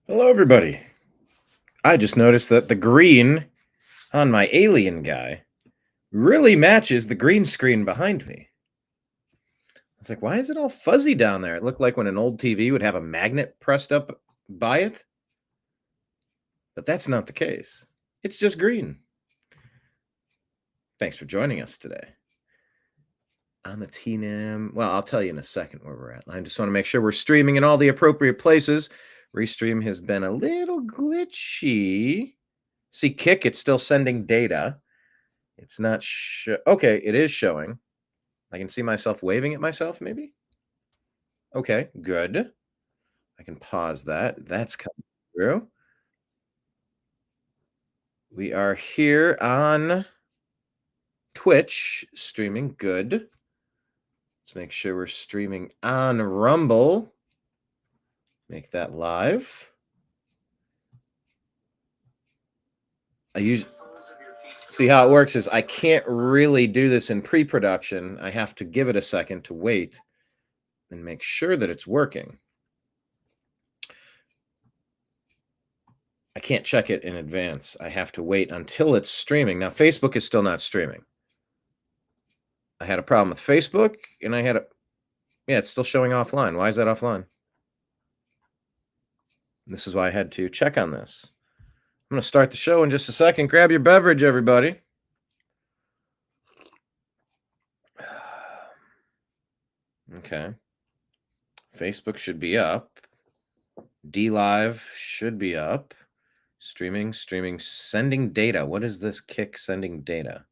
Hello, everybody. I just noticed that the green on my alien guy really matches the green screen behind me. It's like, why is it all fuzzy down there? It looked like when an old TV would have a magnet pressed up by it, but that's not the case. It's just green. Thanks for joining us today on the TNAM. Well, I'll tell you in a second where we're at. I just want to make sure we're streaming in all the appropriate places. Restream has been a little glitchy. See, Kick, it's still sending data. It's not okay, it is showing. I can see myself waving at myself, maybe? Okay, good. I can pause that. That's coming through. We are here on Twitch streaming. Good. Let's make sure we're streaming on Rumble. Make that live. I usually see how it works is I can't really do this in pre-production. I have to give it a second to wait and make sure that it's working. I can't check it in advance. I have to wait until it's streaming. Now, Facebook is still not streaming. I had a problem with Facebook, and it's still showing offline. Why is that offline? This is why I had to check on this. I'm going to start the show in just a second. Grab your beverage, everybody. Okay. Facebook should be up. DLive should be up. Streaming, sending data. What is this Kick sending data?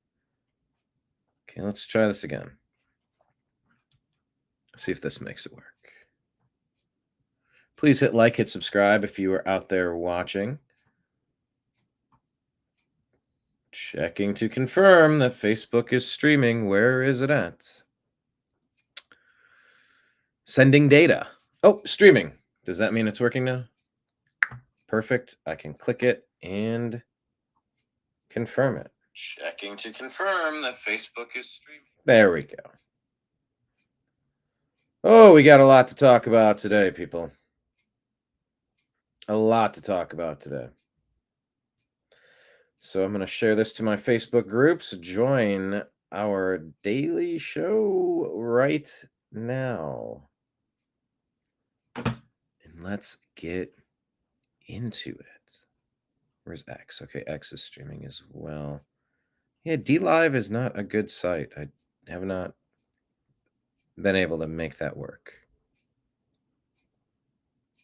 Okay, let's try this again. See if this makes it work. Please hit like, hit subscribe if you are out there watching. Checking to confirm that Facebook is streaming. Where is it at? Sending data. Oh, streaming. Does that mean it's working now? Perfect. I can click it and confirm it. Checking to confirm that Facebook is streaming. There we go. Oh, we got a lot to talk about today, people. A lot to talk about today. So I'm going to share this to my Facebook groups. Join our daily show right now. And let's get into it. Where's X? Okay, X is streaming as well. Yeah, DLive is not a good site. I have not been able to make that work.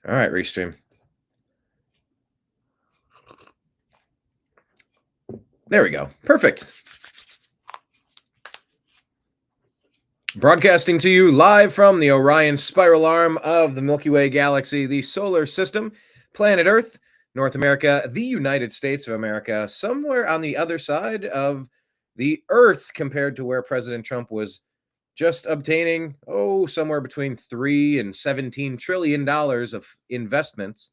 All right, Restream. There we go. Perfect. Broadcasting to you live from the Orion spiral arm of the Milky Way galaxy, the solar system, planet Earth, North America, the United States of America, somewhere on the other side of the Earth compared to where President Trump was just obtaining, somewhere between $3 and $17 trillion of investments.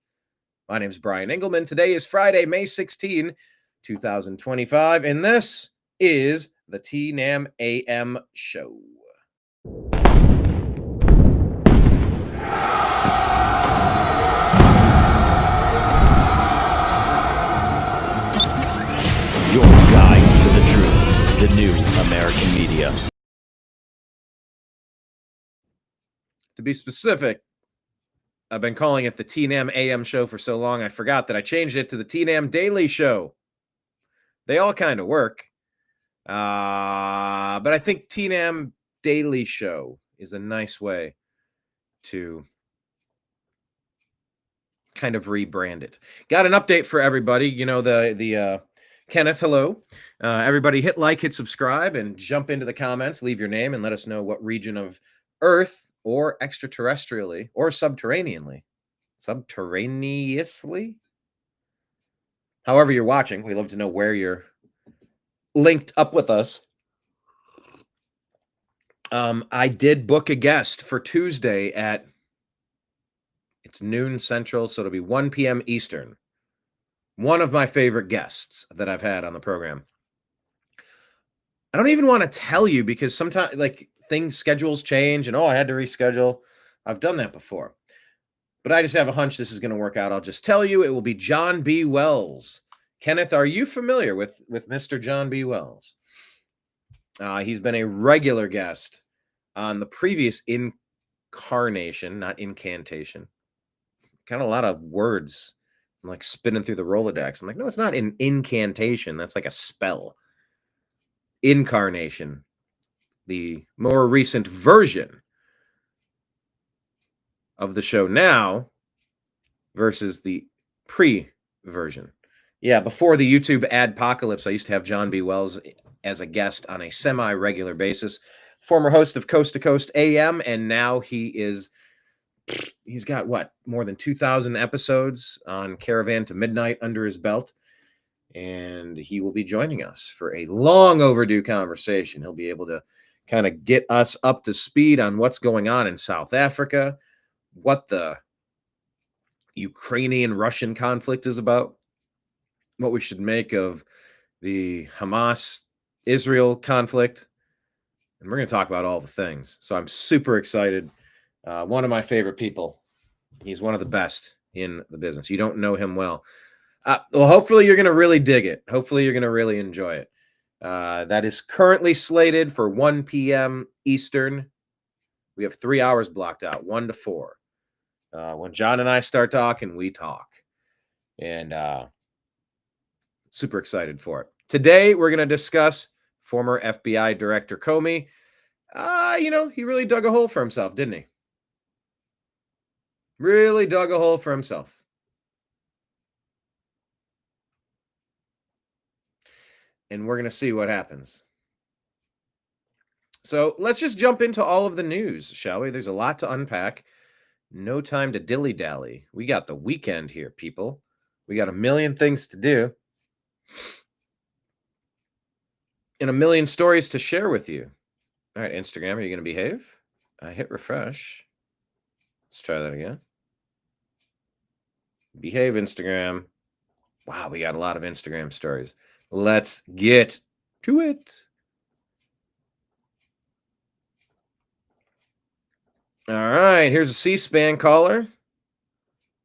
My name is Brian Engelman. Today is Friday, May 16, 2025, and this is the TNAM AM Show. Your guide to the truth, the new American media. To be specific, I've been calling it the TNAM AM Show for so long, I forgot that I changed it to the TNAM Daily Show. They all kind of work. But I think TNAM Daily Show is a nice way to kind of rebrand it. Got an update for everybody. You know, the Kenneth, hello. Everybody hit like, hit subscribe, and jump into the comments. Leave your name and let us know what region of Earth or extraterrestrially or subterraneously, however you're watching. We love to know where you're linked up with us. I did book a guest for Tuesday it's noon Central, so it'll be 1 p.m. Eastern. One of my favorite guests that I've had on the program. I don't even want to tell you because sometimes schedules change and I had to reschedule. I've done that before. but I just have a hunch this is going to work out. I'll just tell you, it will be John B. Wells. Kenneth, are you familiar with Mr. John B. Wells? He's been a regular guest on the previous incarnation, not incantation. Kind of a lot of words. I'm like spinning through the Rolodex. I'm like, no, it's not an incantation. That's like a spell. Incarnation, the more recent version of the show now versus the pre-version. Yeah, before the YouTube adpocalypse, I used to have John B. Wells as a guest on a semi-regular basis. Former host of Coast to Coast AM, and now he's got what, more than 2,000 episodes on Caravan to Midnight under his belt, and he will be joining us for a long overdue conversation. He'll be able to kind of get us up to speed on what's going on in South Africa, what the Ukrainian-Russian conflict is about, what we should make of the Hamas-Israel conflict, and we're going to talk about all the things. So I'm super excited. One of my favorite people. He's one of the best in the business. You don't know him well. Well, hopefully you're going to really dig it. Hopefully you're going to really enjoy it. That is currently slated for 1 p.m. Eastern. We have 3 hours blocked out, 1 to 4. When John and I start talking, we talk. And super excited for it. Today, we're going to discuss former FBI Director Comey. He really dug a hole for himself, didn't he? Really dug a hole for himself. And we're going to see what happens. So let's just jump into all of the news, shall we? There's a lot to unpack. No time to dilly-dally. We got the weekend here, people. We got a million things to do. And a million stories to share with you. All right, Instagram, are you going to behave? I hit refresh. Let's try that again. Behave, Instagram. Wow, we got a lot of Instagram stories. Let's get to it. All right, here's a C-SPAN caller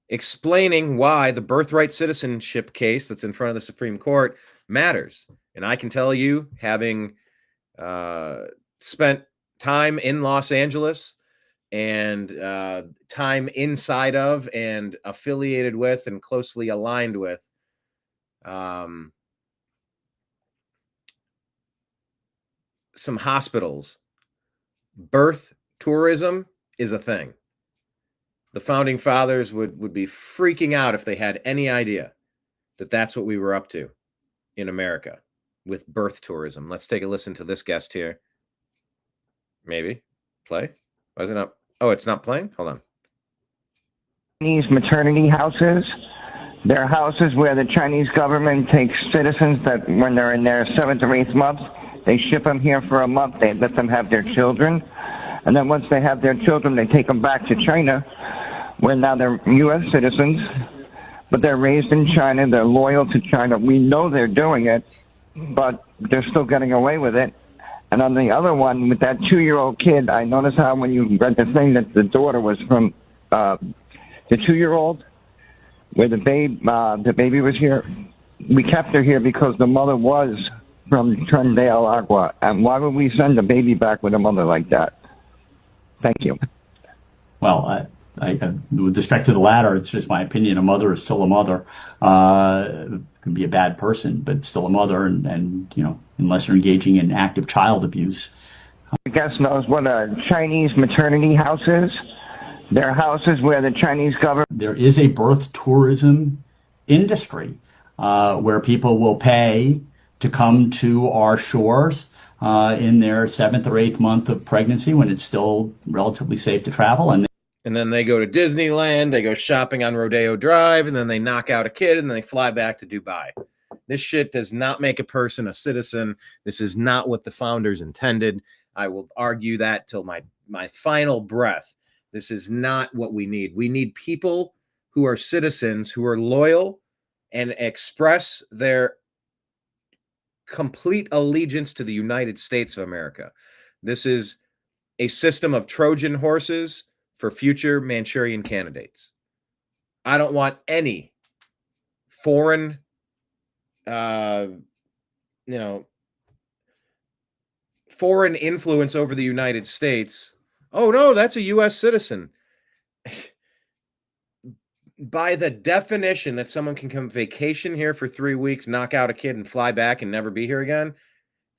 explaining why the birthright citizenship case that's in front of the Supreme Court matters. And I can tell you, having spent time in Los Angeles and time inside of and affiliated with and closely aligned with some hospitals, birth tourism is a thing. The founding fathers would be freaking out if they had any idea that that's what we were up to in America with birth tourism. Let's take a listen to this guest here. Maybe play. Why is it not? Oh, it's not playing. Hold on. Chinese maternity houses. They're houses where the Chinese government takes citizens that when they're in their 7th or 8th month, they ship them here for a month. They let them have their children. And then once they have their children, they take them back to China, where now they're U.S. citizens, but they're raised in China. They're loyal to China. We know they're doing it, but they're still getting away with it. And on the other one, with that 2-year-old kid, I noticed how when you read the thing that the daughter was from the 2-year-old, where the baby was here. We kept her here because the mother was from Tren de Agua. And why would we send a baby back with a mother like that? Thank you. Well, with respect to the latter, it's just my opinion. A mother is still a mother. Can be a bad person, but still a mother. And unless you're engaging in active child abuse. I guess knows what a Chinese maternity house is. They're houses where the Chinese government. There is a birth tourism industry where people will pay to come to our shores in their 7th or 8th month of pregnancy when it's still relatively safe to travel. And then they go to Disneyland, they go shopping on Rodeo Drive, and then they knock out a kid, and then they fly back to Dubai. This shit does not make a person a citizen. This is not what the founders intended. I will argue that till my final breath. This is not what we need. We need people who are citizens, who are loyal and express their complete allegiance to the United States of America. This is a system of Trojan horses for future Manchurian candidates. I don't want any foreign, foreign influence over the United States. Oh, no, that's a U.S. citizen. By the definition that someone can come vacation here for 3 weeks, knock out a kid, and fly back and never be here again,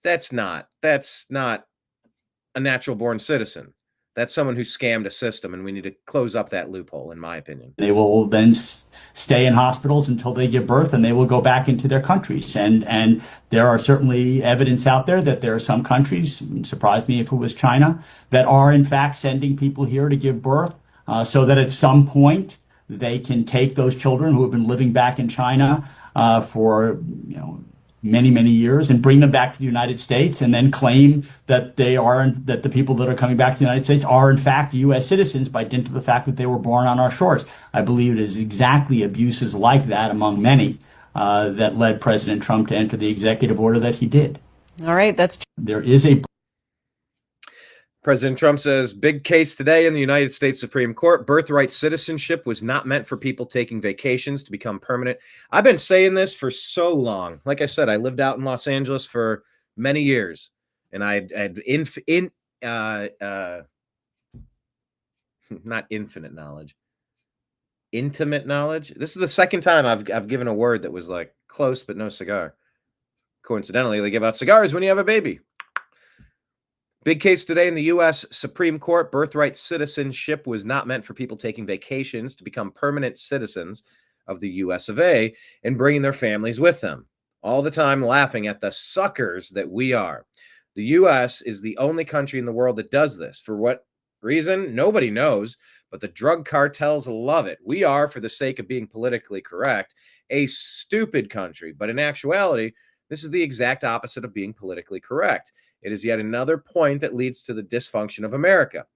that's not a natural-born citizen. That's someone who scammed a system, and we need to close up that loophole, in my opinion. They will then stay in hospitals until they give birth, and they will go back into their countries. And there are certainly evidence out there that there are some countries, surprised me if it was China, that are in fact sending people here to give birth, so that at some point they can take those children who have been living back in China for many, many years and bring them back to the United States, and then claim that that the people that are coming back to the United States are in fact U.S. citizens by dint of the fact that they were born on our shores. I believe it is exactly abuses like that, among many, that led President Trump to enter the executive order that he did. All right, there is a President Trump says, big case today in the United States Supreme Court. Birthright citizenship was not meant for people taking vacations to become permanent. I've been saying this for so long. Like I said, I lived out in Los Angeles for many years, and I had not infinite knowledge, intimate knowledge. This is the second time I've given a word that was like close but no cigar. Coincidentally, they give out cigars when you have a baby. Big case today in the U.S. Supreme Court. Birthright citizenship was not meant for people taking vacations to become permanent citizens of the U.S. of A. and bringing their families with them. All the time laughing at the suckers that we are. The U.S. is the only country in the world that does this. For what reason? Nobody knows, but the drug cartels love it. We are, for the sake of being politically correct, a stupid country. But in actuality, this is the exact opposite of being politically correct. It is yet another point that leads to the dysfunction of America.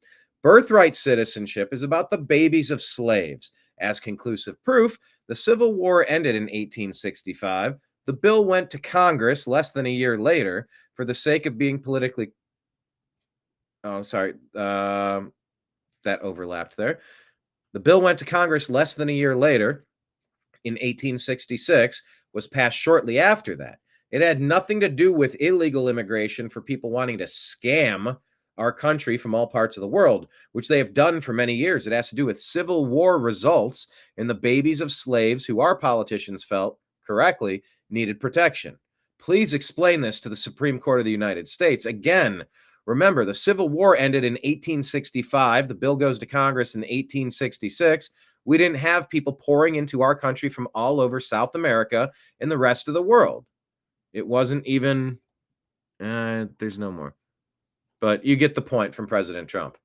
Birthright citizenship is about the babies of slaves. As conclusive proof, the Civil War ended in 1865. The bill went to Congress less than a year later for the sake of being politically... Oh, sorry. That overlapped there. The bill went to Congress less than a year later in 1866, was passed shortly after that. It had nothing to do with illegal immigration for people wanting to scam our country from all parts of the world, which they have done for many years. It has to do with Civil War results and the babies of slaves who our politicians felt correctly needed protection. Please explain this to the Supreme Court of the United States. Again, remember, the Civil War ended in 1865. The bill goes to Congress in 1866. We didn't have people pouring into our country from all over South America and the rest of the world. It wasn't even, there's no more. But you get the point from President Trump.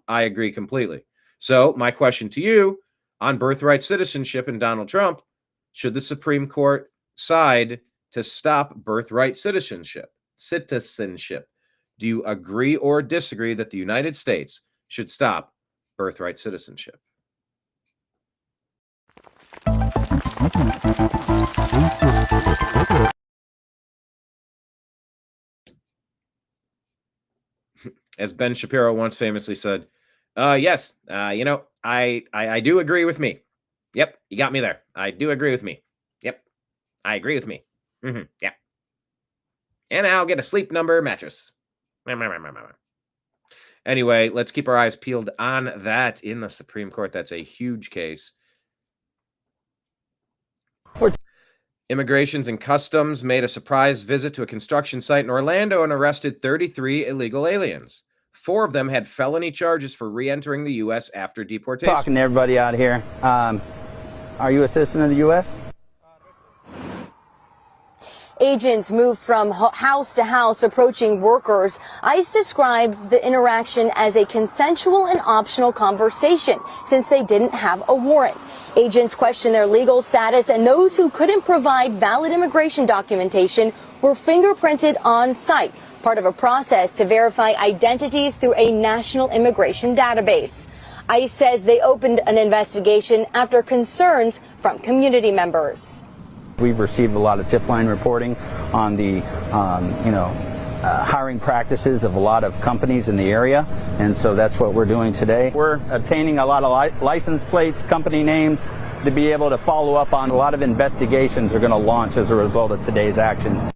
I agree completely. So my question to you on birthright citizenship and Donald Trump, should the Supreme Court side to stop birthright citizenship? Do you agree or disagree that the United States should stop birthright citizenship? As Ben Shapiro once famously said, yes, I do agree with me. Yep, you got me there. I do agree with me. Yep, I agree with me. Yeah. And I'll get a Sleep Number mattress. Anyway, let's keep our eyes peeled on that in the Supreme Court. That's a huge case. Immigrations and Customs made a surprise visit to a construction site in Orlando and arrested 33 illegal aliens. 4 of them had felony charges for re-entering the U.S. after deportation. Talking to everybody out here. Are you a citizen of the U.S.? Agents moved from house to house approaching workers. ICE describes the interaction as a consensual and optional conversation since they didn't have a warrant. Agents questioned their legal status, and those who couldn't provide valid immigration documentation were fingerprinted on site, part of a process to verify identities through a national immigration database. ICE says they opened an investigation after concerns from community members. We've received a lot of tip line reporting on the, hiring practices of a lot of companies in the area, and so that's what we're doing today. We're obtaining a lot of license plates, company names, to be able to follow up on. A lot of investigations are going to launch as a result of today's actions.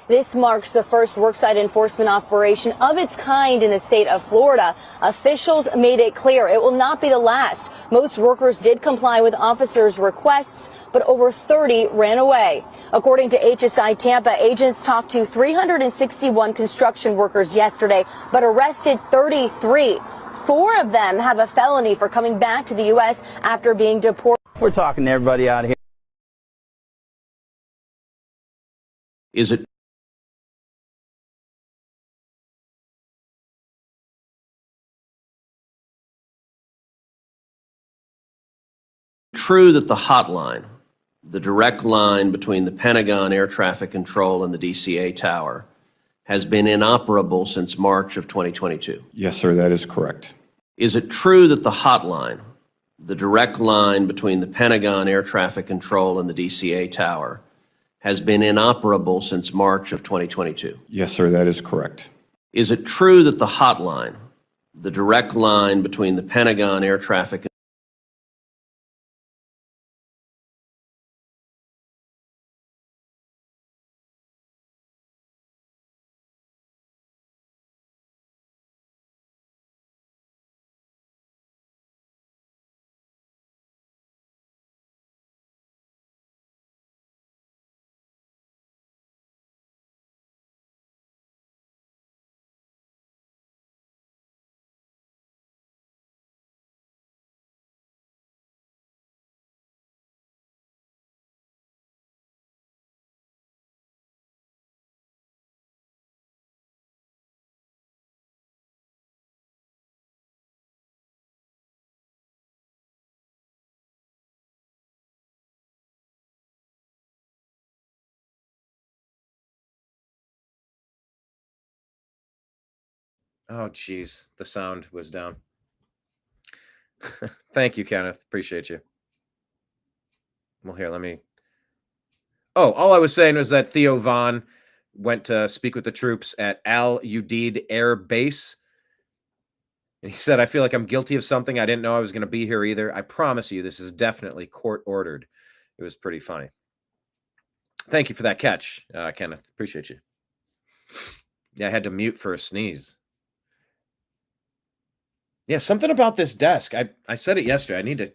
This marks the first worksite enforcement operation of its kind in the state of Florida. Officials made it clear it will not be the last. Most workers did comply with officers' requests, but over 30 ran away. According to HSI Tampa, agents talked to 361 construction workers yesterday, but arrested 33. 4 of them have a felony for coming back to the U.S. after being deported. We're talking to everybody out here. Is it true that the hotline, the direct line between the Pentagon Air Traffic Control and the DCA Tower, has been inoperable since March of 2022? Yes, sir, that is correct. Is it true that the hotline, the direct line between the Pentagon Air Traffic Control and the DCA Tower, has been inoperable since March of 2022? Yes, sir, that is correct. Is it true that the hotline, the direct line between the Pentagon Air Traffic Oh, geez. The sound was down. Thank you, Kenneth. Appreciate you. Well, here, let me. Oh, all I was saying was that Theo Vaughn went to speak with the troops at Al Udeid Air Base. And he said, I feel like I'm guilty of something. I didn't know I was going to be here either. I promise you, this is definitely court ordered. It was pretty funny. Thank you for that catch, Kenneth. Appreciate you. Yeah, I had to mute for a sneeze. Yeah, something about this desk. I said it yesterday. I need to,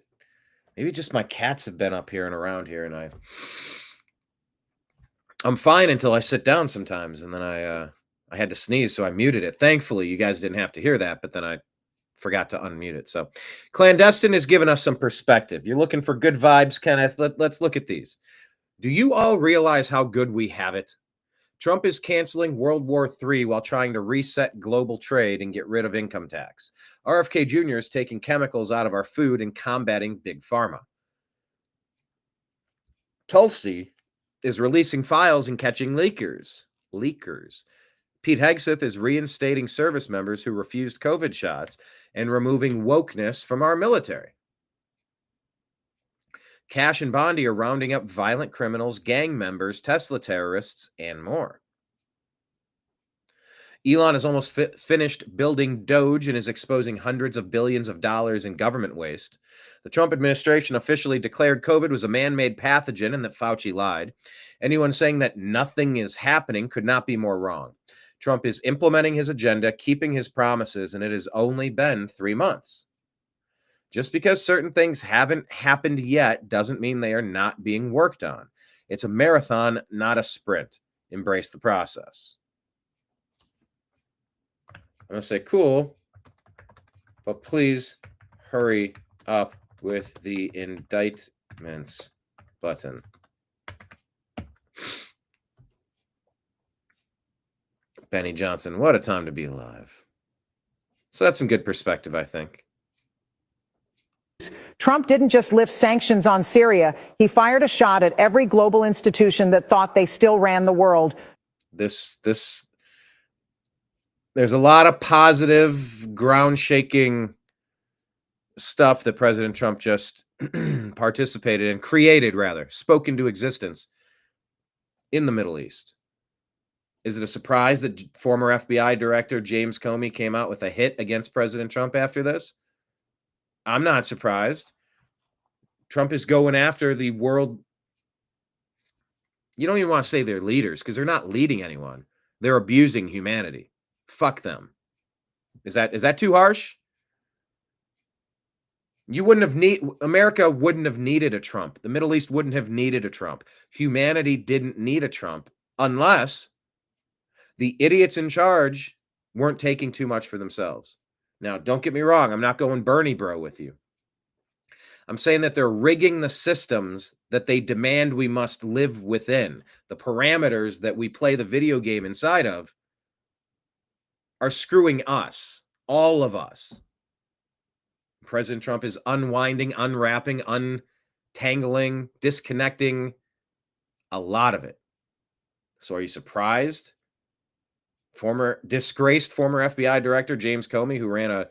maybe just my cats have been up here and around here, and I'm fine until I sit down sometimes, and then I had to sneeze, so I muted it. Thankfully, you guys didn't have to hear that, but then I forgot to unmute it. So Clandestine has given us some perspective. You're looking for good vibes, Kenneth. Let's look at these. Do you all realize how good we have it? Trump is canceling World War III while trying to reset global trade and get rid of income tax. RFK Jr. is taking chemicals out of our food and combating big pharma. Tulsi is releasing files and catching leakers. Pete Hegseth is reinstating service members who refused COVID shots and removing wokeness from our military. Cash and Bondi are rounding up violent criminals, gang members, Tesla terrorists, and more. Elon has almost finished building Doge and is exposing hundreds of billions of dollars in government waste. The Trump administration officially declared COVID was a man-made pathogen and that Fauci lied. Anyone saying that nothing is happening could not be more wrong. Trump is implementing his agenda, keeping his promises, and it has only been 3 months. Just because certain things haven't happened yet doesn't mean they are not being worked on. It's a marathon, not a sprint. Embrace the process. I'm going to say cool, but please hurry up with the indictments button. Benny Johnson, what a time to be alive. So that's some good perspective, I think. Trump didn't just lift sanctions on Syria. He fired a shot at every global institution that thought they still ran the world. There's a lot of positive, ground-shaking stuff that President Trump just participated in, spoke into existence in the Middle East. Is it a surprise that former FBI Director James Comey came out with a hit against President Trump after this? I'm not surprised. Trump is going after the world. You don't even want to say they're leaders because they're not leading anyone. They're abusing humanity. Fuck them. Is that too harsh? America wouldn't have needed a Trump. The Middle East wouldn't have needed a Trump. Humanity didn't need a Trump unless the idiots in charge weren't taking too much for themselves. Now, don't get me wrong. I'm not going Bernie bro with you. I'm saying that they're rigging the systems that they demand we must live within. The parameters that we play the video game inside of are screwing us, all of us. President Trump is unwinding, unwrapping, untangling, disconnecting a lot of it. So are you surprised? Disgraced former FBI Director James Comey, who ran a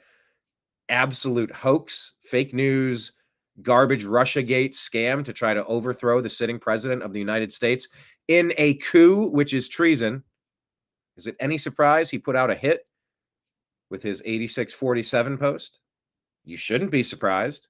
absolute hoax, fake news, garbage Russiagate scam to try to overthrow the sitting president of the United States in a coup, which is treason. Is it any surprise he put out a hit with his 8647 post? You shouldn't be surprised,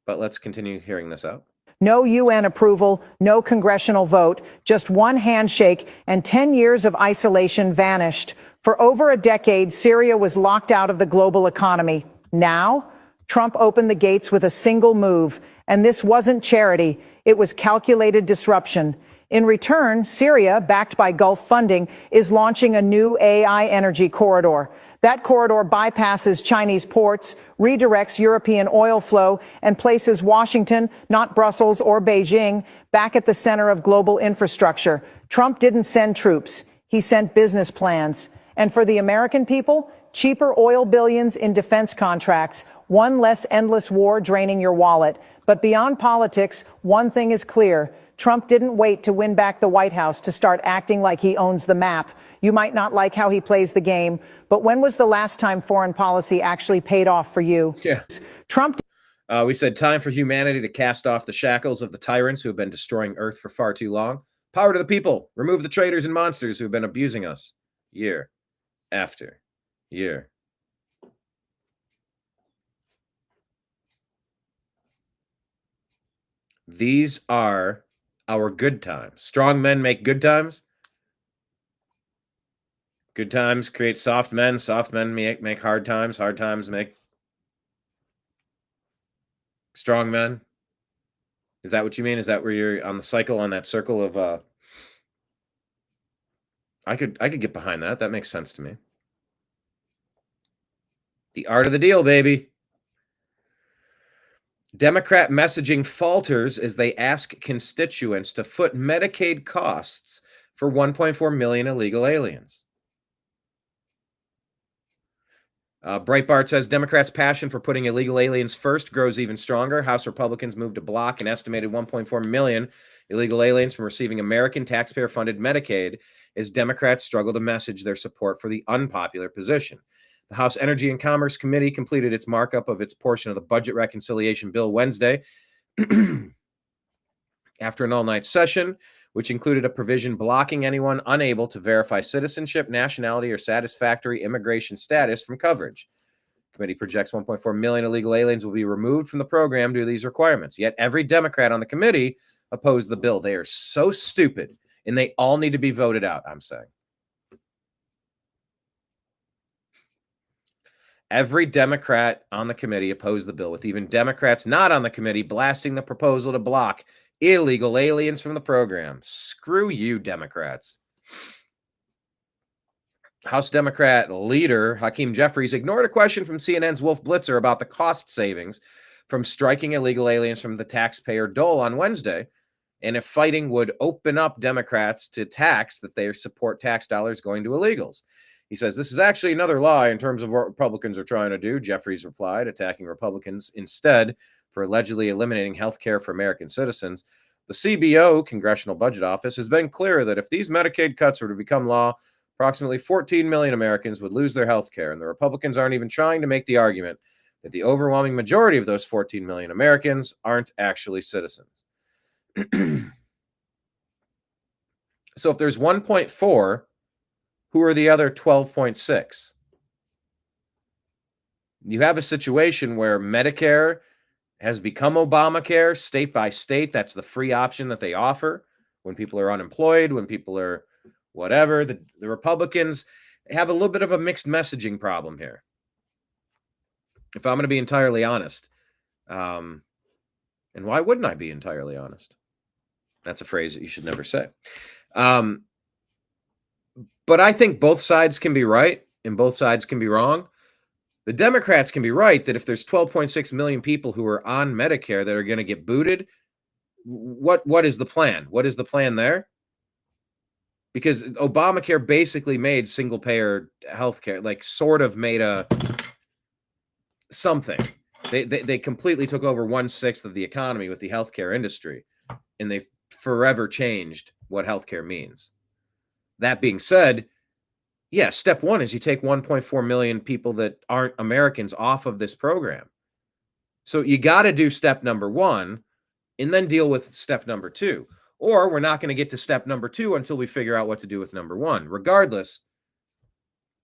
but let's continue hearing this out. No UN approval, no congressional vote, just one handshake, and 10 years of isolation vanished. For over a decade, Syria was locked out of the global economy. Now, Trump opened the gates with a single move, and this wasn't charity. It was calculated disruption. In return, Syria, backed by Gulf funding, is launching a new AI energy corridor. That corridor bypasses Chinese ports, redirects European oil flow, and places Washington, not Brussels or Beijing, back at the center of global infrastructure. Trump didn't send troops. He sent business plans. And for the American people, cheaper oil billions in defense contracts, one less endless war draining your wallet. But beyond politics, one thing is clear. Trump didn't wait to win back the White House to start acting like he owns the map. You might not like how he plays the game, but when was the last time foreign policy actually paid off for you? Yeah. Trump. We said time for humanity to cast off the shackles of the tyrants who have been destroying Earth for far too long. Power to the people. Remove the traitors and monsters who have been abusing us year after year. These are our good times. Strong men make good times. Good times create soft men. Soft men make hard times. Hard times make strong men. Is that what you mean? Is that where you're on the cycle, on that circle of I could get behind that. That makes sense to me. The art of the deal, baby. Democrat messaging falters as they ask constituents to foot Medicaid costs for 1.4 million illegal aliens. Breitbart says Democrats' passion for putting illegal aliens first grows even stronger. House Republicans moved to block an estimated 1.4 million illegal aliens from receiving American taxpayer-funded Medicaid as Democrats struggle to message their support for the unpopular position. The House Energy and Commerce Committee completed its markup of its portion of the budget reconciliation bill Wednesday after an all-night session, which included a provision blocking anyone unable to verify citizenship, nationality, or satisfactory immigration status from coverage. The committee projects 1.4 million illegal aliens will be removed from the program due to these requirements. Yet every Democrat on the committee opposed the bill. They are so stupid, and they all need to be voted out, I'm saying. Every Democrat on the committee opposed the bill, with even Democrats not on the committee blasting the proposal to block illegal aliens from the program. Screw you, Democrats. House Democrat leader Hakeem Jeffries ignored a question from CNN's Wolf Blitzer about the cost savings from striking illegal aliens from the taxpayer dole on Wednesday, and if fighting would open up Democrats to tax that they support tax dollars going to illegals. He says, this is actually another lie in terms of what Republicans are trying to do, Jeffries replied, attacking Republicans instead for allegedly eliminating health care for American citizens. The CBO, Congressional Budget Office, has been clear that if these Medicaid cuts were to become law, approximately 14 million Americans would lose their health care, and the Republicans aren't even trying to make the argument that the overwhelming majority of those 14 million Americans aren't actually citizens. So if there's 1.4 Who are the other 12.6? You have a situation where Medicare has become Obamacare state by state. That's the free option that they offer when people are unemployed, when people are whatever. The Republicans have a little bit of a mixed messaging problem here, if I'm going to be entirely honest. And why wouldn't I be entirely honest? That's a phrase that you should never say. But I think both sides can be right and both sides can be wrong. The Democrats can be right that if there's 12.6 million people who are on Medicare that are going to get booted, what is the plan? What is the plan there? Because Obamacare basically made single-payer healthcare, like sort of made a something. They completely took over 1/6 of the economy with the healthcare industry, and they forever changed what healthcare means. That being said, yeah, step one is you take 1.4 million people that aren't Americans off of this program. So you got to do step number one and then deal with step number two. Or we're not going to get to step number two until we figure out what to do with number one. Regardless,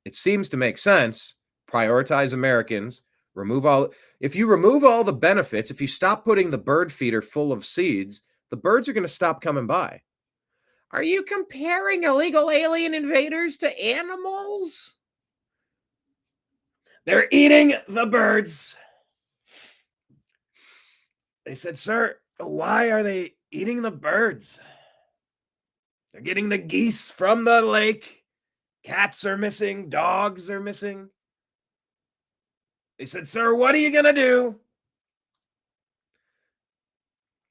it seems to make sense. Prioritize Americans. If you remove all the benefits, if you stop putting the bird feeder full of seeds, the birds are going to stop coming by. Are you comparing illegal alien invaders to animals? They're eating the birds. They said, sir, why are they eating the birds? They're getting the geese from the lake. Cats are missing. Dogs are missing. They said, sir, what are you going to do?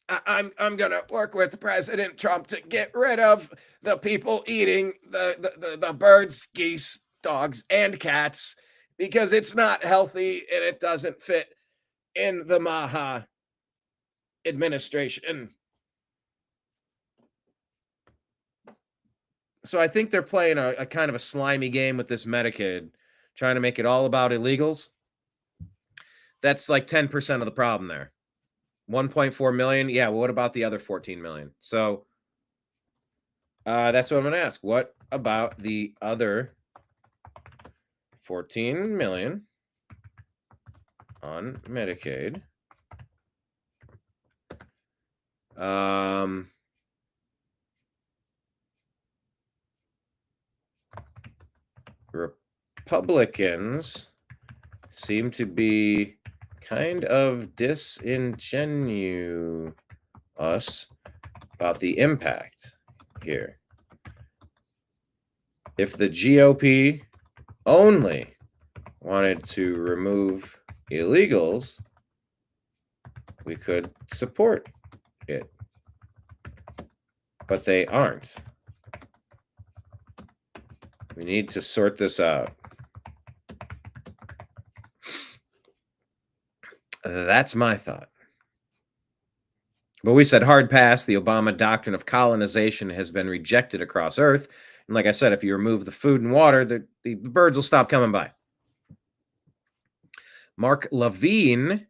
I'm going to work with President Trump to get rid of the people eating the birds, geese, dogs, and cats because it's not healthy and it doesn't fit in the Maha administration. So I think they're playing a kind of a slimy game with this Medicaid, trying to make it all about illegals. That's like 10% of the problem there. 1.4 million. Yeah, well, what about the other 14 million? So that's what I'm going to ask. What about the other 14 million on Medicaid? Republicans seem to be kind of disingenuous about the impact here. If the GOP only wanted to remove illegals, we could support it. But they aren't. We need to sort this out. That's my thought. But we said hard pass. The Obama doctrine of colonization has been rejected across Earth. And like I said, if you remove the food and water, the birds will stop coming by. Mark Levine.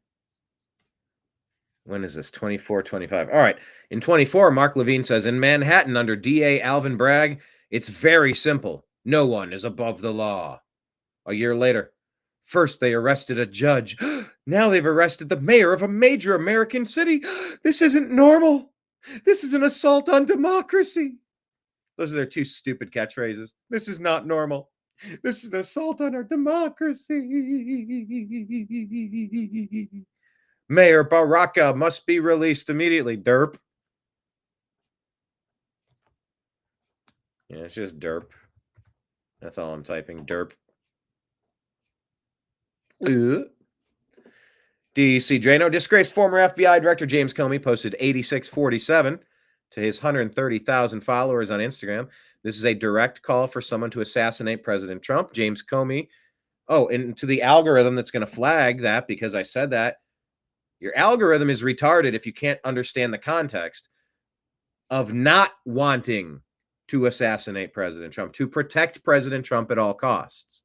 When is this? 24, 25. All right. In 24, Mark Levine says, in Manhattan under DA Alvin Bragg, it's very simple. No one is above the law. A year later, first they arrested a judge. Now they've arrested the mayor of a major American city. This isn't normal. This is an assault on democracy. Those are their two stupid catchphrases. This is not normal. This is an assault on our democracy. Mayor Baraka must be released immediately. Derp. Yeah, it's just derp. That's all I'm typing. Derp. DC Drano. Disgraced former FBI Director James Comey posted 8647 to his 130,000 followers on Instagram. This is a direct call for someone to assassinate President Trump. James Comey. Oh, and to the algorithm that's going to flag that because I said that. Your algorithm is retarded if you can't understand the context of not wanting to assassinate President Trump, to protect President Trump at all costs.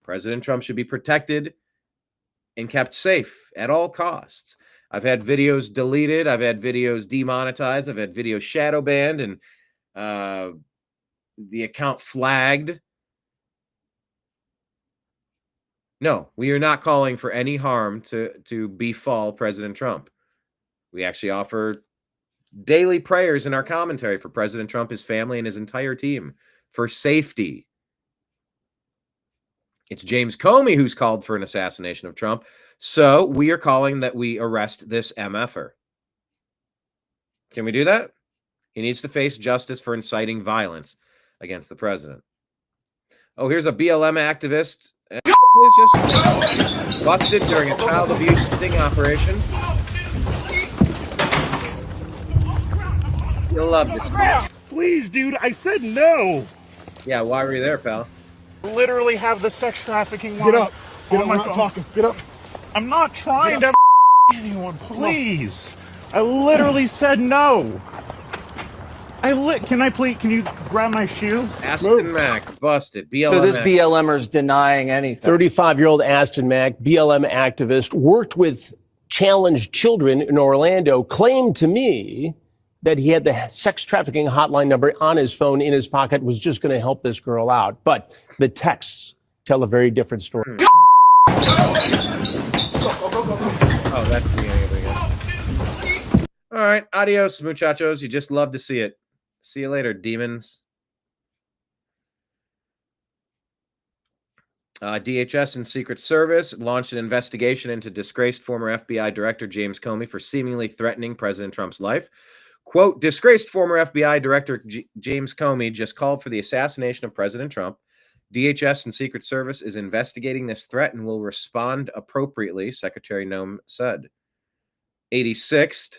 President Trump should be protected and kept safe at all costs. I've had videos deleted. I've had videos demonetized. I've had videos shadow banned and the account flagged No, we are not calling for any harm to befall President Trump. We actually offer daily prayers in our commentary for President Trump, his family, and his entire team for safety. It's James Comey who's called for an assassination of Trump. So we are calling that we arrest this MFer. Can we do that? He needs to face justice for inciting violence against the president. Oh, here's a BLM activist. Just busted during a child abuse sting operation. You'll love this. Please, dude, I said no. Yeah, why were you there, pal? Literally have the sex trafficking line. Get up. We're not talking. Get up. I'm not trying to anyone, please. I literally said no. Can you grab my shoe? Aston Mac, busted. BLM. So this BLMer's denying anything. 35-year-old Aston Mac, BLM activist, worked with challenged children in Orlando, claimed to me that he had the sex trafficking hotline number on his phone in his pocket, was just going to help this girl out. But the texts tell a very different story. Oh, that's the beginning of it again. All right, adios, muchachos. You just love to see it. See you later, demons. DHS and Secret Service launched an investigation into disgraced former FBI Director James Comey for seemingly threatening President Trump's life. Quote, disgraced former FBI Director James Comey just called for the assassination of President Trump. DHS and Secret Service is investigating this threat and will respond appropriately, Secretary Noem said. 86th.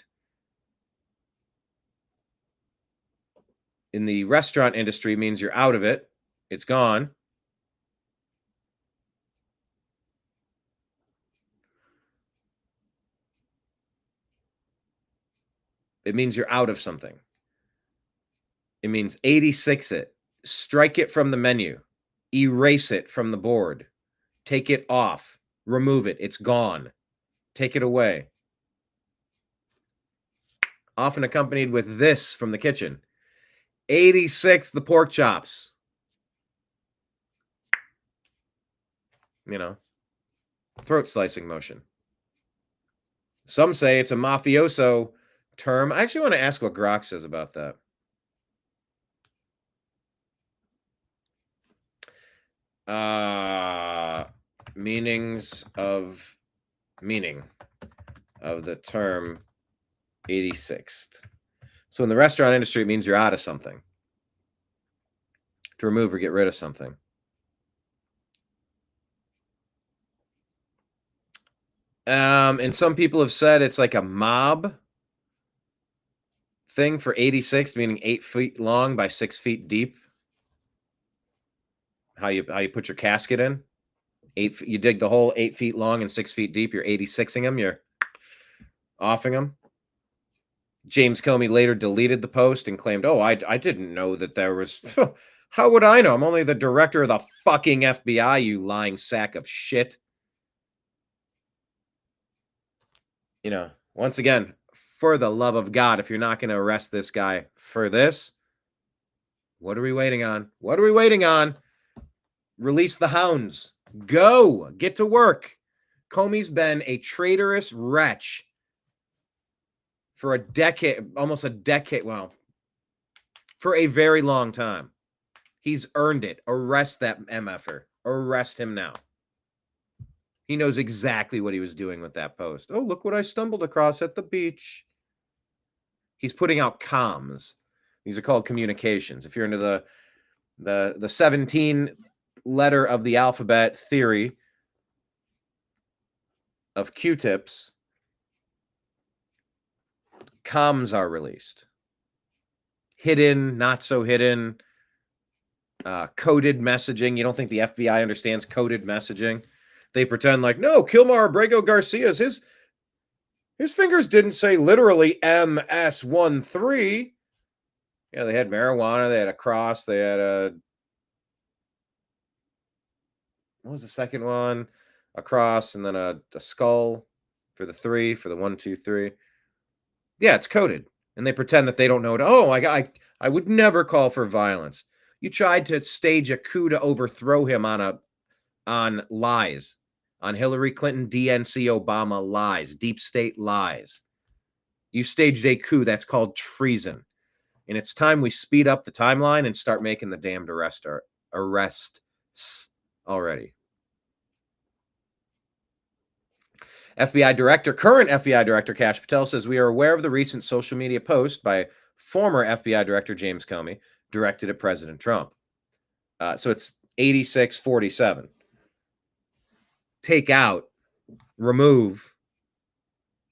In the restaurant industry means you're out of it. It's gone. It means you're out of something. It means 86 it. Strike it from the menu. Erase it from the board. Take it off. Remove it. It's gone. Take it away. Often accompanied with this from the kitchen. 86, the pork chops. You know, throat slicing motion. Some say it's a mafioso term. I actually want to ask what Grok says about that. Meaning of the term 86th. So in the restaurant industry, it means you're out of something. To remove or get rid of something. And some people have said it's like a mob thing for 86, meaning 8 feet long by 6 feet deep. How you put your casket in. You dig the hole 8 feet long and 6 feet deep. You're 86ing them. You're offing them. James Comey later deleted the post and claimed, oh, I didn't know that there was... How would I know? I'm only the director of the fucking FBI, you lying sack of shit. You know, once again, for the love of God, if you're not going to arrest this guy for this, what are we waiting on? What are we waiting on? Release the hounds. Go. Get to work. Comey's been a traitorous wretch for a decade, almost a decade, well, for a very long time. He's earned it. Arrest that MFer. Arrest him now. He knows exactly what he was doing with that post. Oh, look what I stumbled across at the beach. He's putting out comms. These are called communications. If you're into the 17 letter of the alphabet theory of Q-tips, comms are released. Hidden, not so hidden, coded messaging. You don't think the FBI understands coded messaging? They pretend like, no, Kilmar Abrego Garcia's, his fingers didn't say literally MS13. Yeah, they had marijuana, they had a cross, they had what was the second one? A cross, and then a skull for the 3, for the 1, 2, 3. Yeah, it's coded. And they pretend that they don't know it. Oh, I would never call for violence. You tried to stage a coup to overthrow him on lies. on Hillary Clinton, DNC, Obama lies, deep state lies. You staged a coup. That's called treason. And it's time we speed up the timeline and start making the damned arrests already. Current FBI Director Kash Patel says we are aware of the recent social media post by former FBI Director James Comey directed at President Trump. So it's 86-47. Take out, remove,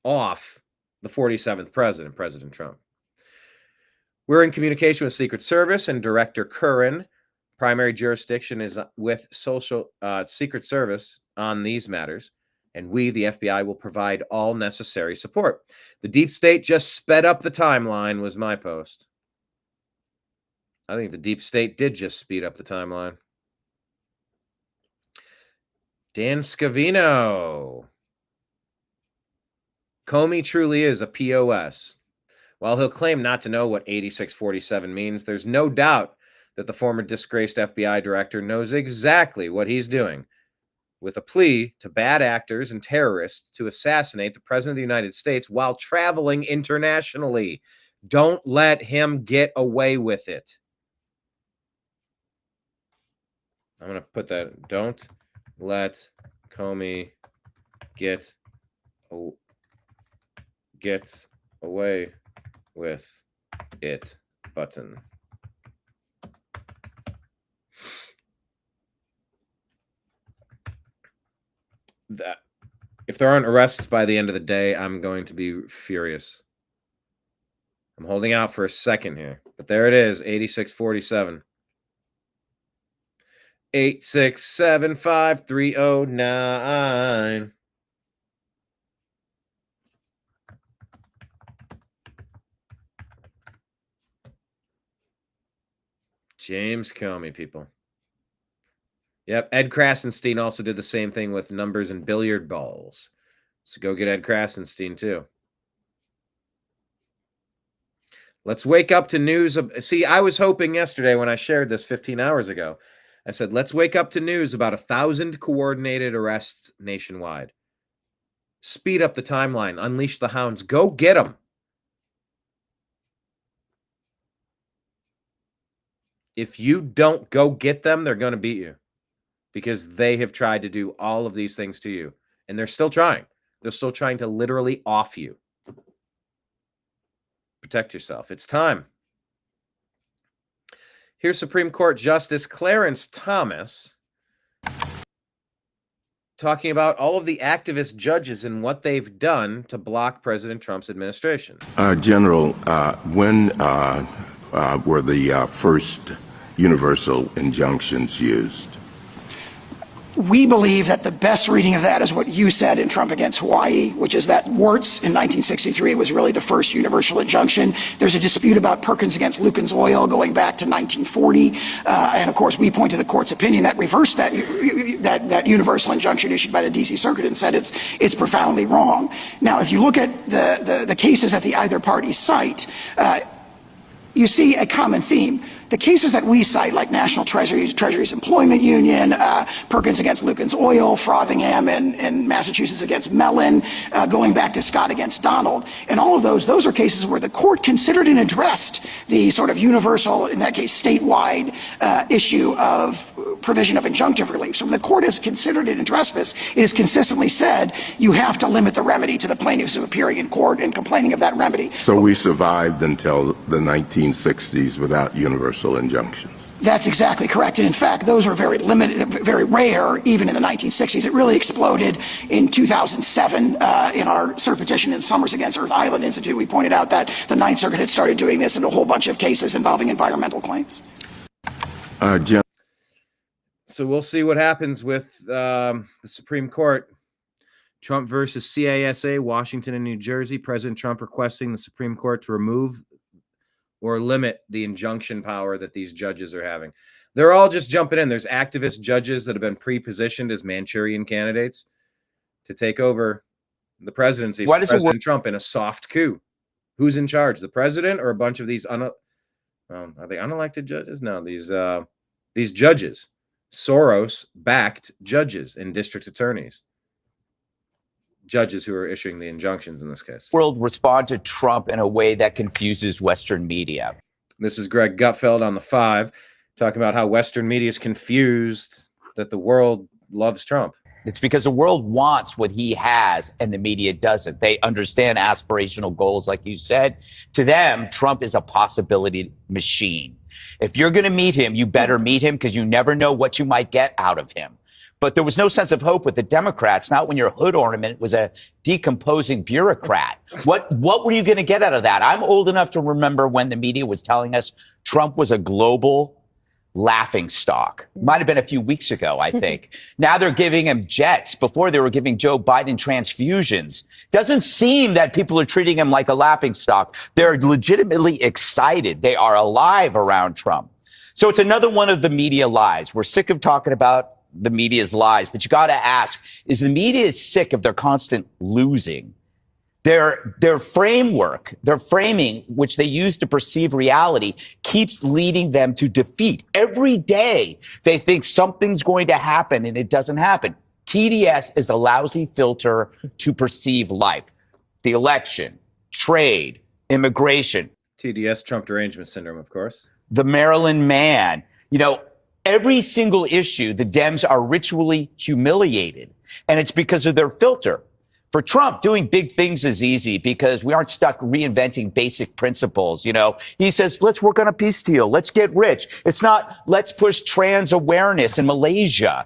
off the 47th president, President Trump. We're in communication with Secret Service and Director Curran. Primary jurisdiction is with Secret Service on these matters, and we, the FBI, will provide all necessary support. The deep state just sped up the timeline, was my post. I think the deep state did just speed up the timeline. Dan Scavino. Comey truly is a POS. While he'll claim not to know what 8647 means, there's no doubt that the former disgraced FBI director knows exactly what he's doing, with a plea to bad actors and terrorists to assassinate the President of the United States while traveling internationally. Don't let him get away with it. I'm going to put that. Don't let Comey get away with it button. That if there aren't arrests by the end of the day, I'm going to be furious. I'm holding out for a second here, but there it is, 8647. 8675309. James Comey, people. Yep, Ed Krasenstein also did the same thing with numbers and billiard balls. So go get Ed Krasenstein too. Let's wake up to news. See, I was hoping yesterday when I shared this 15 hours ago, I said, let's wake up to news about 1,000 coordinated arrests nationwide. Speed up the timeline. Unleash the hounds. Go get them. If you don't go get them, they're going to beat you because they have tried to do all of these things to you. And they're still trying. They're still trying to literally off you. Protect yourself. It's time. Here's Supreme Court Justice Clarence Thomas talking about all of the activist judges and what they've done to block President Trump's administration. General, when were the first universal injunctions used? We believe that the best reading of that is what you said in Trump against Hawaii, which is that Wirtz in 1963 was really the first universal injunction. There's a dispute about Perkins against Lukens Oil going back to 1940. And of course, we point to the court's opinion that reversed that universal injunction issued by the D.C. Circuit and said it's profoundly wrong. Now, if you look at the cases that the either party cite, you see a common theme. The cases that we cite, like National Treasury's Employment Union, Perkins against Lukens Oil, Frothingham and Massachusetts against Mellon, going back to Scott against Donald, and all of those are cases where the court considered and addressed the sort of universal, in that case, statewide issue of provision of injunctive relief. So when the court has considered and addressed this, it has consistently said you have to limit the remedy to the plaintiffs who appearing in court and complaining of that remedy. So we survived until the 1960s without universal injunctions. That's exactly correct. And in fact, those are very limited, very rare, even in the 1960s. It really exploded in 2007 in our cert petition in Summers against Earth Island Institute. We pointed out that the Ninth Circuit had started doing this in a whole bunch of cases involving environmental claims. So we'll see what happens with the Supreme Court. Trump versus CASA, Washington and New Jersey. President Trump requesting the Supreme Court to remove or limit the injunction power that these judges are having. They're all just jumping in. There's activist judges that have been pre-positioned as Manchurian candidates to take over the presidency. Why does President Trump in a soft coup. Who's in charge? The president or a bunch of these are they unelected judges? No, these judges, Soros-backed judges and district attorneys. judges who are issuing the injunctions in this case. World respond to Trump in a way that confuses Western media. This is Greg Gutfeld on the 5, talking about how Western media is confused that the world loves Trump. It's because the world wants what he has and the media doesn't. They understand aspirational goals, like you said. To them, Trump is a possibility machine. If you're going to meet him, you better meet him because you never know what you might get out of him. But there was no sense of hope with the Democrats, not when your hood ornament was a decomposing bureaucrat. What were you going to get out of that? I'm old enough to remember when the media was telling us Trump was a global laughing stock. Might have been a few weeks ago, I think. Now they're giving him jets. Before they were giving Joe Biden transfusions. Doesn't seem that people are treating him like a laughing stock. They're legitimately excited. They are alive around Trump. So it's another one of the media lies. We're sick of talking about the media's lies, but you got to ask, is the media sick of their constant losing? Their framework, their framing, which they use to perceive reality, keeps leading them to defeat. Every day they think something's going to happen and it doesn't happen. TDS is a lousy filter to perceive life. The election, trade, immigration. TDS, Trump derangement syndrome, of course. The Maryland man. You know, every single issue, the Dems are ritually humiliated. And it's because of their filter. For Trump, doing big things is easy because we aren't stuck reinventing basic principles. You know, he says, let's work on a peace deal. Let's get rich. It's not, let's push trans awareness in Malaysia.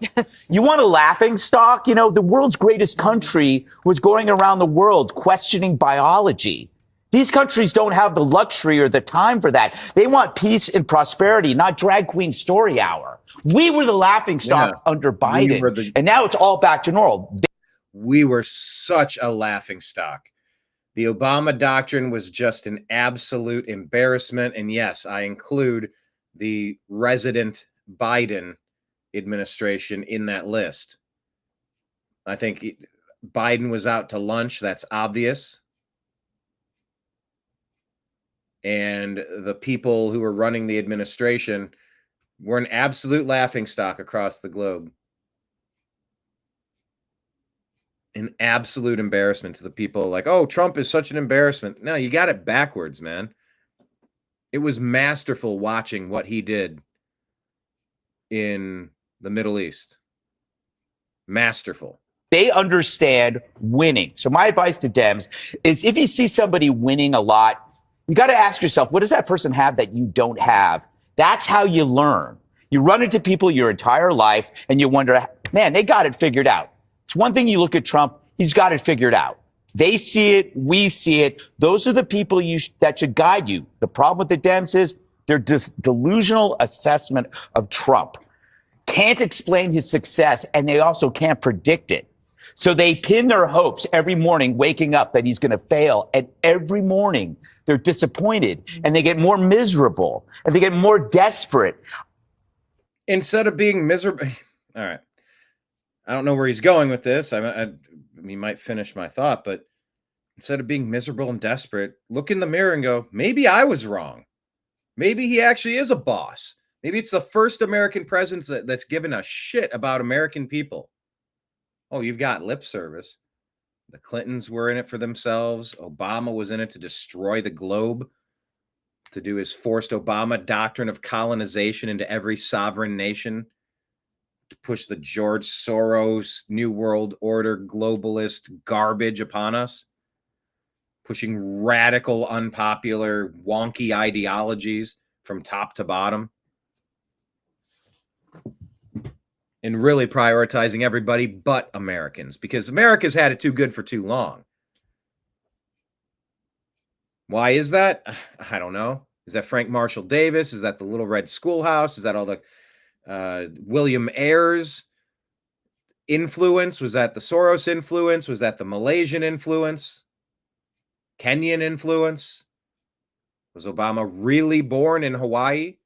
You want a laughing stock? You know, the world's greatest country was going around the world questioning biology. These countries don't have the luxury or the time for that. They want peace and prosperity, not drag queen story hour. We were the laughing stock under Biden, and now it's all back to normal. We were such a laughing stock. The Obama doctrine was just an absolute embarrassment. And yes, I include the resident Biden administration in that list. I think Biden was out to lunch. That's obvious. And the people who were running the administration were an absolute laughingstock across the globe. An absolute embarrassment to the people like, oh, Trump is such an embarrassment. No, you got it backwards, man. It was masterful watching what he did in the Middle East. Masterful. They understand winning. So my advice to Dems is if you see somebody winning a lot, you got to ask yourself, what does that person have that you don't have? That's how you learn. You run into people your entire life and you wonder, man, they got it figured out. It's one thing you look at Trump, he's got it figured out. They see it, we see it. Those are the people that should guide you. The problem with the Dems is their delusional assessment of Trump. Can't explain his success, and they also can't predict it. So they pin their hopes every morning waking up that he's going to fail. And every morning they're disappointed and they get more miserable and they get more desperate. Instead of being miserable. All right. I don't know where he's going with this. He might finish my thought, but instead of being miserable and desperate, look in the mirror and go, maybe I was wrong. Maybe he actually is a boss. Maybe it's the first American president that's given a shit about American people. Oh, you've got lip service. The Clintons were in it for themselves. Obama was in it to destroy the globe, to do his forced Obama doctrine of colonization into every sovereign nation, to push the George Soros New World Order globalist garbage upon us, pushing radical, unpopular, wonky ideologies from top to bottom, and really prioritizing everybody but Americans, because America's had it too good for too long. Why is that? I don't know. Is that Frank Marshall Davis? Is that the Little Red Schoolhouse? Is that all the William Ayers influence? Was that the Soros influence? Was that the Malaysian influence? Kenyan influence? Was Obama really born in Hawaii?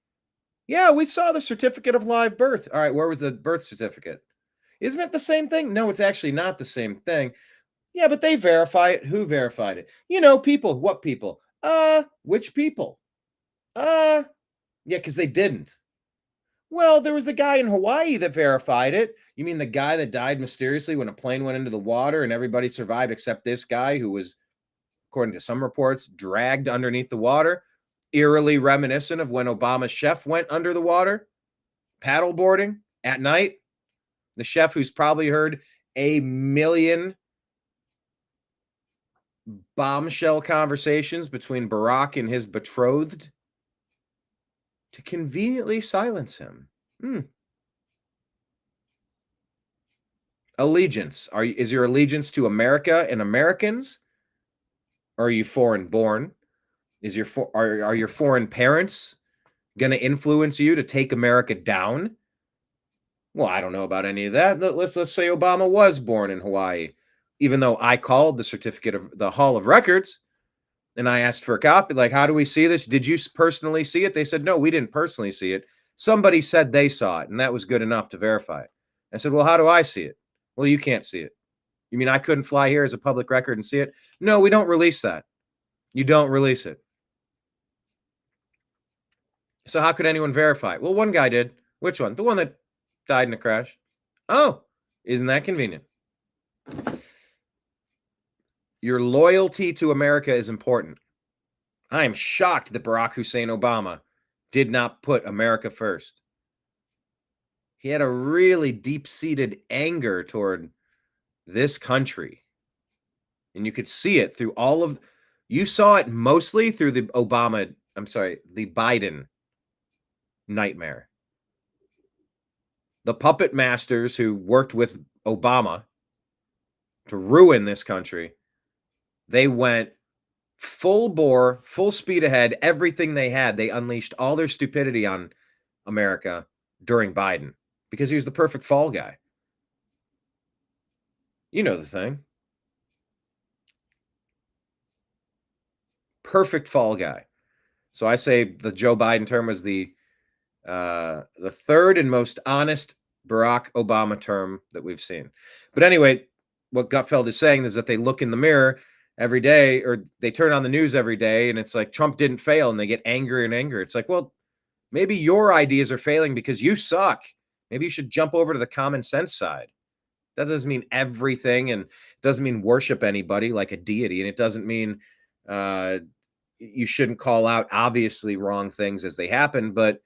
Yeah, we saw the certificate of live birth. All right, where was the birth certificate? Isn't it the same thing? No, it's actually not the same thing. Yeah, but they verify it. Who verified it? You know, people. What people? Which people? Yeah, because they didn't. Well, there was a guy in Hawaii that verified it. You mean the guy that died mysteriously when a plane went into the water and everybody survived except this guy who was, according to some reports, dragged underneath the water, eerily reminiscent of when Obama's chef went under the water, paddleboarding at night? The chef who's probably heard a million bombshell conversations between Barack and his betrothed to conveniently silence him. Allegiance. Is your allegiance to America and Americans? Or are you foreign born? Are your foreign parents going to influence you to take America down? Well, I don't know about any of that. Let's say Obama was born in Hawaii, even though I called the certificate of the Hall of Records and I asked for a copy. Like, how do we see this? Did you personally see it? They said, no, we didn't personally see it. Somebody said they saw it, and that was good enough to verify it. I said, well, how do I see it? Well, you can't see it. You mean I couldn't fly here as a public record and see it? No, we don't release that. You don't release it. So how could anyone verify it? Well, one guy did. Which one? The one that died in a crash. Oh, isn't that convenient? Your loyalty to America is important. I am shocked that Barack Hussein Obama did not put America first. He had a really deep-seated anger toward this country. And you could see it through you saw it mostly through the Biden nightmare. The puppet masters who worked with Obama to ruin this country, they went full bore, full speed ahead, everything they had. They unleashed all their stupidity on America during Biden because he was the perfect fall guy. You know the thing. Perfect fall guy. So I say the Joe Biden term was the third and most honest Barack Obama term that we've seen. But anyway, what Gutfeld is saying is that they look in the mirror every day, or they turn on the news every day, and it's like Trump didn't fail, and they get angrier and angrier. It's like, well, maybe your ideas are failing because you suck. Maybe you should jump over to the common sense side. That doesn't mean everything, and it doesn't mean worship anybody like a deity, and it doesn't mean you shouldn't call out obviously wrong things as they happen, but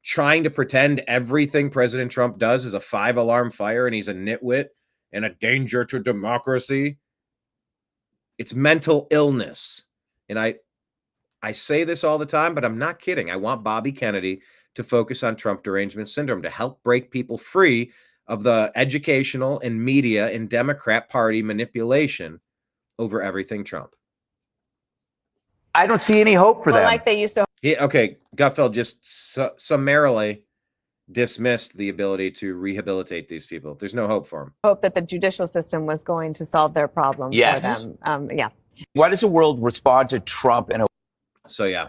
trying to pretend everything President Trump does is a 5-alarm fire and he's a nitwit and a danger to democracy. It's mental illness. And I say this all the time, but I'm not kidding. I want Bobby Kennedy to focus on Trump derangement syndrome to help break people free of the educational and media and Democrat Party manipulation over everything Trump. I don't see any hope for them. Like they used to. Okay, Gutfeld just summarily dismissed the ability to rehabilitate these people. There's no hope for them. Hope that the judicial system was going to solve their problem Yes. for them. Yeah. Why does the world respond to Trump and So yeah.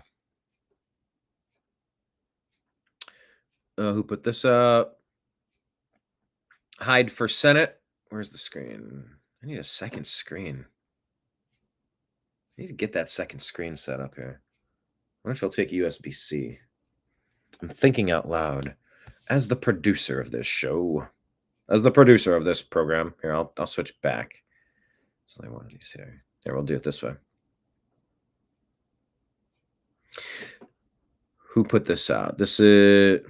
Who put this hide for Senate? Where's the screen? I need a second screen. I need to get that second screen set up here. I wonder if I'll take USB-C. I'm thinking out loud as the producer of this show, as the producer of this program. Here, I'll switch back. So I one of these here. There, we'll do it this way. Who put this out? This is,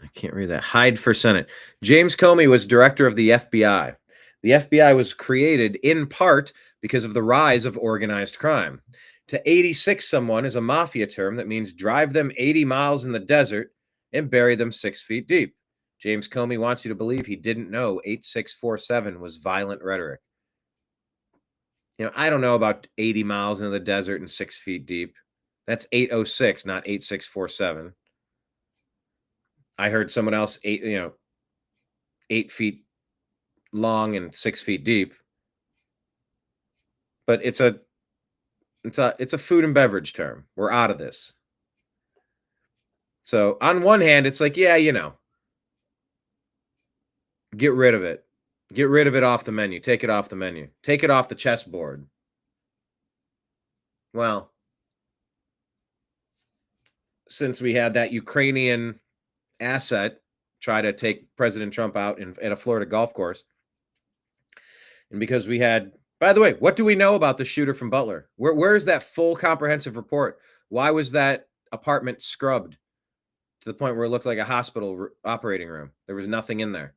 I can't read that. Hide for Senate. James Comey was director of the FBI. The FBI was created in part because of the rise of organized crime. To 86 someone is a mafia term that means drive them 80 miles in the desert and bury them 6 feet deep. James Comey wants you to believe he didn't know 8647 was violent rhetoric. You know, I don't know about 80 miles in the desert and 6 feet deep. That's 806, not 8647. I heard someone else 8 feet long and 6 feet deep. But it's a food and beverage term. We're out of this. So on one hand, it's like, yeah, get rid of it. Get rid of it off the menu. Take it off the menu. Take it off the chessboard. Well, since we had that Ukrainian asset try to take President Trump out at a Florida golf course. And because we had, by the way, what do we know about the shooter from Butler? Where is that full comprehensive report? Why was that apartment scrubbed to the point where it looked like a hospital operating room? There was nothing in there.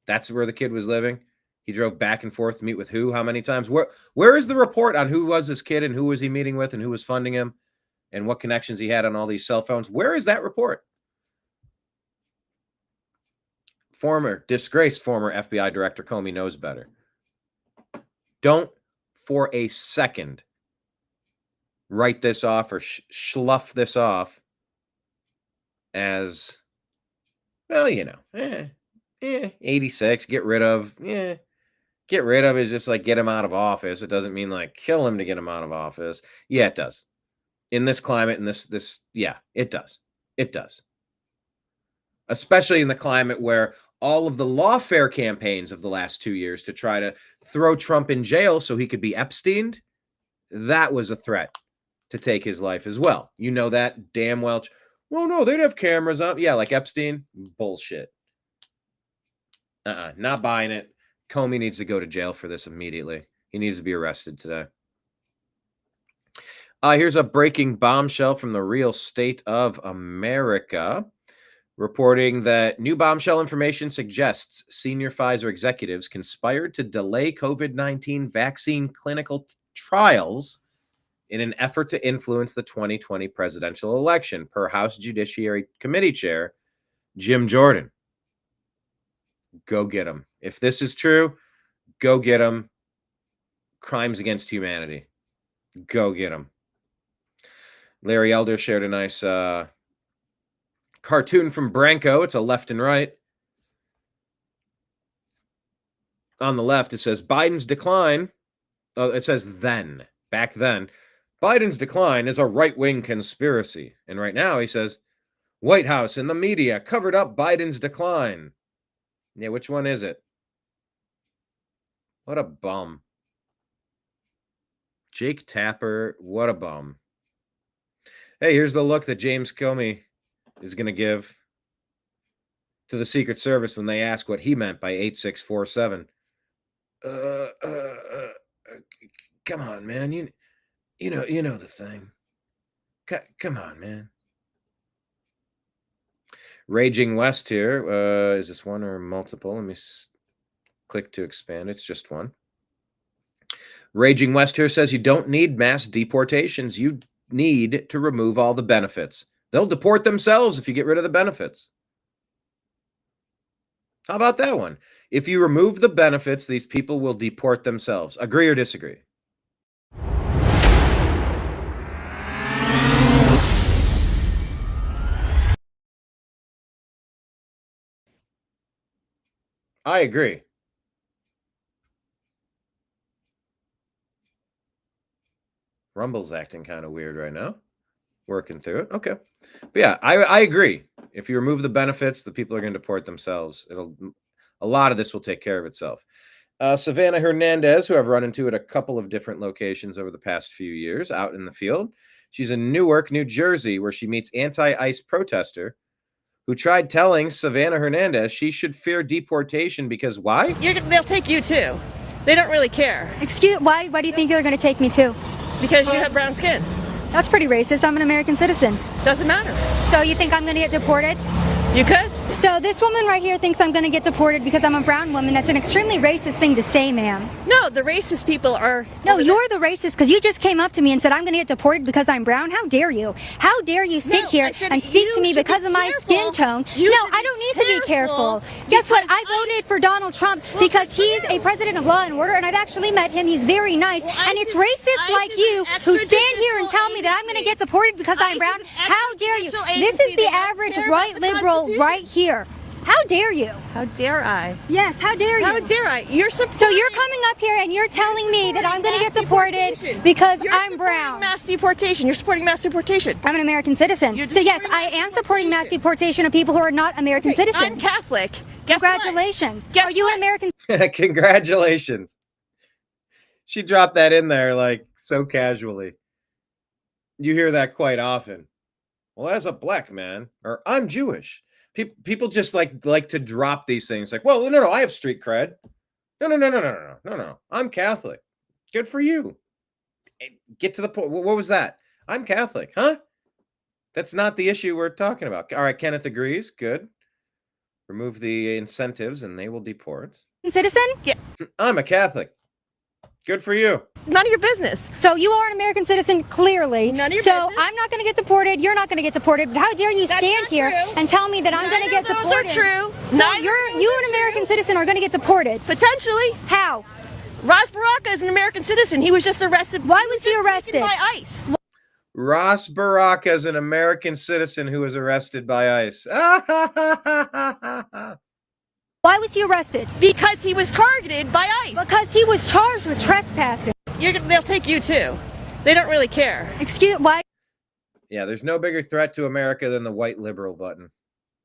That's where the kid was living. He drove back and forth to meet with who? How many times? Where is the report on who was this kid and who was he meeting with and who was funding him and what connections he had on all these cell phones? Where is that report? Disgraced former FBI Director Comey knows better. Don't for a second write this off or slough this off as, well, 86, get rid of is just like get him out of office. It doesn't mean like kill him to get him out of office. Yeah, it does. In this climate, in this, yeah, it does. It does. Especially in the climate where all of the lawfare campaigns of the last 2 years to try to throw Trump in jail so he could be Epsteined, that was a threat to take his life as well. You know that damn well. Well, no, they'd have cameras up. Yeah, like Epstein. Bullshit. Not buying it. Comey needs to go to jail for this immediately. He needs to be arrested today. Here's a breaking bombshell from the Real State of America, reporting that new bombshell information suggests senior Pfizer executives conspired to delay COVID-19 vaccine clinical trials in an effort to influence the 2020 presidential election, per House Judiciary Committee Chair Jim Jordan. Go get him. If this is true, go get him. Crimes against humanity. Go get him. Larry Elder shared a nice cartoon from Branko. It's a left and right. On the left, it says Biden's decline. It says then, back then, Biden's decline is a right-wing conspiracy. And right now he says, White House and the media covered up Biden's decline. Yeah, which one is it? What a bum. Jake Tapper, what a bum. Hey, here's the look that James Comey is going to give to the Secret Service when they ask what he meant by 8647. Come on, man. You know the thing. Come on, man. Raging West here. Is this one or multiple? Let me click to expand. It's just one. Raging West here says you don't need mass deportations. You need to remove all the benefits. They'll deport themselves if you get rid of the benefits. How about that one? If you remove the benefits, these people will deport themselves. Agree or disagree? I agree. Rumble's acting kind of weird right now. Working through it. Okay. But yeah, I agree. If you remove the benefits, the people are going to deport themselves. A lot of this will take care of itself. Savannah Hernandez, who I've run into at a couple of different locations over the past few years out in the field. She's in Newark, New Jersey, where she meets anti-ICE protester who tried telling Savannah Hernandez she should fear deportation because why? They'll take you too. They don't really care. Why do you think they're going to take me too? Because you have brown skin. That's pretty racist. I'm an American citizen. Doesn't matter. So you think I'm going to get deported? You could. So this woman right here thinks I'm going to get deported because I'm a brown woman. That's an extremely racist thing to say, ma'am. No, the racist people are... No, you're the racist because you just came up to me and said I'm going to get deported because I'm brown. How dare you? How dare you sit here and speak to me because of my skin tone? No, I don't need to be careful. Guess what? I voted for Donald Trump because he's a president of law and order, and I've actually met him. He's very nice. And it's racist like you who stand here and tell me that I'm going to get deported because I'm brown. How dare you? This is the average right liberal right here. How dare you? How dare I? Yes, how dare you? How dare I? So you're coming up here and you're telling me that I'm going to get deported because I'm brown. Mass deportation. You're supporting mass deportation. I'm an American citizen. So yes, I am supporting mass deportation of people who are not American citizens. I'm Catholic. Congratulations. Are you an American? Congratulations. She dropped that in there like so casually. You hear that quite often. Well, as a black man, or I'm Jewish. People just like to drop these things. Like, well, no, I have street cred. No. I'm Catholic. Good for you. Get to the point. What was that? I'm Catholic, huh? That's not the issue we're talking about. All right, Kenneth agrees. Good. Remove the incentives and they will deport. Citizen? Yeah. I'm a Catholic. Good for you. None of your business. So you are an American citizen, clearly. None of your so business. I'm not going to get deported. You're not going to get deported. But how dare you stand here and tell me that I'm going to get deported? Those are true. So you, an American citizen, are going to get deported. Potentially. How? Ross Baraka is an American citizen. He was just arrested. Why was he arrested? By ICE. Ross Baraka is an American citizen who was arrested by ICE. Why was he arrested? Because he was targeted by ICE. Because he was charged with trespassing. They'll take you too. They don't really care. Why? Yeah, there's no bigger threat to America than the white liberal button.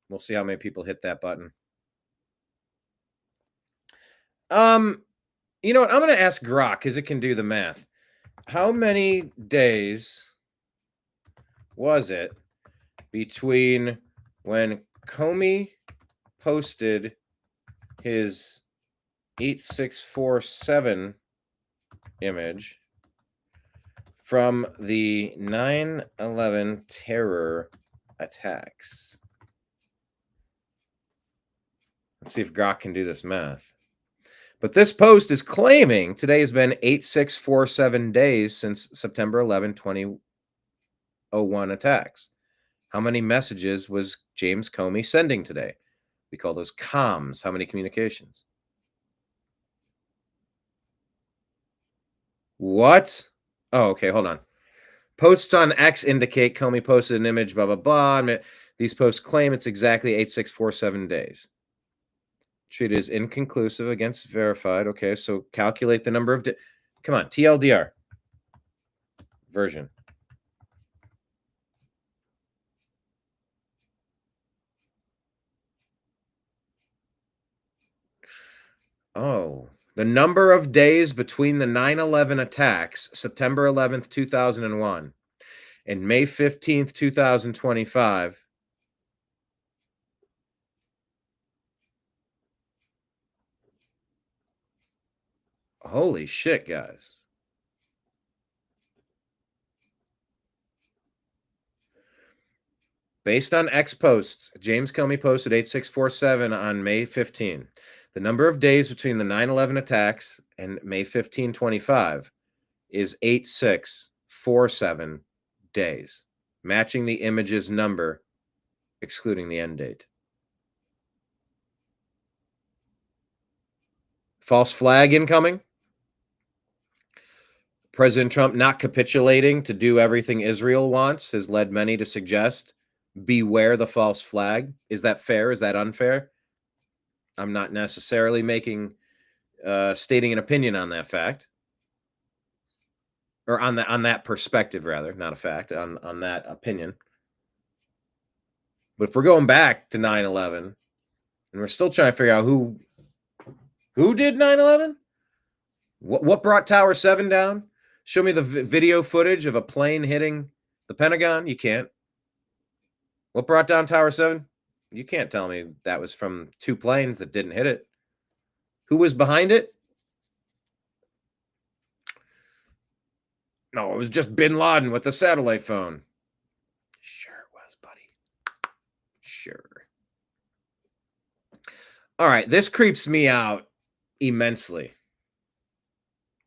We'll see how many people hit that button. You know what? I'm going to ask Grok because it can do the math. How many days was it between when Comey posted his 8647 image from the 9/11 terror attacks? Let's see if Grok can do this math. But this post is claiming today has been 8647 days since September 11, 2001 attacks. How many messages was James Comey sending today? We call those comms. How many communications? What? Oh, okay, hold on. Posts on X indicate Comey posted an image, blah, blah, blah. These posts claim it's exactly 8647 days. Treated as inconclusive against verified. Okay, so calculate the number of... Come on, TLDR. Version. Oh, the number of days between the 9/11 attacks, September 11th, 2001, and May 15th, 2025. Holy shit, guys. Based on X posts, James Comey posted 8647 on May 15. The number of days between the 9/11 attacks and May 15, 25 is 8647 days, matching the image's number, excluding the end date. False flag incoming. President Trump not capitulating to do everything Israel wants has led many to suggest, beware the false flag. Is that fair? Is that unfair? I'm not necessarily stating an opinion on that fact, or on that perspective, rather, not a fact, on that opinion. But if we're going back to 9/11 and we're still trying to figure out who did 9/11, what brought Tower 7 down? Show me the video footage of a plane hitting the Pentagon. You can't. What brought down Tower 7? You can't tell me that was from two planes that didn't hit it. Who was behind it? No, it was just bin Laden with a satellite phone. Sure it was, buddy. Sure. All right, this creeps me out immensely.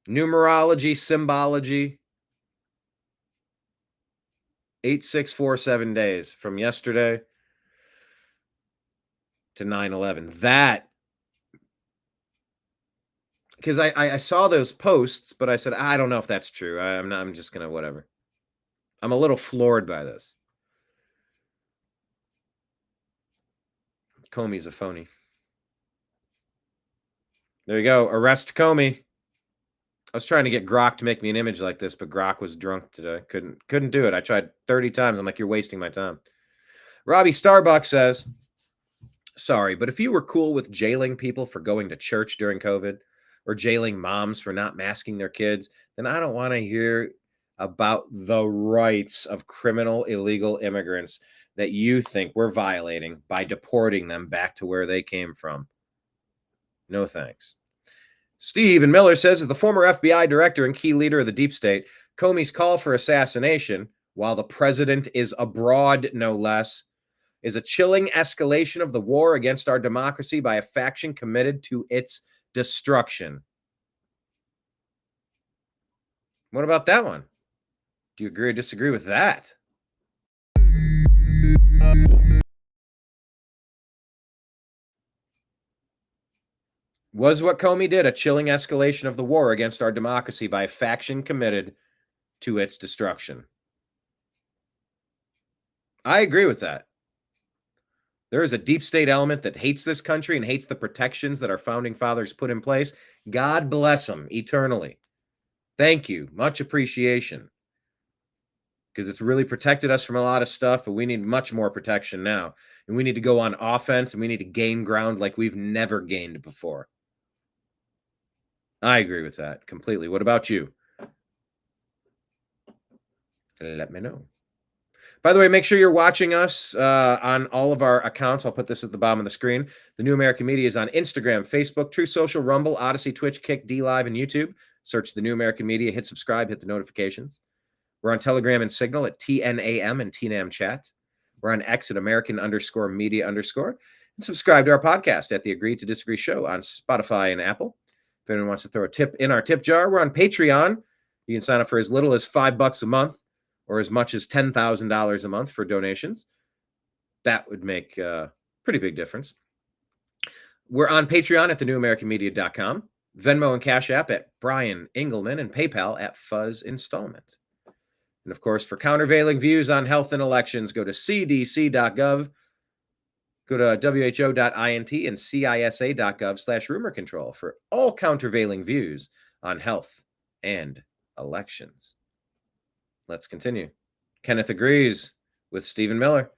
Numerology, symbology. 8647 days from yesterday to 9/11. That, because I saw those posts, but I said, I don't know if that's true. I'm just gonna whatever. I'm a little floored by this. Comey's a phony. There you go. Arrest Comey. I was trying to get Grok to make me an image like this, but Grok was drunk today. Couldn't do it. I tried 30 times. I'm like, you're wasting my time. Robbie Starbucks says, sorry, but if you were cool with jailing people for going to church during COVID or jailing moms for not masking their kids, then I don't want to hear about the rights of criminal illegal immigrants that you think we're violating by deporting them back to where they came from. No thanks. Stephen Miller says that the former FBI director and key leader of the deep state, Comey's call for assassination, while the president is abroad, no less, is a chilling escalation of the war against our democracy by a faction committed to its destruction. What about that one? Do you agree or disagree with that? Was what Comey did a chilling escalation of the war against our democracy by a faction committed to its destruction? I agree with that. There is a deep state element that hates this country and hates the protections that our founding fathers put in place. God bless them eternally. Thank you. Much appreciation. Because it's really protected us from a lot of stuff, but we need much more protection now. And we need to go on offense, and we need to gain ground like we've never gained before. I agree with that completely. What about you? Let me know. By the way, make sure you're watching us on all of our accounts. I'll put this at the bottom of the screen. The New American Media is on Instagram, Facebook, Truth Social, Rumble, Odyssey, Twitch, Kick, DLive, and YouTube. Search the New American Media, hit subscribe, hit the notifications. We're on Telegram and Signal at TNAM and TNAM Chat. We're on X at American_Media_. And subscribe to our podcast at the Agree to Disagree Show on Spotify and Apple. If anyone wants to throw a tip in our tip jar, we're on Patreon. You can sign up for as little as $5 a month or as much as $10,000 a month for donations. That would make a pretty big difference. We're on Patreon at thenewamericanmedia.com, Venmo and Cash App at Brian Engelman, and PayPal at Fuzz Installment. And of course, for countervailing views on health and elections, go to cdc.gov, go to who.int and cisa.gov/rumor control for all countervailing views on health and elections. Let's continue. Kenneth agrees with Stephen Miller.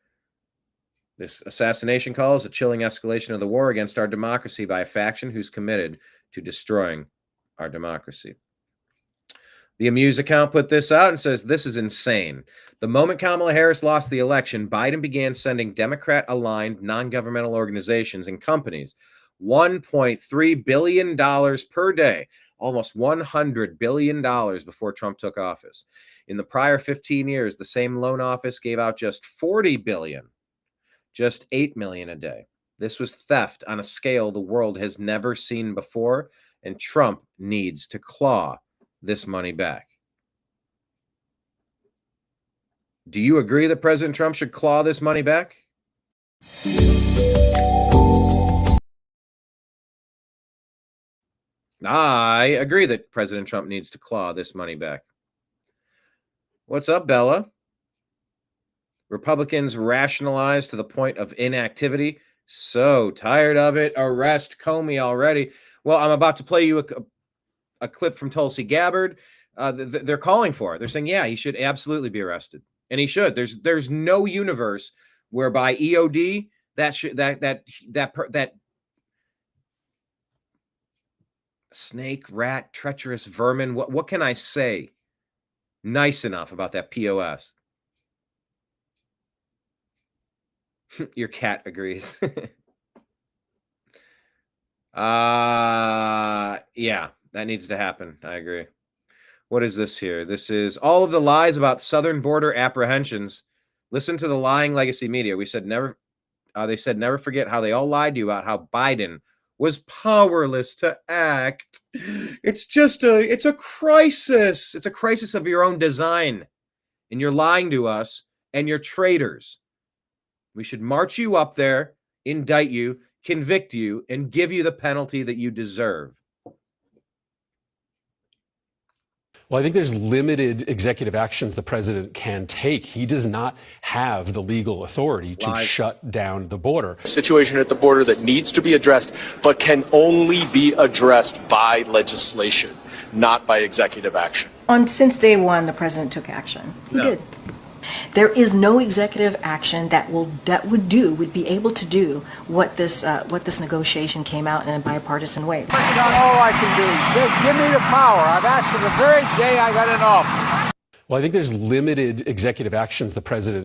This assassination call is a chilling escalation of the war against our democracy by a faction who's committed to destroying our democracy. The Amuse account put this out and says, this is insane. The moment Kamala Harris lost the election, Biden began sending Democrat-aligned non-governmental organizations and companies $1.3 billion per day, almost $100 billion before Trump took office. In the prior 15 years, the same loan office gave out just $40 billion, just $8 million a day. This was theft on a scale the world has never seen before, and Trump needs to claw this money back. Do you agree that President Trump should claw this money back? I agree that President Trump needs to claw this money back. What's up, Bella? Republicans rationalize to the point of inactivity. So tired of it. Arrest Comey already. Well, I'm about to play you a clip from Tulsi Gabbard. They're calling for it. They're saying, yeah, he should absolutely be arrested, and he should. There's no universe whereby EOD that snake, rat, treacherous vermin. What can I say nice enough about that POS? Your cat agrees. Yeah, that needs to happen. I agree. What is this here? This is all of the lies about southern border apprehensions. Listen to the lying legacy media. We said never. They said never forget how they all lied to you about how Biden was powerless to act. It's a crisis. It's a crisis of your own design, and you're lying to us, and you're traitors. We should march you up there, indict you, convict you, and give you the penalty that you deserve. Well, I think there's limited executive actions the president can take. He does not have the legal authority to shut down the border. A situation at the border that needs to be addressed, but can only be addressed by legislation, not by executive action. Since day one, the president took action. He did. There is no executive action that would be able to do what this negotiation came out in a bipartisan way. That's not all I can do. Just give me the power. I've asked for the very day I got in office. Well, I think there's limited executive actions the president.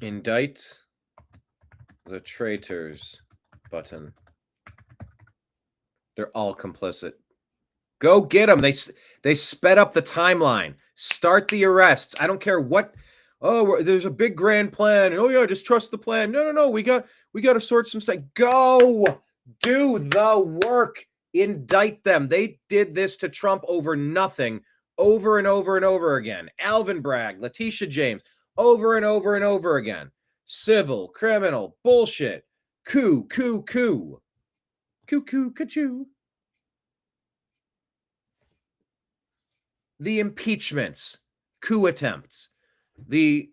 Indict the traitors button. They're all complicit. Go get them. They sped up the timeline. Start the arrests. I don't care what. Oh, there's a big grand plan. Oh yeah, just trust the plan. No. We got to sort some stuff. Go do the work. Indict them. They did this to Trump over nothing, over and over and over again. Alvin Bragg, Letitia James, over and over and over again. Civil, criminal, bullshit. Coup. Cuckoo, ka-choo. The impeachments, coup attempts, the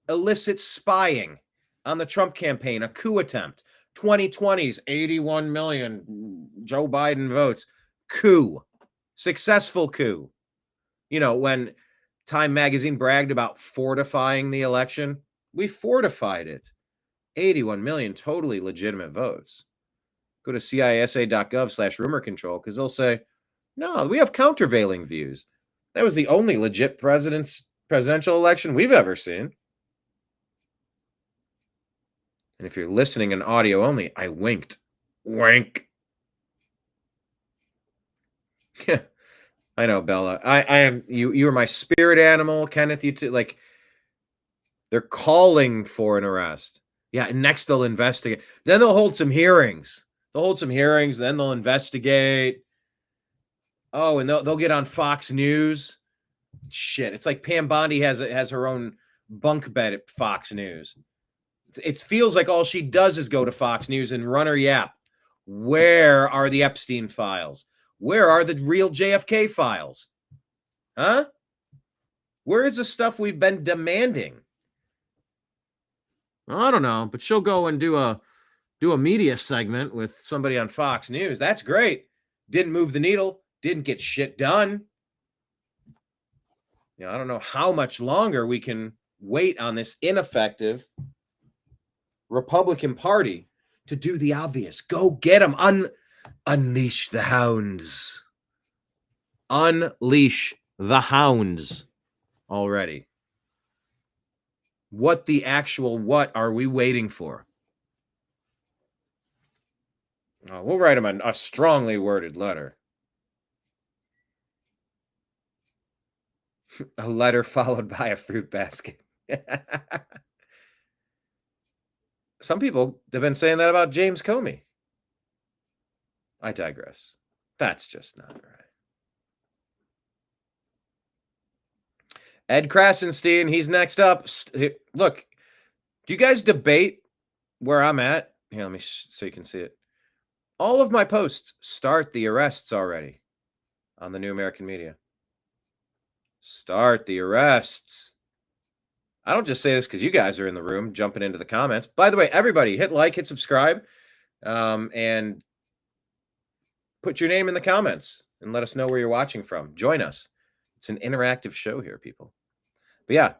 illicit spying on the Trump campaign, a coup attempt. 2020's 81 million Joe Biden votes. Coup. Successful coup. You know, when Time Magazine bragged about fortifying the election, we fortified it. 81 million totally legitimate votes. Go to CISA.gov/rumor control because they'll say, no, we have countervailing views. That was the only legit presidential election we've ever seen. And if you're listening in audio only, I winked. Wink. I know, Bella. I am you are my spirit animal, Kenneth. You too, like they're calling for an arrest. Yeah, and next they'll investigate. Then they'll hold some hearings. Then they'll investigate. Oh, and they'll get on Fox News. Shit, it's like Pam Bondi has her own bunk bed at Fox News. It feels like all she does is go to Fox News and run her yap. Where are the Epstein files? Where are the real JFK files? Huh? Where is the stuff we've been demanding? I don't know, but she'll go and do a media segment with somebody on Fox News. That's great. Didn't move the needle. Didn't get shit done. You know, I don't know how much longer we can wait on this ineffective Republican Party to do the obvious. Go get them. Unleash the hounds. Unleash the hounds already. What are we waiting for? We'll write them a strongly worded letter. A letter followed by a fruit basket. Some people have been saying that about James Comey. I digress. That's just not right. Ed Krasenstein, he's next up. Look, do you guys debate where I'm at? Here, let me so you can see it. All of my posts start the arrests already on the New American Media. Start the arrests. I don't just say this because you guys are in the room jumping into the comments. By the way, everybody, hit like, hit subscribe, and put your name in the comments and let us know where you're watching from. Join us. It's an interactive show here, people. But yeah,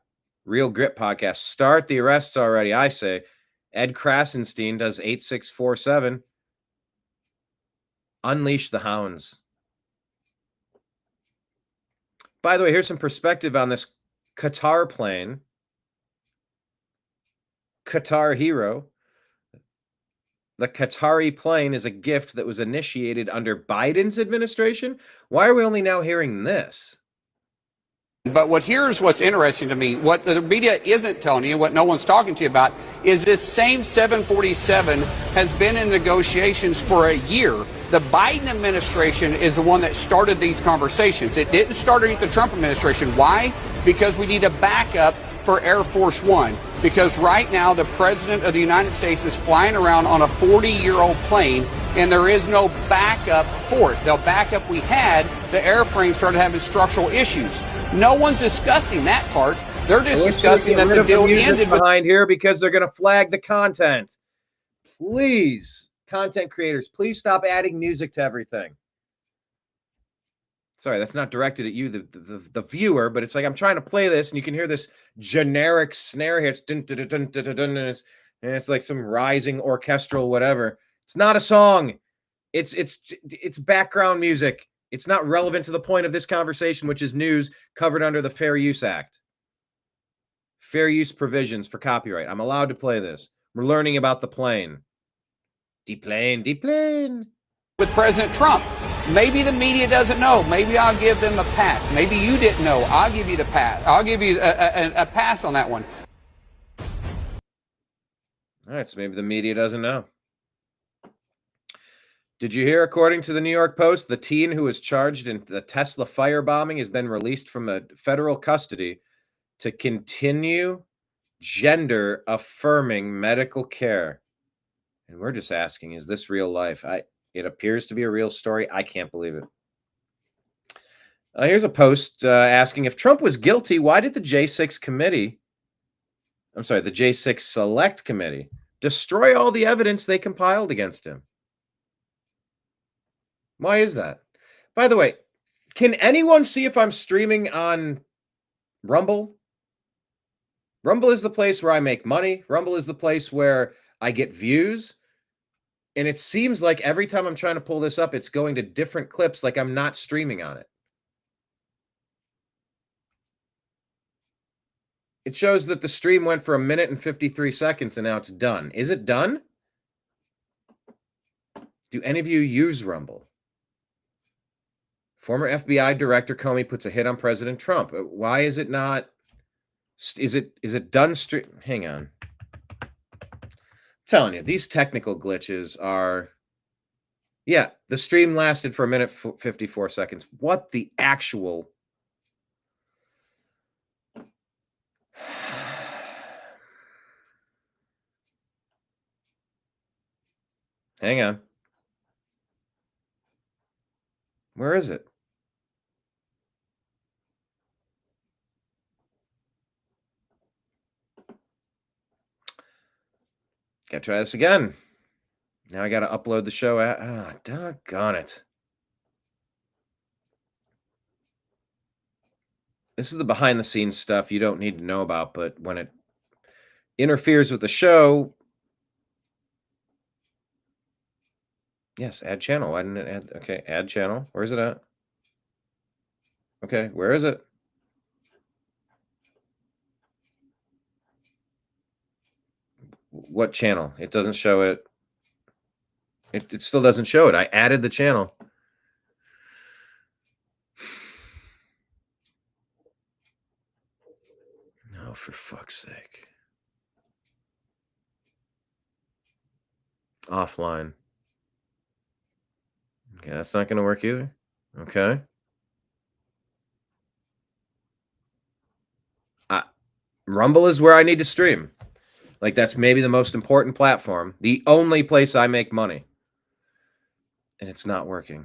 Real Grit Podcast. Start the arrests already, I say. Ed Krasenstein does 8647. Unleash the hounds. By the way, here's some perspective on this Qatar plane. Qatar hero. The Qatari plane is a gift that was initiated under Biden's administration. Why are we only now hearing this? But here's what's interesting to me, what the media isn't telling you, what no one's talking to you about, is this same 747 has been in negotiations for a year. The Biden administration is the one that started these conversations. It didn't start underneath the Trump administration. Why? Because we need a backup for Air Force One. Because right now the President of the United States is flying around on a 40-year-old plane, and there is no backup for it. The backup we had, the airframe started having structural issues. No one's discussing that part. They're just discussing that the deal ended behind here because they're going to flag the content. Please, content creators, please stop adding music to everything. Sorry, that's not directed at you, the viewer, but it's like I'm trying to play this, and you can hear this generic snare hits, dun, dun, dun, dun, dun, dun, and it's like some rising orchestral whatever. It's not a song. It's background music. It's not relevant to the point of this conversation, which is news covered under the Fair Use Act. Fair use provisions for copyright. I'm allowed to play this. We're learning about the plane. Deplane. With President Trump. Maybe the media doesn't know. Maybe I'll give them a pass. Maybe you didn't know. I'll give you the pass. I'll give you a pass on that one. All right, so maybe the media doesn't know. Did you hear, according to the New York Post, the teen who was charged in the Tesla firebombing has been released from a federal custody to continue gender-affirming medical care? And we're just asking, is this real life? It appears to be a real story. I can't believe it. Here's a post asking, if Trump was guilty, why did the J6 Select Committee destroy all the evidence they compiled against him? Why is that? By the way, can anyone see if I'm streaming on Rumble? Rumble is the place where I make money. Rumble is the place where I get views. And it seems like every time I'm trying to pull this up, it's going to different clips like I'm not streaming on it. It shows that the stream went for 1 minute and 53 seconds and now it's done. Is it done? Do any of you use Rumble? Former FBI Director Comey puts a hit on President Trump. Why is it not? Is it done? Hang on. Telling you, these technical glitches are, yeah, the stream lasted for 1 minute 54 seconds. What the actual? Hang on. Where is it? Gotta try this again. Now I gotta upload the show. Doggone it. This is the behind the scenes stuff you don't need to know about, but when it interferes with the show, yes, add channel. Why didn't it add? Okay, add channel. Where's it at? Okay, where is it? What channel? It doesn't show it. It still doesn't show it. I added the channel. No, for fuck's sake. Offline. Okay, that's not going to work either. Okay. Rumble is where I need to stream. Like, that's maybe the most important platform. The only place I make money. And it's not working.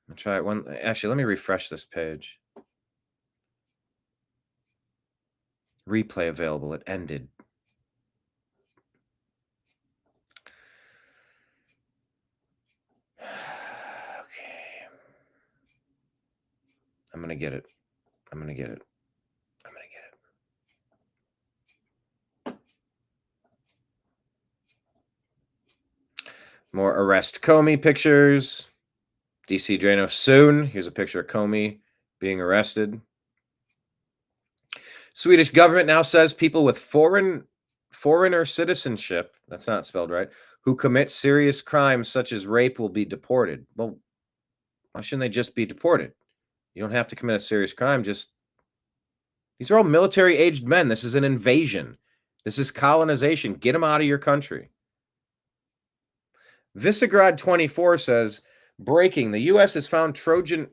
I'll try it one. Actually, let me refresh this page. Replay available. It ended. Okay. I'm going to get it. I'm going to get it. I'm going to get it. More arrest Comey pictures. DC Drano soon. Here's a picture of Comey being arrested. Swedish government now says people with foreigner citizenship, that's not spelled right, who commit serious crimes such as rape will be deported. Well, why shouldn't they just be deported? You don't have to commit a serious crime. These are all military-aged men. This is an invasion. This is colonization. Get them out of your country. Visegrad 24 says, breaking, the U.S. has found Trojan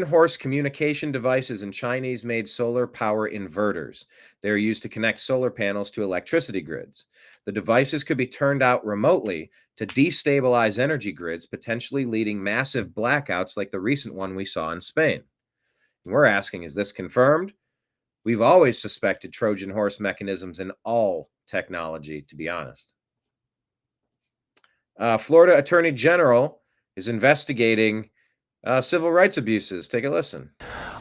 horse communication devices in Chinese-made solar power inverters. They are used to connect solar panels to electricity grids. The devices could be turned out remotely to destabilize energy grids, potentially leading massive blackouts like the recent one we saw in Spain. And we're asking, is this confirmed? We've always suspected Trojan horse mechanisms in all technology, to be honest. Florida Attorney General is investigating civil rights abuses. Take a listen.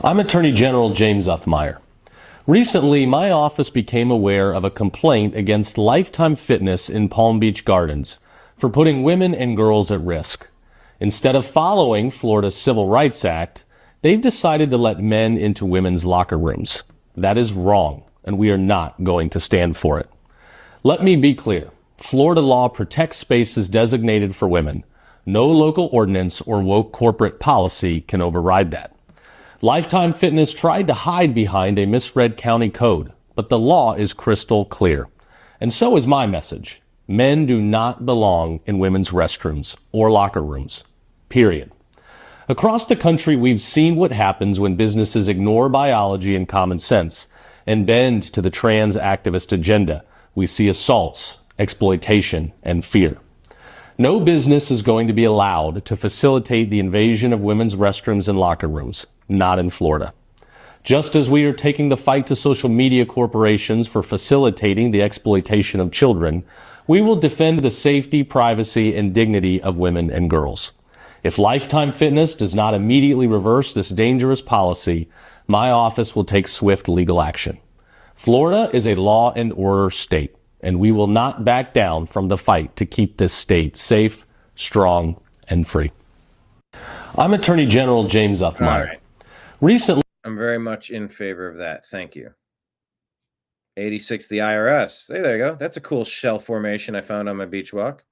I'm Attorney General James Uthmeyer. Recently, my office became aware of a complaint against Lifetime Fitness in Palm Beach Gardens for putting women and girls at risk. Instead of following Florida's Civil Rights Act, They've decided to let men into women's locker rooms. That is wrong, and we are not going to stand for it. Let me be clear. Florida law protects spaces designated for women. No local ordinance or woke corporate policy can override that. Lifetime Fitness tried to hide behind a misread county code, but the law is crystal clear. And so is my message. Men do not belong in women's restrooms or locker rooms. Period. Across the country, we've seen what happens when businesses ignore biology and common sense and bend to the trans activist agenda. We see assaults, exploitation, and fear. No business is going to be allowed to facilitate the invasion of women's restrooms and locker rooms, not in Florida. Just as we are taking the fight to social media corporations for facilitating the exploitation of children, we will defend the safety, privacy, and dignity of women and girls. If Lifetime Fitness does not immediately reverse this dangerous policy, my office will take swift legal action. Florida is a law and order state, and we will not back down from the fight to keep this state safe, strong, and free. I'm Attorney General James Uthmeyer. Right. Recently, I'm very much in favor of that. Thank you. 86, the IRS. Hey, there you go. That's a cool shell formation I found on my beach walk.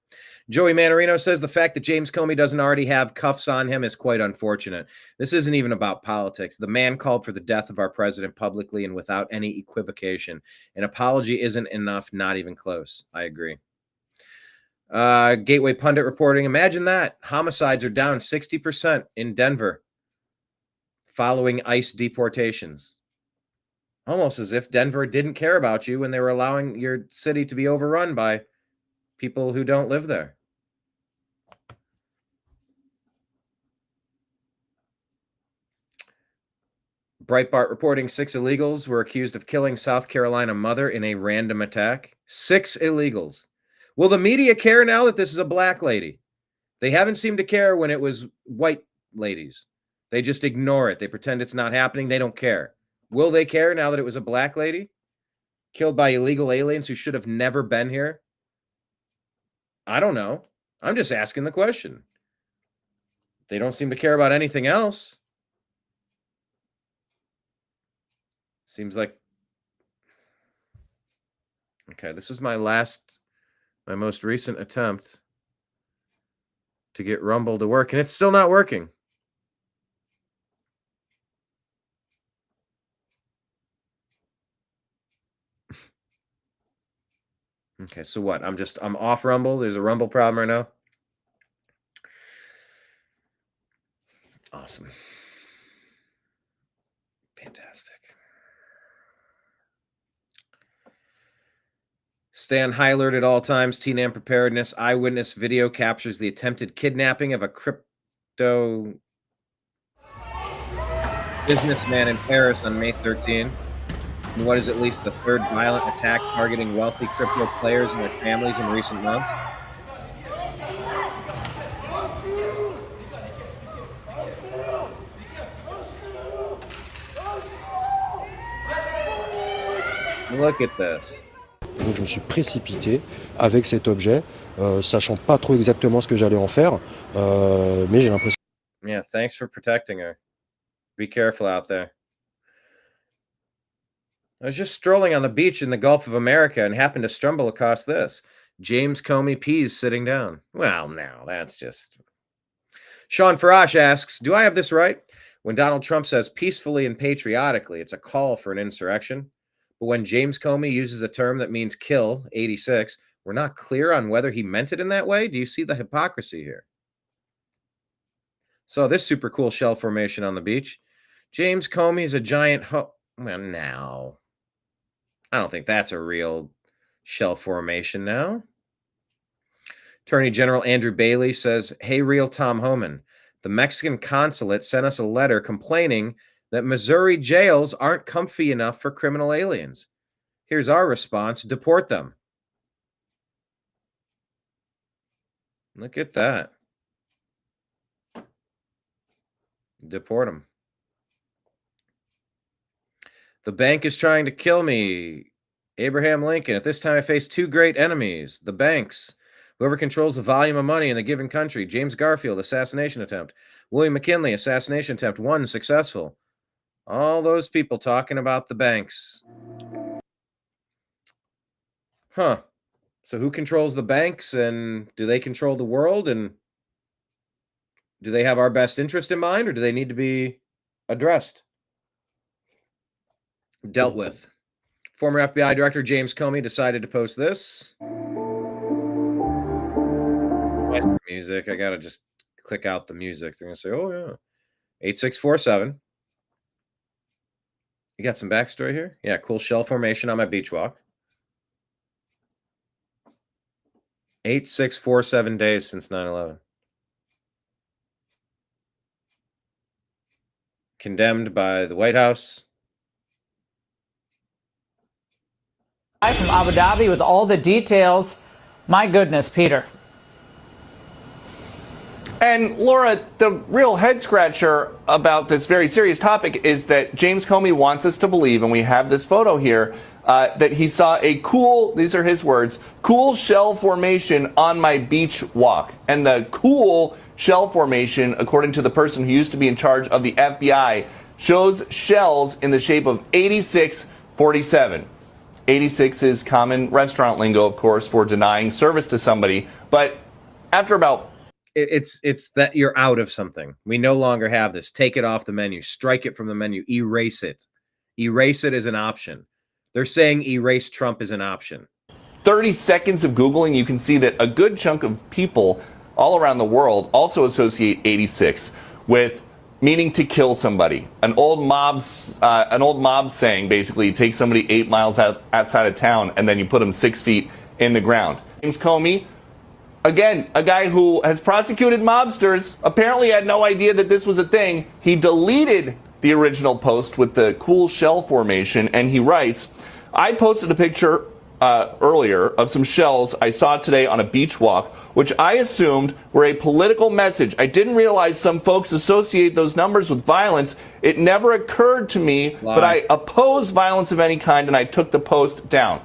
Joey Manarino says the fact that James Comey doesn't already have cuffs on him is quite unfortunate. This isn't even about politics. The man called for the death of our president publicly and without any equivocation. An apology isn't enough, not even close. I agree. Gateway Pundit reporting, imagine that. Homicides are down 60% in Denver following ICE deportations. Almost as if Denver didn't care about you when they were allowing your city to be overrun by people who don't live there. Breitbart reporting 6 illegals were accused of killing South Carolina mother in a random attack. 6 illegals. Will the media care now that this is a black lady? They haven't seemed to care when it was white ladies. They just ignore it. They pretend it's not happening. They don't care. Will they care now that it was a black lady killed by illegal aliens who should have never been here? I don't know. I'm just asking the question. They don't seem to care about anything else. Seems like, okay, this was my most recent attempt to get Rumble to work, and it's still not working. Okay, so what? I'm off Rumble. There's a Rumble problem right now. Awesome. Fantastic. Stay on high alert at all times. TNAM preparedness. Eyewitness video captures the attempted kidnapping of a crypto businessman in Paris on May 13. And what is at least the 3rd violent attack targeting wealthy crypto players and their families in recent months. Look at this. Donc je me suis précipité avec cet objet, sachant pas trop exactement ce que j'allais en faire, mais j'ai l'impression. Yeah, thanks for protecting her. Be careful out there. I was just strolling on the beach in the Gulf of America and happened to stumble across this. James Comey peas sitting down. Well, now that's just... Sean Farash asks, do I have this right? When Donald Trump says peacefully and patriotically, it's a call for an insurrection. But when James Comey uses a term that means kill, 86, we're not clear on whether he meant it in that way. Do you see the hypocrisy here? So this super cool shell formation on the beach. James Comey's a giant well, now. I don't think that's a real shell formation now. Attorney General Andrew Bailey says, hey, real Tom Homan, the Mexican consulate sent us a letter complaining that Missouri jails aren't comfy enough for criminal aliens. Here's our response, deport them. Look at that. Deport them. The bank is trying to kill me. Abraham Lincoln. At this time, I face 2 great enemies, the banks. Whoever controls the volume of money in the given country. James Garfield, assassination attempt. William McKinley, assassination attempt, 1 successful. All those people talking about the banks. Huh. So who controls the banks, and do they control the world, and do they have our best interest in mind, or do they need to be addressed, dealt with? Former FBI Director James Comey decided to post this. Music. I got to just click out the music. They're going to say, oh, yeah. 8647. You got some backstory here? Yeah, cool shell formation on my beach walk. 8647 days since 9/11. Condemned by the White House. From Abu Dhabi with all the details. My goodness, Peter. And Laura, the real head scratcher about this very serious topic is that James Comey wants us to believe, and we have this photo here, that he saw a cool, these are his words, cool shell formation on my beach walk. And the cool shell formation, according to the person who used to be in charge of the FBI, shows shells in the shape of 8647. 86 is common restaurant lingo, of course, for denying service to somebody. But after about... It's that you're out of something. We no longer have this. Take it off the menu. Strike it from the menu. Erase it. Erase it is an option. They're saying erase Trump is an option. 30 seconds of Googling, you can see that a good chunk of people all around the world also associate 86 with meaning to kill somebody. An old mob saying, basically, you take somebody 8 miles outside of town and then you put them 6 feet in the ground. James Comey, again, a guy who has prosecuted mobsters, apparently had no idea that this was a thing. He deleted the original post with the cool shell formation, and he writes, I posted a picture earlier of some shells I saw today on a beach walk, which I assumed were a political message. I didn't realize some folks associate those numbers with violence. It never occurred to me, but I oppose violence of any kind, and I took the post down.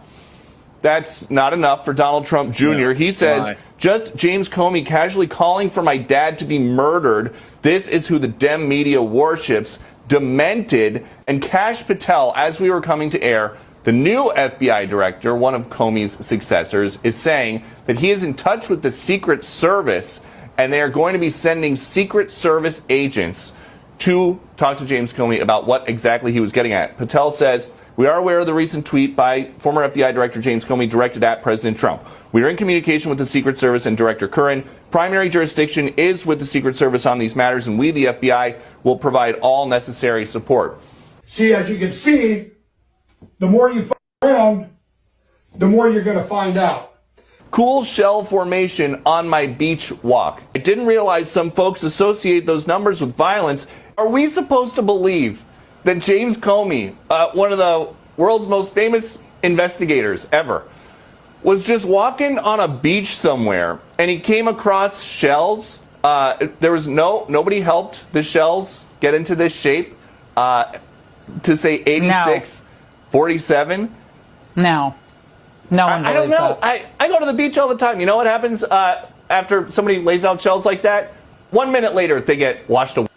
That's not enough for Donald Trump Jr. No. He says, just James Comey casually calling for my dad to be murdered. This is who the Dem media worships. Demented. And Kash Patel, as we were coming to air, the new FBI director, one of Comey's successors, is saying that he is in touch with the Secret Service, and they are going to be sending Secret Service agents to talk to James Comey about what exactly he was getting at. Patel says, we are aware of the recent tweet by former FBI Director James Comey directed at President Trump. We are in communication with the Secret Service and Director Curran. Primary jurisdiction is with the Secret Service on these matters, and we, the FBI, will provide all necessary support. See, as you can see, the more you find around, the more you're going to find out. Cool shell formation on my beach walk. I didn't realize some folks associate those numbers with violence. Are we supposed to believe that James Comey, one of the world's most famous investigators ever, was just walking on a beach somewhere and he came across shells? There was nobody helped the shells get into this shape to say 86, 47. No. No one I don't know. That. I go to the beach all the time. You know what happens after somebody lays out shells like that? 1 minute later, they get washed away.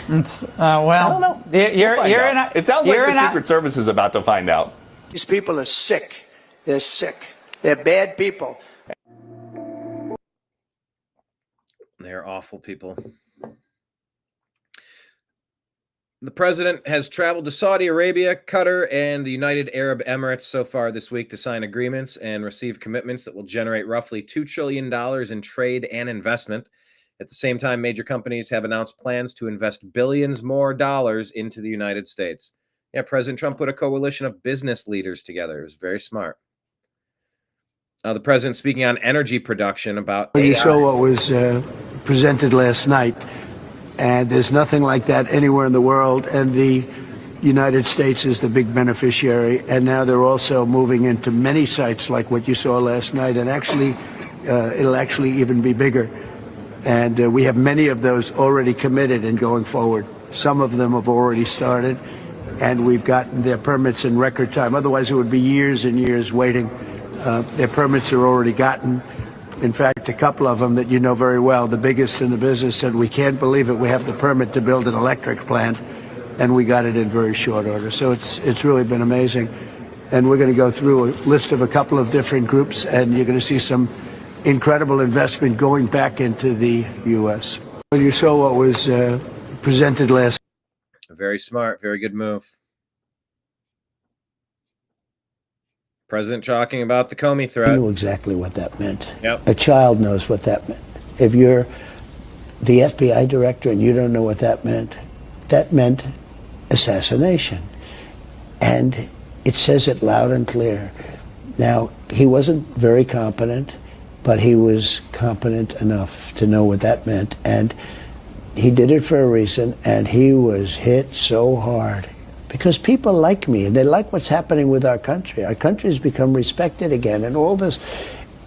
It's, well, I don't know. You're in a, it sounds like the Secret Service is about to find out. These people are sick. They're sick. They're bad people. They're awful people. The president has traveled to Saudi Arabia, Qatar, and the United Arab Emirates so far this week to sign agreements and receive commitments that will generate roughly $2 trillion in trade and investment. At the same time, major companies have announced plans to invest billions more dollars into the United States. Yeah, President Trump put a coalition of business leaders together. It was very smart. The president speaking on energy production about You AI. saw what was presented last night, and there's nothing like that anywhere in the world, and the United States is the big beneficiary, and now they're also moving into many sites like what you saw last night, and actually it'll actually even be bigger. And we have many of those already committed and going forward. Some of them have already started, and we've gotten their permits in record time. Otherwise, it would be years and years waiting. Their permits are already gotten. In fact, a couple of them that you know very well, the biggest in the business, said, we can't believe it. We have the permit to build an electric plant, and we got it in very short order. So it's really been amazing. And we're going to go through a list of a couple of different groups, and you're going to see some incredible investment going back into the U.S. Well, you saw what was presented last. Very smart, very good move. President talking about the Comey threat. I knew exactly what that meant. Yep. A child knows what that meant. If you're the FBI director and you don't know what that meant assassination. And it says it loud and clear. Now, he wasn't very competent, but he was competent enough to know what that meant. And he did it for a reason, and he was hit so hard. Because people like me, and they like what's happening with our country. Our country has become respected again, and all this.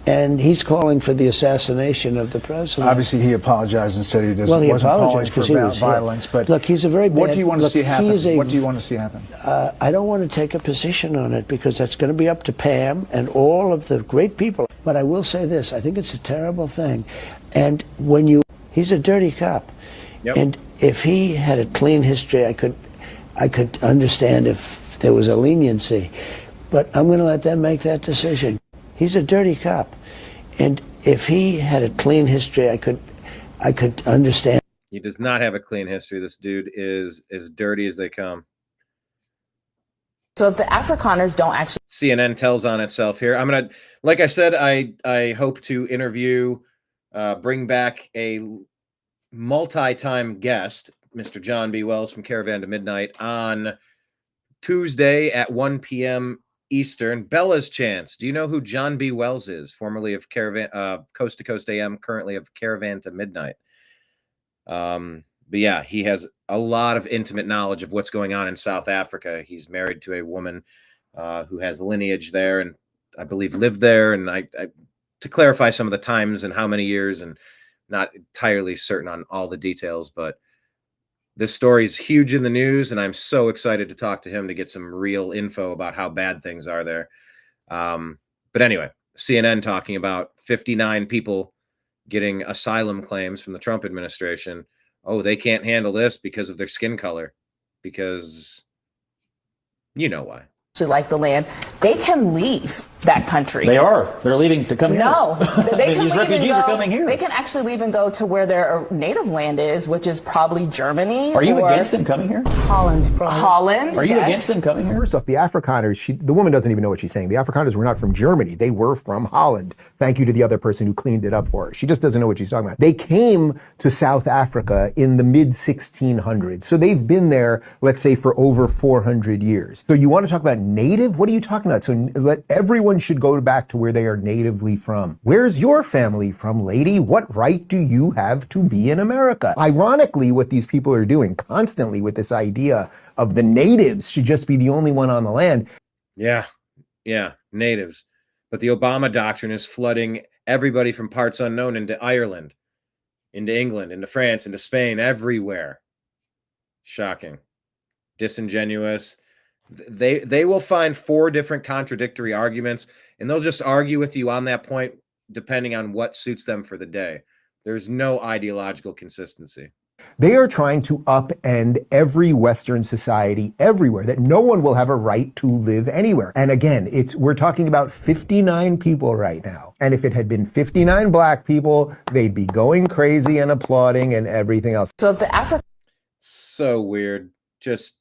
And he's calling for the assassination of the president. Obviously, he apologized and said he doesn't. Well, he wasn't apologized calling because for he was violence. hit. But look, he's a very bad. What do you want to see happen? What do you want to see happen? I don't want to take a position on it because that's going to be up to Pam and all of the great people. But I will say this: I think it's a terrible thing. And he's a dirty cop. Yep. And if he had a clean history, I could understand if there was a leniency, but I'm going to let them make that decision. He's a dirty cop, and if he had a clean history, I could understand. He does not have a clean history. This dude is as dirty as they come. So if the Afrikaners don't actually... CNN tells on itself here. I'm going to, like I said, I hope to interview, bring back a multi-time guest, Mr. John B. Wells from Caravan to Midnight, on Tuesday at 1 p.m. Eastern. Bella's Chance. Do you know who John B. Wells is? Formerly of Caravan, Coast to Coast AM, currently of Caravan to Midnight. But yeah, he has a lot of intimate knowledge of what's going on in South Africa. He's married to a woman who has lineage there, and I believe lived there. And I to clarify some of the times and how many years, and not entirely certain on all the details, but this story is huge in the news, and I'm so excited to talk to him to get some real info about how bad things are there. But anyway, CNN talking about 59 people getting asylum claims from the Trump administration. Oh, they can't handle this because of their skin color, because you know why. like the land, they can leave that country. They are. They're leaving to come here. No, they can These leave refugees and go, are coming here. They can actually leave and go to where their native land is, which is probably Germany. Are you or against them coming here? Holland, probably. Holland. Are you yes. against them coming here? First off, the Afrikaners, the woman doesn't even know what she's saying. The Afrikaners were not from Germany. They were from Holland. Thank you to the other person who cleaned it up for her. She just doesn't know what she's talking about. They came to South Africa in the mid 1600s. So they've been there, let's say, for over 400 years. So you want to talk about native? What are you talking about? So everyone should go back to where they are natively from. Where's your family from, lady? What right do you have to be in America? Ironically, what these people are doing constantly with this idea of the natives should just be the only one on the land. Yeah, natives. But the Obama doctrine is flooding everybody from parts unknown into Ireland, into England, into France, into Spain, everywhere. Shocking. Disingenuous. They will find 4 different contradictory arguments, and they'll just argue with you on that point depending on what suits them for the day. There's no ideological consistency. They are trying to upend every Western society everywhere, that no one will have a right to live anywhere. And again, we're talking about 59 people right now. And if it had been 59 black people, they'd be going crazy and applauding and everything else. So if the African... So weird. Just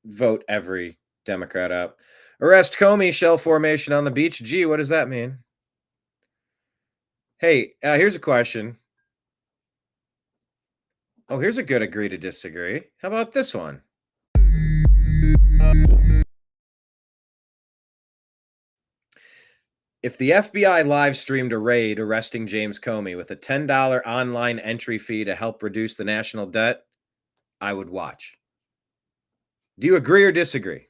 vote every Democrat out. Arrest Comey, shell formation on the beach. Gee, what does that mean? Hey, here's a question. Oh, here's a good agree to disagree. How about this one? If the FBI live streamed a raid arresting James Comey with a $10 online entry fee to help reduce the national debt, I would watch. Do you agree or disagree?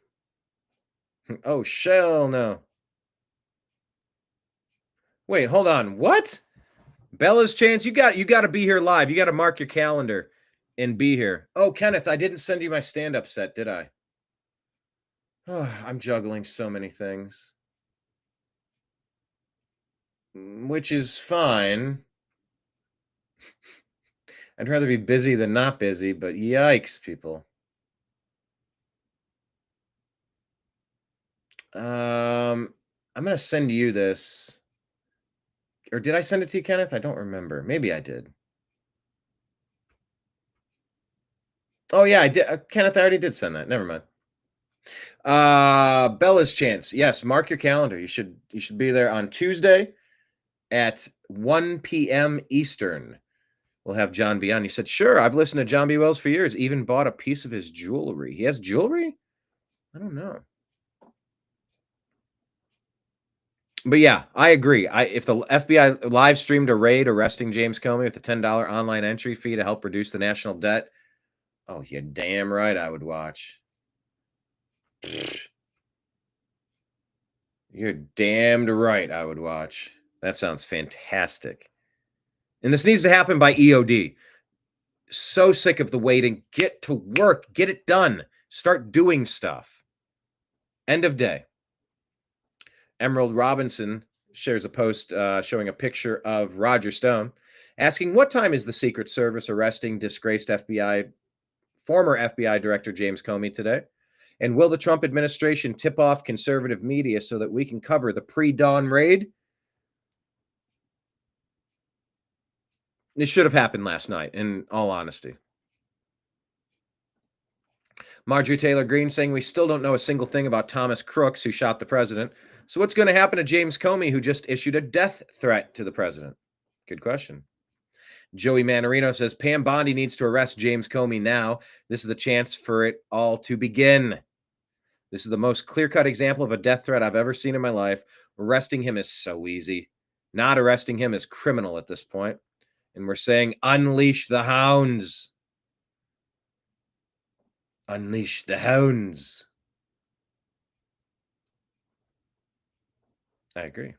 Oh, shell no. Wait, hold on. What? Bella's Chance, you got to be here live. You got to mark your calendar and be here. Oh, Kenneth, I didn't send you my stand-up set, did I? Oh, I'm juggling so many things. which is fine. I'd rather be busy than not busy, but yikes, people. I'm going to send you this. Or did I send it to you, Kenneth? I don't remember. Maybe I did. Oh, yeah, I did. Kenneth, I already did send that. Never mind. Bella's Chance. Yes, mark your calendar. You should be there on Tuesday at 1 p.m. Eastern. We'll have John B on. He said, sure, I've listened to John B. Wells for years. Even bought a piece of his jewelry. He has jewelry? I don't know. But yeah, I agree. If the FBI live streamed a raid arresting James Comey with a $10 online entry fee to help reduce the national debt, oh, you're damn right I would watch. You're damned right I would watch. That sounds fantastic. And this needs to happen by EOD. So sick of the waiting. Get to work. Get it done. Start doing stuff. End of day. Emerald Robinson shares a post showing a picture of Roger Stone asking, what time is the Secret Service arresting disgraced former FBI Director James Comey today? And will the Trump administration tip off conservative media so that we can cover the pre-dawn raid? This should have happened last night, in all honesty. Marjorie Taylor Greene saying we still don't know a single thing about Thomas Crooks, who shot the president. So what's going to happen to James Comey, who just issued a death threat to the president? Good question. Joey Manarino says Pam Bondi needs to arrest James Comey now. This is the chance for it all to begin. This is the most clear-cut example of a death threat I've ever seen in my life. Arresting him is so easy. Not arresting him is criminal at this point. And we're saying unleash the hounds. Unleash the hounds. I agree.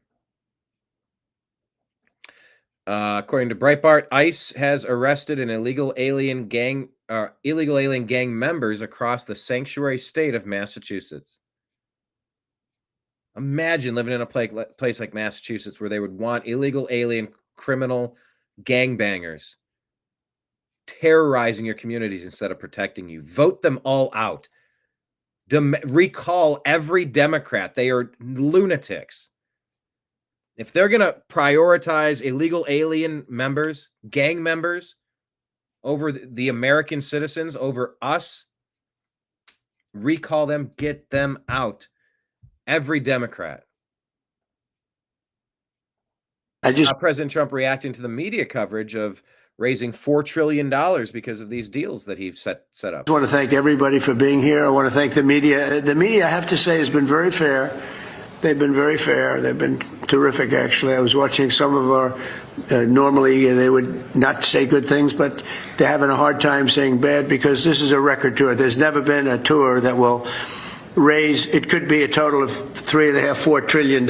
According to Breitbart, ICE has arrested an illegal alien gang members across the sanctuary state of Massachusetts. Imagine living in a place like Massachusetts where they would want illegal alien criminal gangbangers terrorizing your communities instead of protecting you. Vote them all out. Recall every Democrat. They are lunatics. If they're going to prioritize illegal alien members, gang members, over the American citizens, over us, recall them, get them out. Every Democrat. President Trump reacting to the media coverage of raising $4 trillion because of these deals that he set up. I want to thank everybody for being here. I want to thank the media. The media, I have to say, has been very fair. They've been very fair. They've been terrific, actually. I was watching some of our, normally they would not say good things, but they're having a hard time saying bad because this is a record tour. There's never been a tour that will raise, it could be a total of $3.5–4 trillion.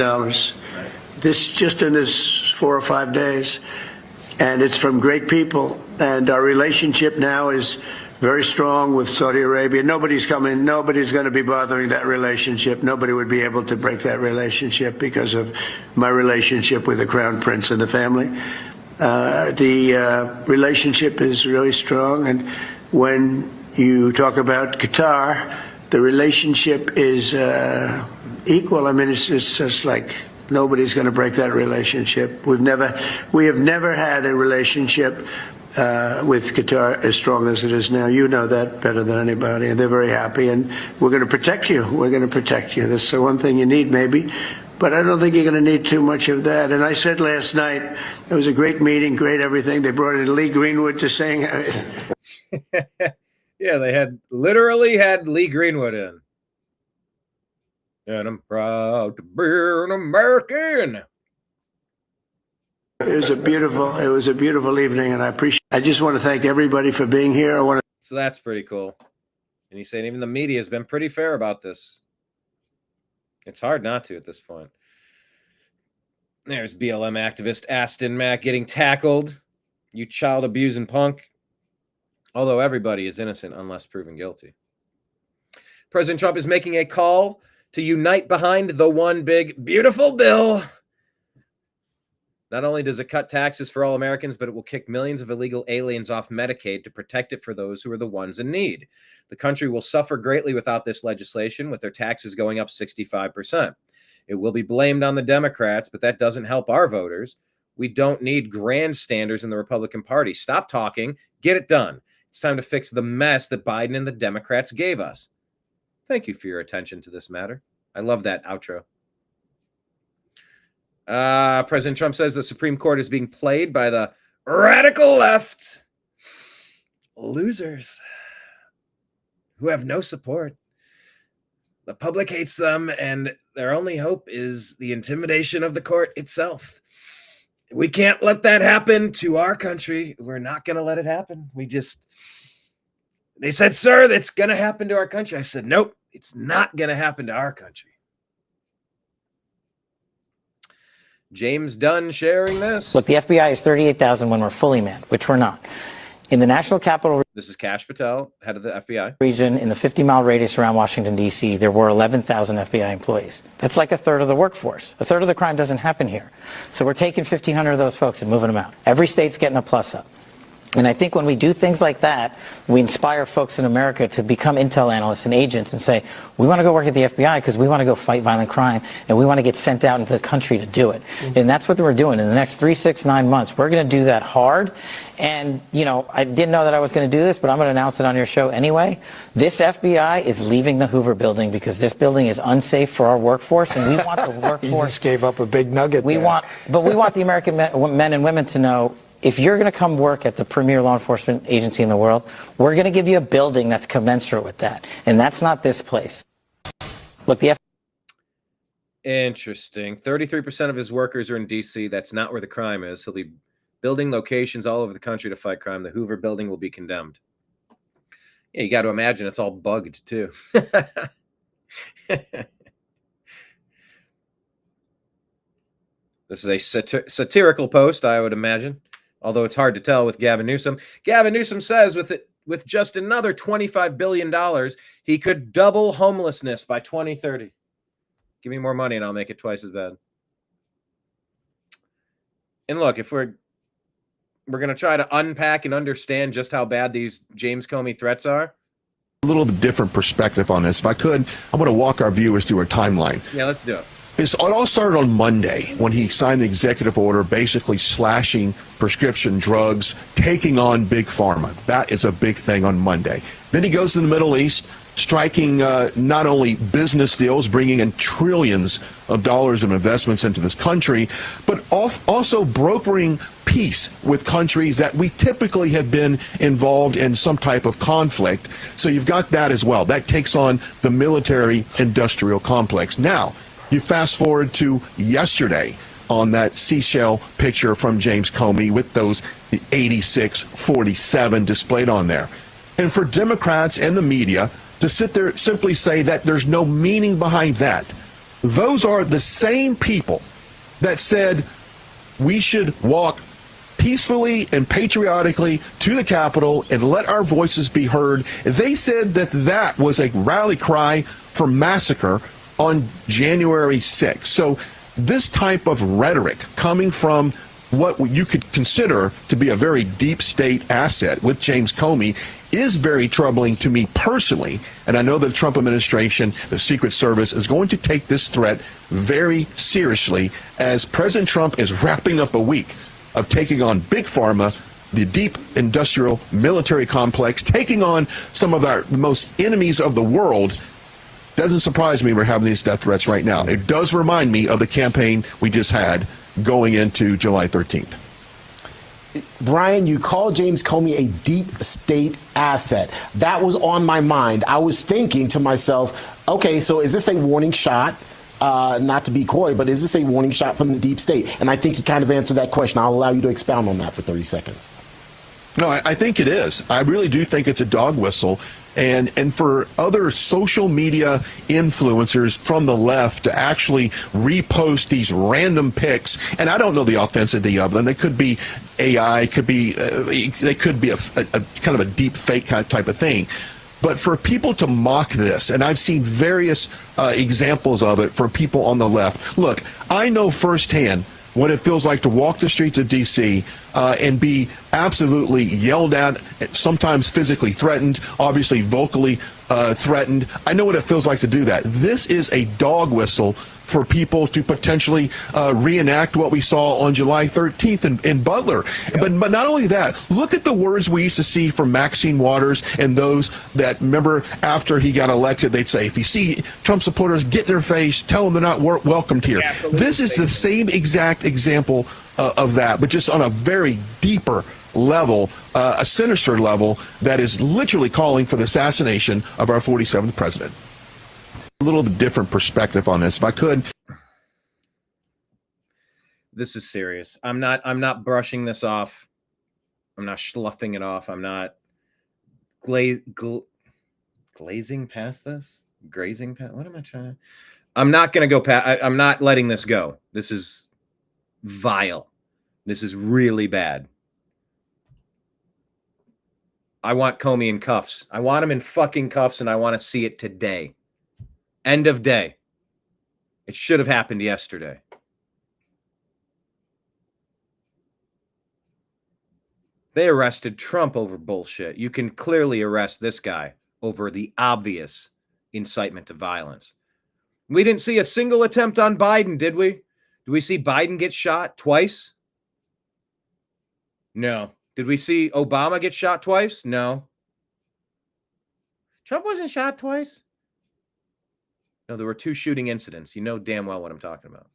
This just in this 4 or 5 days. And it's from great people. And our relationship now is very strong with Saudi Arabia. Nobody's coming. Nobody's going to be bothering that relationship. Nobody would be able to break that relationship because of my relationship with the Crown Prince and the family. The relationship is really strong. And when you talk about Qatar, the relationship is equal. I mean, it's just like nobody's going to break that relationship. We have never had a relationship with Qatar as strong as it is now. You know that better than anybody, and they're very happy, and we're going to protect you. We're going to protect you. That's the one thing you need, maybe, but I don't think you're going to need too much of that. And I said last night, it was a great meeting, great everything. They brought in Lee Greenwood to sing. Yeah, they literally had Lee Greenwood in. And I'm proud to be an American. It was a beautiful evening, and I just want to thank everybody for being here. So that's pretty cool. And he's saying even the media has been pretty fair about this. It's hard not to at this point. There's BLM activist Aston Mack getting tackled. You child abusing punk. Although everybody is innocent unless proven guilty. President Trump is making a call to unite behind the one big beautiful bill. Not only does it cut taxes for all Americans, but it will kick millions of illegal aliens off Medicaid to protect it for those who are the ones in need. The country will suffer greatly without this legislation, with their taxes going up 65%. It will be blamed on the Democrats, but that doesn't help our voters. We don't need grandstanders in the Republican Party. Stop talking, get it done. It's time to fix the mess that Biden and the Democrats gave us. Thank you for your attention to this matter. I love that outro. President Trump says the Supreme Court is being played by the radical left. Losers who have no support. The public hates them, and their only hope is the intimidation of the court itself. We can't let that happen to our country. We're not going to let it happen. They said, sir, that's going to happen to our country. I said, nope, it's not going to happen to our country. James Dunn sharing this. Look, the FBI is 38,000 when we're fully manned, which we're not. In the National Capital This is Kash Patel, head of the FBI. Region, in the 50-mile radius around Washington, D.C., there were 11,000 FBI employees. That's like a third of the workforce. A third of the crime doesn't happen here. So we're taking 1,500 of those folks and moving them out. Every state's getting a plus up. And I think when we do things like that, we inspire folks in America to become intel analysts and agents and say, we want to go work at the FBI because we want to go fight violent crime and we want to get sent out into the country to do it. Mm-hmm. And that's what we're doing. In the next 3, 6, 9 months, we're going to do that hard. And, you know, I didn't know that I was going to do this, but I'm going to announce it on your show anyway. This FBI is leaving the Hoover building because this building is unsafe for our workforce, and we want the workforce. You just gave up a big nugget we want the American men and women to know, if you're going to come work at the premier law enforcement agency in the world, we're going to give you a building that's commensurate with that. And that's not this place. Look, the Interesting. 33% of his workers are in D.C. That's not where the crime is. He'll be building locations all over the country to fight crime. The Hoover building will be condemned. Yeah, you got to imagine it's all bugged, too. This is a satirical post, I would imagine. Although it's hard to tell with Gavin Newsom. Gavin Newsom says with just another $25 billion, he could double homelessness by 2030. Give me more money and I'll make it twice as bad. And look, if we're going to try to unpack and understand just how bad these James Comey threats are. A little bit different perspective on this. If I could, I want to walk our viewers through a timeline. Yeah, let's do it. It all started on Monday when he signed the executive order basically slashing prescription drugs, taking on Big Pharma. That is a big thing on Monday. Then he goes to the Middle East, striking not only business deals, bringing in trillions of dollars of investments into this country, but also brokering peace with countries that we typically have been involved in some type of conflict. So you've got that as well. That takes on the military-industrial complex. Now, you fast forward to yesterday on that seashell picture from James Comey with those 86-47 displayed on there. And for Democrats and the media to sit there simply say that there's no meaning behind that, those are the same people that said we should walk peacefully and patriotically to the Capitol and let our voices be heard. They said that that was a rally cry for massacre on January 6th. So this type of rhetoric coming from what you could consider to be a very deep state asset with James Comey is very troubling to me personally. And I know the Trump administration, the Secret Service, is going to take this threat very seriously as President Trump is wrapping up a week of taking on Big Pharma, the deep industrial military complex, taking on some of our most enemies of the world. Doesn't surprise me we're having these death threats right now. It does remind me of the campaign we just had going into July 13th. Brian, you called James Comey a deep state asset. That was on my mind. I was thinking to myself, okay, so is this a warning shot? Not to be coy, but is this a warning shot from the deep state? And I think you kind of answered that question. I'll allow you to expound on that for 30 seconds. No, I think it is. I really do think it's a dog whistle. And for other social media influencers from the left to actually repost these random pics, and I don't know the authenticity of them. They could be AI, they could be a kind of a deep fake type of thing. But for people to mock this, and I've seen various examples of it for people on the left. Look, I know firsthand what it feels like to walk the streets of D.C. And be absolutely yelled at, sometimes physically threatened, obviously vocally threatened. I know what it feels like to do that. This is a dog whistle for people to potentially reenact what we saw on July 13th in Butler. Yep. But not only that, look at the words we used to see from Maxine Waters and those that, remember, after he got elected, they'd say, if you see Trump supporters, get in their face, tell them they're not welcomed here. This is the same exact example of that, but just on a very deeper level, a sinister level that is literally calling for the assassination of our 47th president. A little bit different perspective on this, if I could. This is serious. I'm not brushing this off. I'm not schluffing it off. I'm not glazing past this. Grazing past. What am I trying to? I'm not going to go past. I'm not letting this go. This is vile. This is really bad. I want Comey in cuffs. I want him in fucking cuffs, and I want to see it today. End of day. It should have happened yesterday. They arrested Trump over bullshit. You can clearly arrest this guy over the obvious incitement to violence. We didn't see a single attempt on Biden, did we? Did we see Biden get shot twice? No. Did we see Obama get shot twice? No. Trump wasn't shot twice. No, there were 2 shooting incidents. You know damn well what I'm talking about.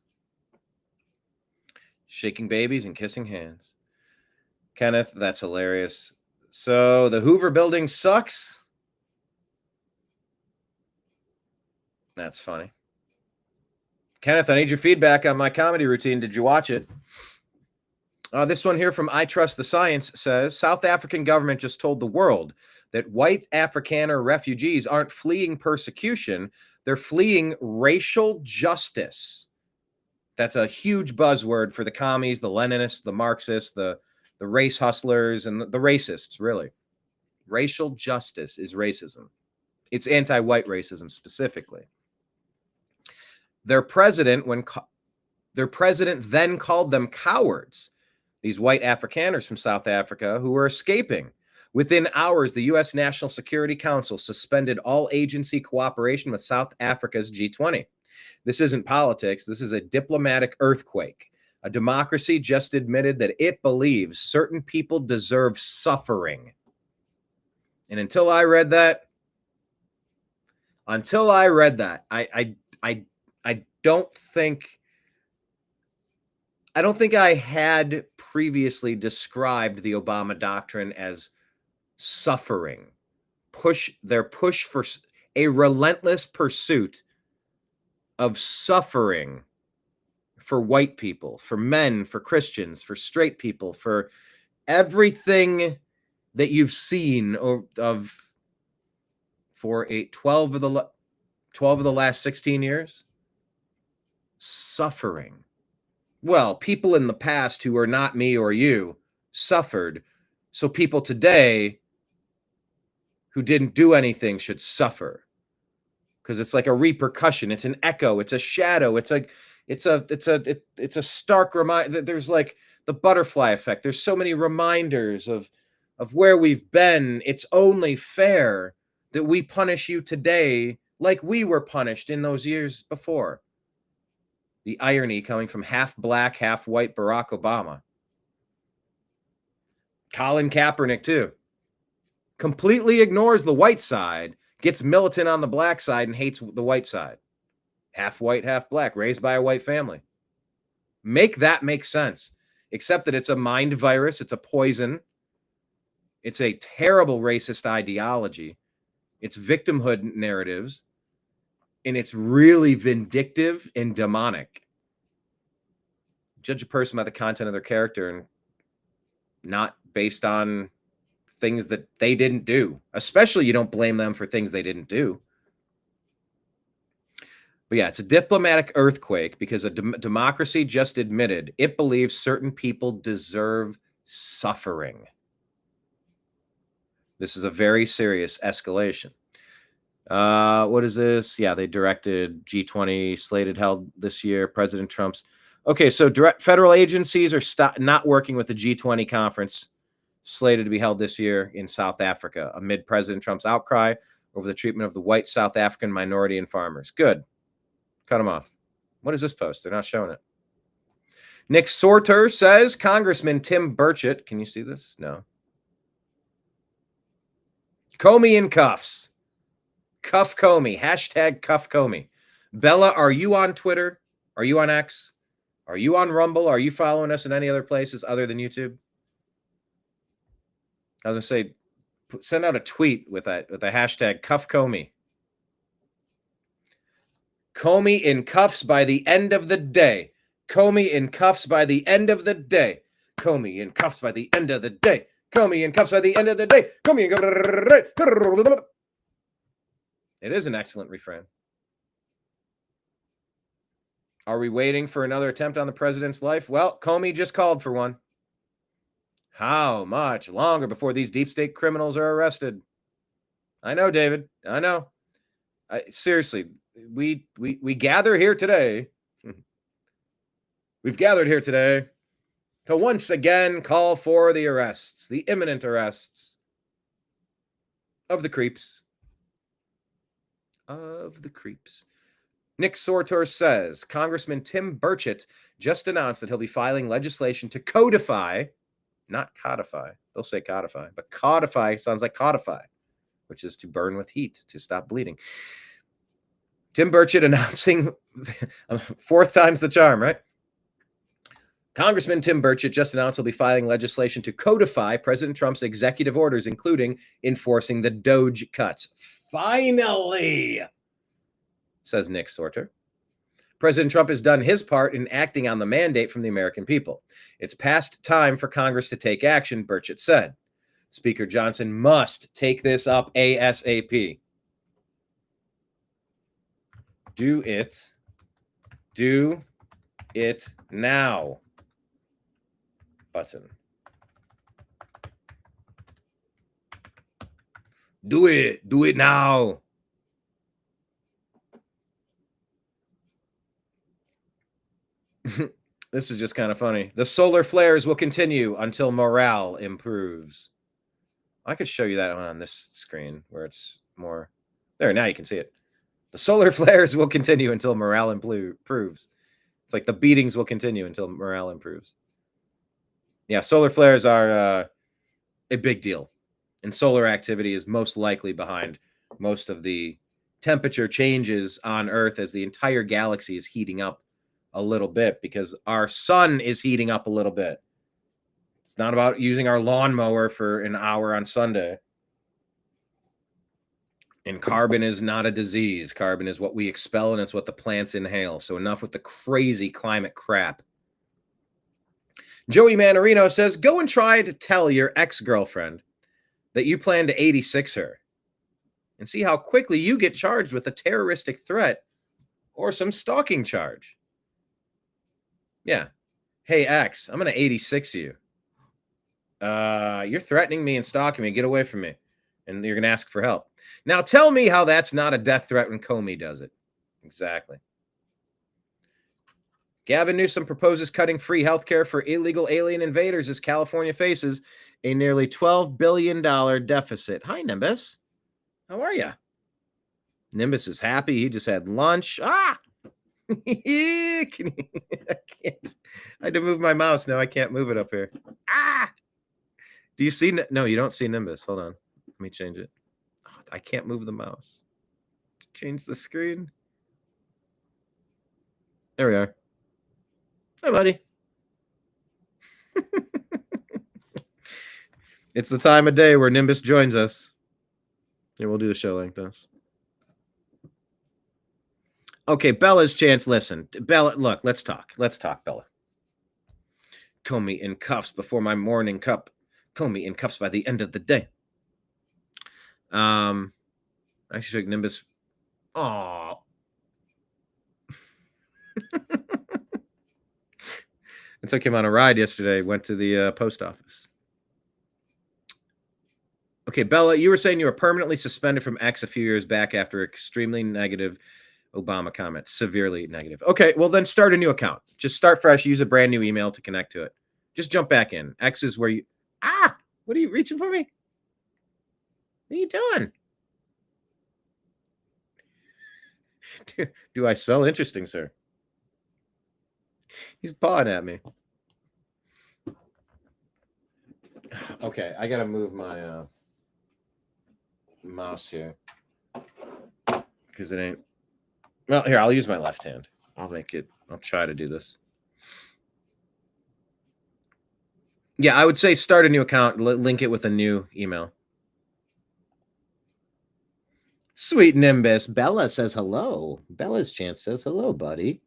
Shaking babies and kissing hands. Kenneth, that's hilarious. So the Hoover building sucks? That's funny. Kenneth, I need your feedback on my comedy routine. Did you watch it? This one here from I Trust the Science says, South African government just told the world that white Afrikaner refugees aren't fleeing persecution. They're fleeing racial justice. That's a huge buzzword for the commies, the Leninists, the Marxists, the race hustlers, and the racists, really. Racial justice is racism. It's anti-white racism specifically. Their president then called them cowards. These white Afrikaners from South Africa who were escaping. Within hours, the U.S. National Security Council suspended all agency cooperation with South Africa's G20. This isn't politics. This is a diplomatic earthquake. A democracy just admitted that it believes certain people deserve suffering. And until I read that, I don't think I had previously described the Obama doctrine as suffering. Their push for a relentless pursuit of suffering for white people, for men, for Christians, for straight people, for everything that you've seen for 12 of the last 16 years. Suffering. Well, people in the past who are not me or you suffered. So people today who didn't do anything should suffer. Because it's like a repercussion. It's an echo. It's a shadow. It's a stark reminder. There's like the butterfly effect. There's so many reminders of where we've been. It's only fair that we punish you today like we were punished in those years before. The irony coming from half black, half white Barack Obama. Colin Kaepernick, too. Completely ignores the white side, gets militant on the black side, and hates the white side. Half white, half black, raised by a white family. Make that make sense. Except that it's a mind virus, it's a poison. It's a terrible racist ideology. It's victimhood narratives. And it's really vindictive and demonic. Judge a person by the content of their character and not based on things that they didn't do. Especially you don't blame them for things they didn't do. But yeah, it's a diplomatic earthquake because a democracy just admitted it believes certain people deserve suffering. This is a very serious escalation. What is this? Yeah, they directed G20 slated held this year. President Trump's. Okay, so federal agencies are not working with the G20 conference slated to be held this year in South Africa amid President Trump's outcry over the treatment of the white South African minority and farmers. Good. Cut them off. What is this post? They're not showing it. Nick Sorter says Congressman Tim Burchett. Can you see this? No. Comey in cuffs. Cuff Comey. Hashtag cuff Comey. Bella, are you on Twitter? Are you on X? Are you on Rumble? Are you following us in any other places other than YouTube? I was going to say, send out a tweet with the hashtag cuff Comey. Comey in cuffs by the end of the day. Comey in cuffs by the end of the day. Comey in cuffs by the end of the day. Comey in cuffs by the end of the day. Comey in... It is an excellent refrain. Are we waiting for another attempt on the president's life? Well, Comey just called for one. How much longer before these deep state criminals are arrested? I know, David. I know. Seriously, we gather here today. We've gathered here today to once again call for the arrests, the imminent arrests of the creeps. Of the creeps. Nick Sortor says Congressman Tim Burchett just announced that he'll be filing legislation to codify, not codify. They'll say codify, but codify sounds like codify, which is to burn with heat, to stop bleeding. Tim Burchett announcing, fourth time's the charm, right? Congressman Tim Burchett just announced he'll be filing legislation to codify President Trump's executive orders, including enforcing the Doge cuts. Finally, says Nick Sorter. President Trump has done his part in acting on the mandate from the American people. It's past time for Congress to take action, Burchett said. Speaker Johnson must take this up ASAP. Do it. Do it now. Button. Do it. Do it now. This is just kind of funny. The solar flares will continue until morale improves. I could show you that on this screen where it's more. There, now you can see it. The solar flares will continue until morale improves. It's like the beatings will continue until morale improves. Yeah, solar flares are a big deal. And solar activity is most likely behind most of the temperature changes on Earth as the entire galaxy is heating up a little bit because our sun is heating up a little bit. It's not about using our lawnmower for an hour on Sunday. And carbon is not a disease. Carbon is what we expel, and it's what the plants inhale. So enough with the crazy climate crap. Joey Manarino says, go and try to tell your ex-girlfriend that you plan to 86 her and see how quickly you get charged with a terroristic threat or some stalking charge. Yeah. Hey, X, I'm going to 86 you. You're threatening me and stalking me. Get away from me. And you're going to ask for help. Now tell me how that's not a death threat when Comey does it. Exactly. Gavin Newsom proposes cutting free health care for illegal alien invaders as California faces a nearly $12 billion deficit. Hi, Nimbus. How are you? Nimbus is happy. He just had lunch. I can't. I had to move my mouse. Now I can't move it up here. Do you see? No, you don't see Nimbus. Hold on. Let me change it. Oh, I can't move the mouse. Change the screen. There we are. Hi, buddy. It's the time of day where Nimbus joins us. Yeah, we'll do the show like this. Okay, Bella's chance. Listen, Bella, look, let's talk. Let's talk, Bella. Comey in cuffs before my morning cup. Comey in cuffs by the end of the day. Actually, Nimbus. Oh. I took him on a ride yesterday. Went to the post office. Okay, Bella, you were saying you were permanently suspended from X a few years back after extremely negative. Obama comment, severely negative. Okay, well then start a new account. Just start fresh. Use a brand new email to connect to it. Just jump back in. X is where you... what are you reaching for me? What are you doing? Do I smell interesting, sir? He's pawing at me. Okay, I gotta move my mouse here because it ain't. Well, here, I'll use my left hand. I'll try to do this. Yeah, I would say start a new account, link it with a new email. Sweet Nimbus. Bella says hello. Bella's Chance says hello, buddy.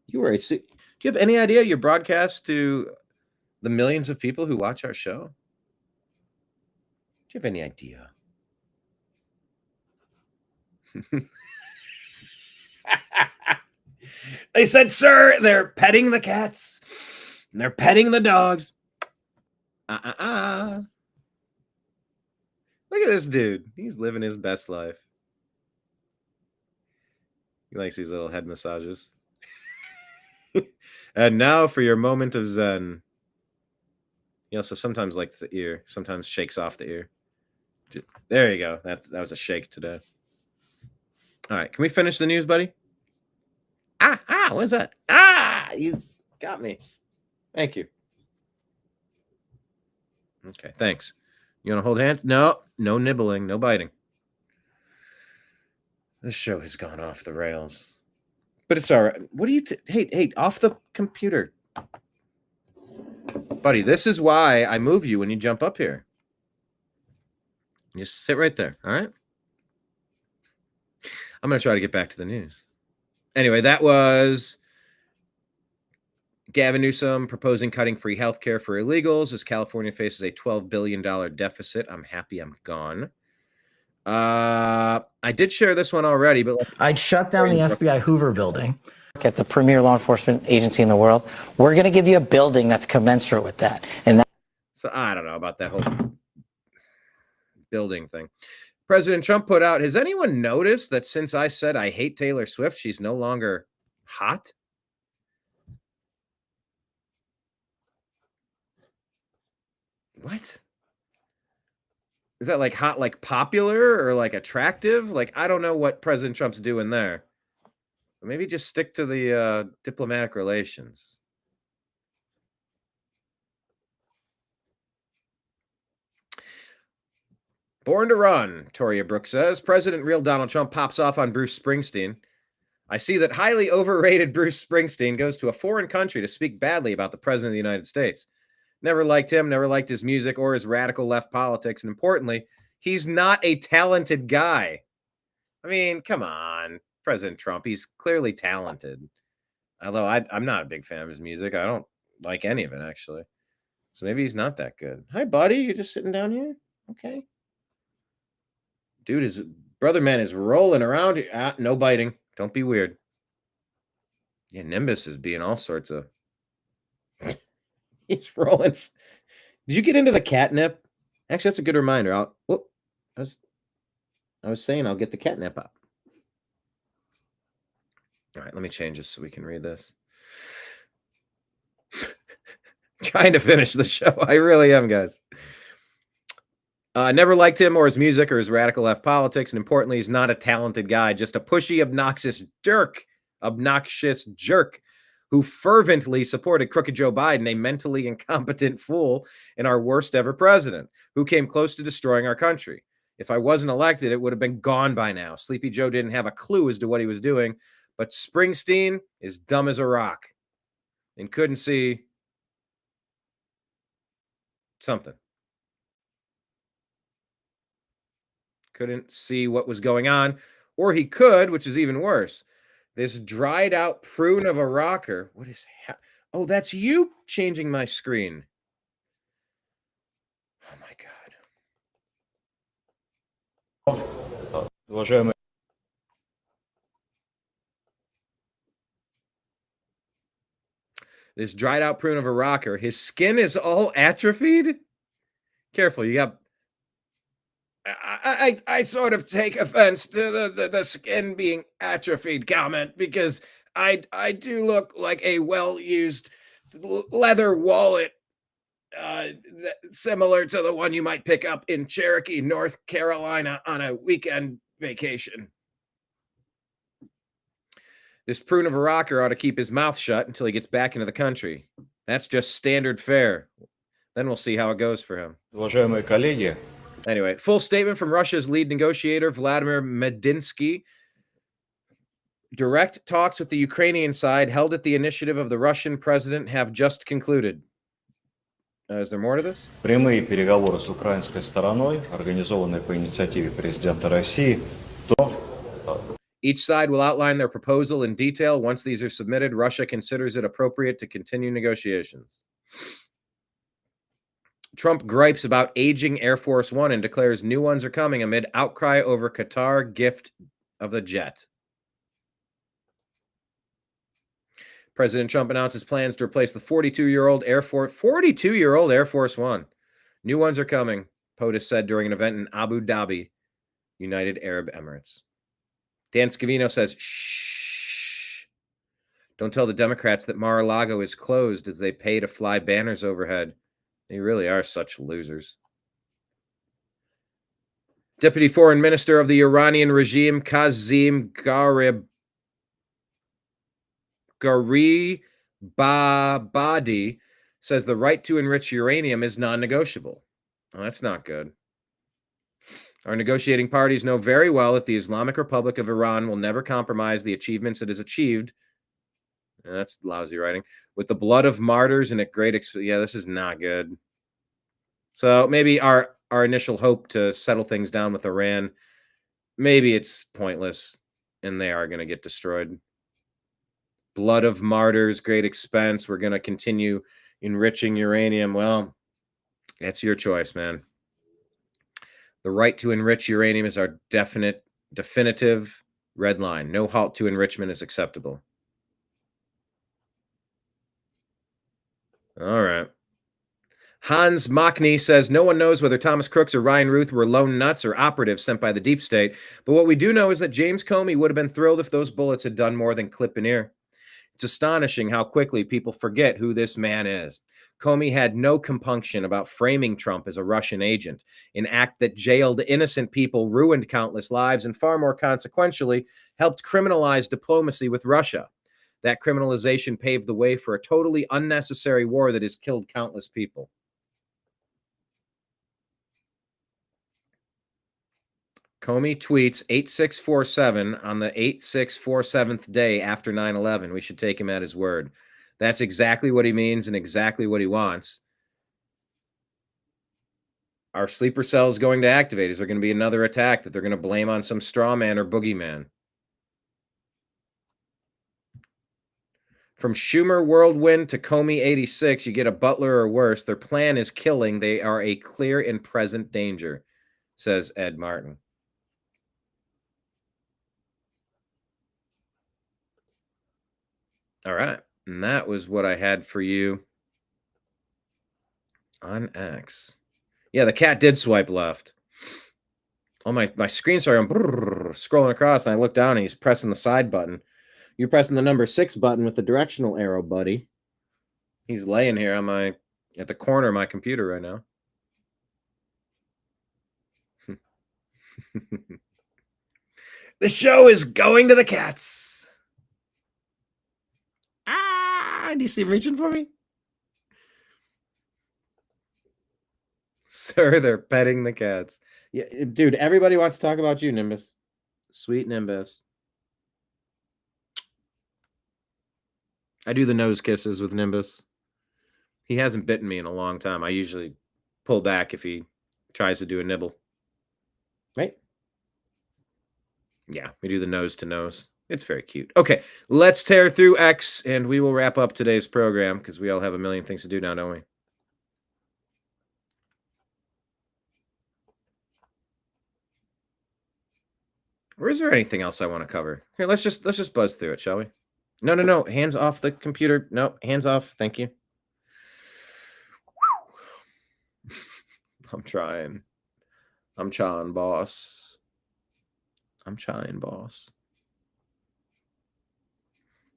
You are do you have any idea you broadcast to the millions of people who watch our show? Do you have any idea? They said, sir, they're petting the cats. And they're petting the dogs. Look at this dude. He's living his best life. He likes these little head massages. And now for your moment of zen. He also sometimes likes the ear. Sometimes shakes off the ear. There you go. That was a shake today. All right. Can we finish the news, buddy? What is that? You got me. Thank you. Okay, thanks. You want to hold hands? No nibbling, no biting. This show has gone off the rails. But it's all right. What do you... Hey, off the computer. Buddy, this is why I move you when you jump up here. Just sit right there, all right? I'm going to try to get back to the news. Anyway, that was Gavin Newsom proposing cutting free health care for illegals as California faces a $12 billion deficit. I'm happy I'm gone. I did share this one already, but I'd shut down the FBI Hoover building. At the premier law enforcement agency in the world, we're going to give you a building that's commensurate with that. And that. So I don't know about that whole building thing. President Trump put out, has anyone noticed that since I said I hate Taylor Swift, she's no longer hot? What? Is that like hot, like popular or like attractive? Like, I don't know what President Trump's doing there. Maybe just stick to the diplomatic relations. Born to run, Toria Brooks says. President real Donald Trump pops off on Bruce Springsteen. I see that highly overrated Bruce Springsteen goes to a foreign country to speak badly about the President of the United States. Never liked him, never liked his music or his radical left politics. And importantly, he's not a talented guy. I mean, come on, President Trump. He's clearly talented. Although I'm not a big fan of his music. I don't like any of it, actually. So maybe he's not that good. Hi, buddy. You're just sitting down here? Okay. Dude, his brother man is rolling around. No biting. Don't be weird. Yeah, Nimbus is being all sorts of... He's rolling. Did you get into the catnip? Actually, that's a good reminder. I was saying I'll get the catnip up. All right, let me change this so we can read this. Trying to finish the show. I really am, guys. Never liked him or his music or his radical left politics. And importantly, he's not a talented guy, just a pushy, obnoxious jerk who fervently supported crooked Joe Biden, a mentally incompetent fool and our worst ever president, who came close to destroying our country. If I wasn't elected, it would have been gone by now. Sleepy Joe didn't have a clue as to what he was doing, but Springsteen is dumb as a rock and couldn't see something. Couldn't see what was going on, or he could, which is even worse. This dried out prune of a rocker. What is oh, that's you changing my screen. Oh my God. This dried out prune of a rocker. His skin is all atrophied. Careful, you got I sort of take offense to the skin being atrophied comment, because I do look like a well-used leather wallet, similar to the one you might pick up in Cherokee, North Carolina on a weekend vacation. This prune of a rocker ought to keep his mouth shut until he gets back into the country. That's just standard fare. Then we'll see how it goes for him. Уважаемые коллеги. Anyway, full statement from Russia's lead negotiator, Vladimir Medinsky. Direct talks with the Ukrainian side held at the initiative of the Russian president have just concluded. Is there more to this? Прямые переговоры с украинской стороной, организованные по инициативе президента России, Each side will outline their proposal in detail. Once these are submitted, Russia considers it appropriate to continue negotiations. Trump gripes about aging Air Force One and declares new ones are coming amid outcry over Qatar gift of the jet. President Trump announces plans to replace the 42-year-old Air Force One. New ones are coming, POTUS said during an event in Abu Dhabi, United Arab Emirates. Dan Scavino says, shh. Don't tell the Democrats that Mar-a-Lago is closed as they pay to fly banners overhead. They really are such losers. Deputy Foreign Minister of the Iranian regime, Kazim Garibabadi, says the right to enrich uranium is non-negotiable. Well, that's not good. Our negotiating parties know very well that the Islamic Republic of Iran will never compromise the achievements it has achieved. And that's lousy writing. With the blood of martyrs and at great yeah, this is not good. So maybe our initial hope to settle things down with Iran, maybe it's pointless and they are going to get destroyed. Blood of martyrs, great expense. We're going to continue enriching uranium. Well, that's your choice, man. The right to enrich uranium is our definitive red line. No halt to enrichment is acceptable. All right. Hans Machny says, no one knows whether Thomas Crooks or Ryan Ruth were lone nuts or operatives sent by the deep state. But what we do know is that James Comey would have been thrilled if those bullets had done more than clip an ear. It's astonishing how quickly people forget who this man is. Comey had no compunction about framing Trump as a Russian agent, an act that jailed innocent people, ruined countless lives, and far more consequentially, helped criminalize diplomacy with Russia. That criminalization paved the way for a totally unnecessary war that has killed countless people. Comey tweets 8647 on the 8647th day after 9/11. We should take him at his word. That's exactly what he means and exactly what he wants. Our sleeper cell is going to activate. Is there going to be another attack that they're going to blame on some straw man or boogeyman? From Schumer whirlwind to Comey 86, you get a Butler or worse. Their plan is killing. They are a clear and present danger, says Ed Martin. All right. And that was what I had for you on X. Yeah, the cat did swipe left. Oh, my screen started scrolling across, and I looked down, and he's pressing the side button. You're pressing the number 6 button with the directional arrow, buddy. He's laying here on at the corner of my computer right now. The show is going to the cats. Do you see him reaching for me? Sir, they're petting the cats. Yeah, dude, everybody wants to talk about you, Nimbus. Sweet Nimbus. I do the nose kisses with Nimbus. He hasn't bitten me in a long time. I usually pull back if he tries to do a nibble. Right? Yeah, we do the nose to nose. It's very cute. Okay, let's tear through X, and we will wrap up today's program because we all have a million things to do now, don't we? Or is there anything else I want to cover? Here, let's just buzz through it, shall we? No. Hands off the computer. No, hands off. Thank you. I'm trying. I'm trying, boss. I'm trying, boss.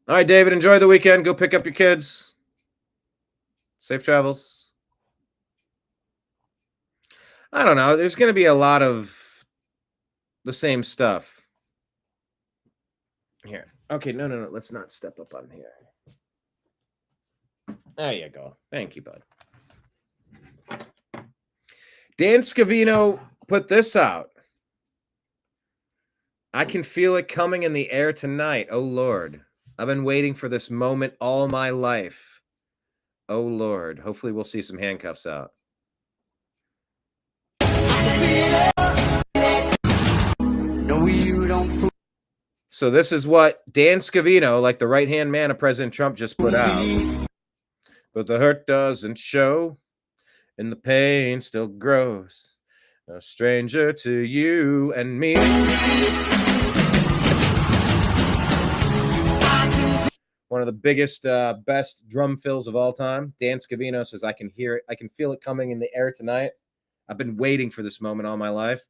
All right, David, enjoy the weekend. Go pick up your kids. Safe travels. I don't know. There's going to be a lot of the same stuff. Here. Okay, no. Let's not step up on here. There you go. Thank you, bud. Dan Scavino put this out. I can feel it coming in the air tonight. Oh, Lord. I've been waiting for this moment all my life. Oh, Lord. Hopefully we'll see some handcuffs out. So this is what Dan Scavino, like the right-hand man of President Trump, just put out. But the hurt doesn't show, and the pain still grows. A stranger to you and me. One of the biggest, best drum fills of all time. Dan Scavino says, I can hear it. I can feel it coming in the air tonight. I've been waiting for this moment all my life.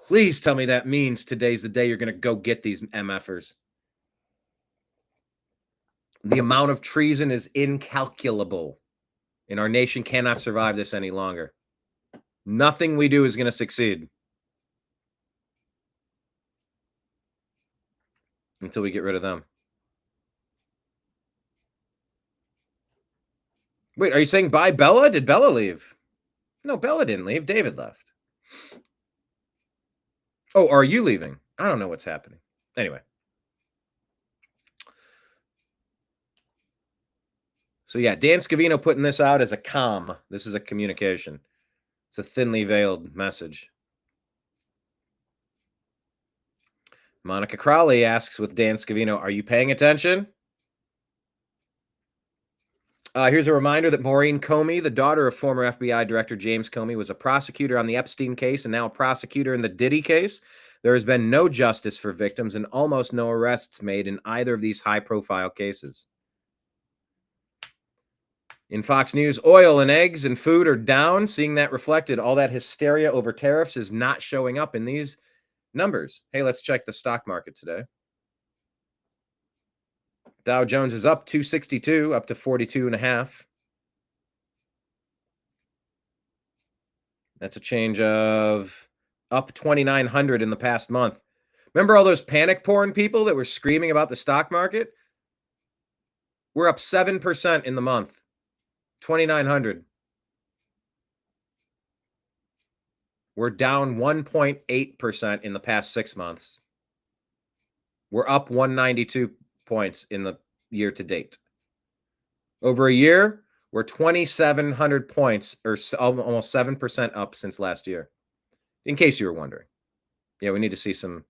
Please tell me that means today's the day you're going to go get these MFers. The amount of treason is incalculable, and our nation cannot survive this any longer. Nothing we do is going to succeed until we get rid of them. Wait, are you saying bye, Bella? Did Bella leave? No, Bella didn't leave. David left. Oh, are you leaving? I don't know what's happening. Anyway. So yeah, Dan Scavino putting this out as a comm. This is a communication. It's a thinly veiled message. Monica Crowley asks with Dan Scavino, are you paying attention? Here's a reminder that Maureen Comey, the daughter of former FBI Director James Comey, was a prosecutor on the Epstein case and now a prosecutor in the Diddy case. There has been no justice for victims and almost no arrests made in either of these high-profile cases. In Fox News, oil and eggs and food are down. Seeing that reflected, all that hysteria over tariffs is not showing up in these numbers. Hey, let's check the stock market today. Dow Jones is up 262, up to 42.5. That's a change of up 2,900 in the past month. Remember all those panic porn people that were screaming about the stock market? We're up 7% in the month. 2,900. We're down 1.8% in the past 6 months. We're up 192 points in the year to date. Over a year, we're 2,700 points, or almost 7% up since last year. In case you were wondering. Yeah, we need to see some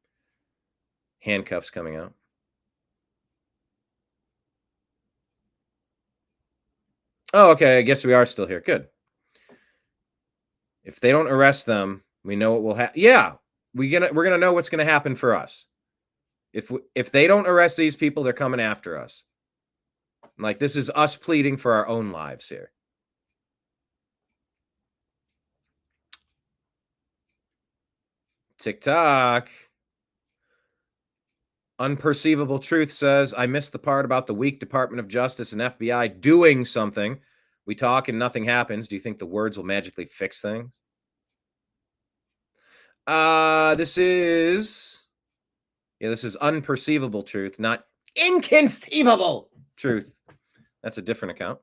handcuffs coming out. Oh, okay. I guess we are still here. Good. If they don't arrest them, we know what will happen. Yeah, we're gonna know what's gonna happen for us. If they don't arrest these people, they're coming after us. Like, this is us pleading for our own lives here. TikTok. Unperceivable Truth says, I missed the part about the weak Department of Justice and FBI doing something. We talk and nothing happens. Do you think the words will magically fix things? This is Unperceivable Truth, not Inconceivable Truth. That's a different account.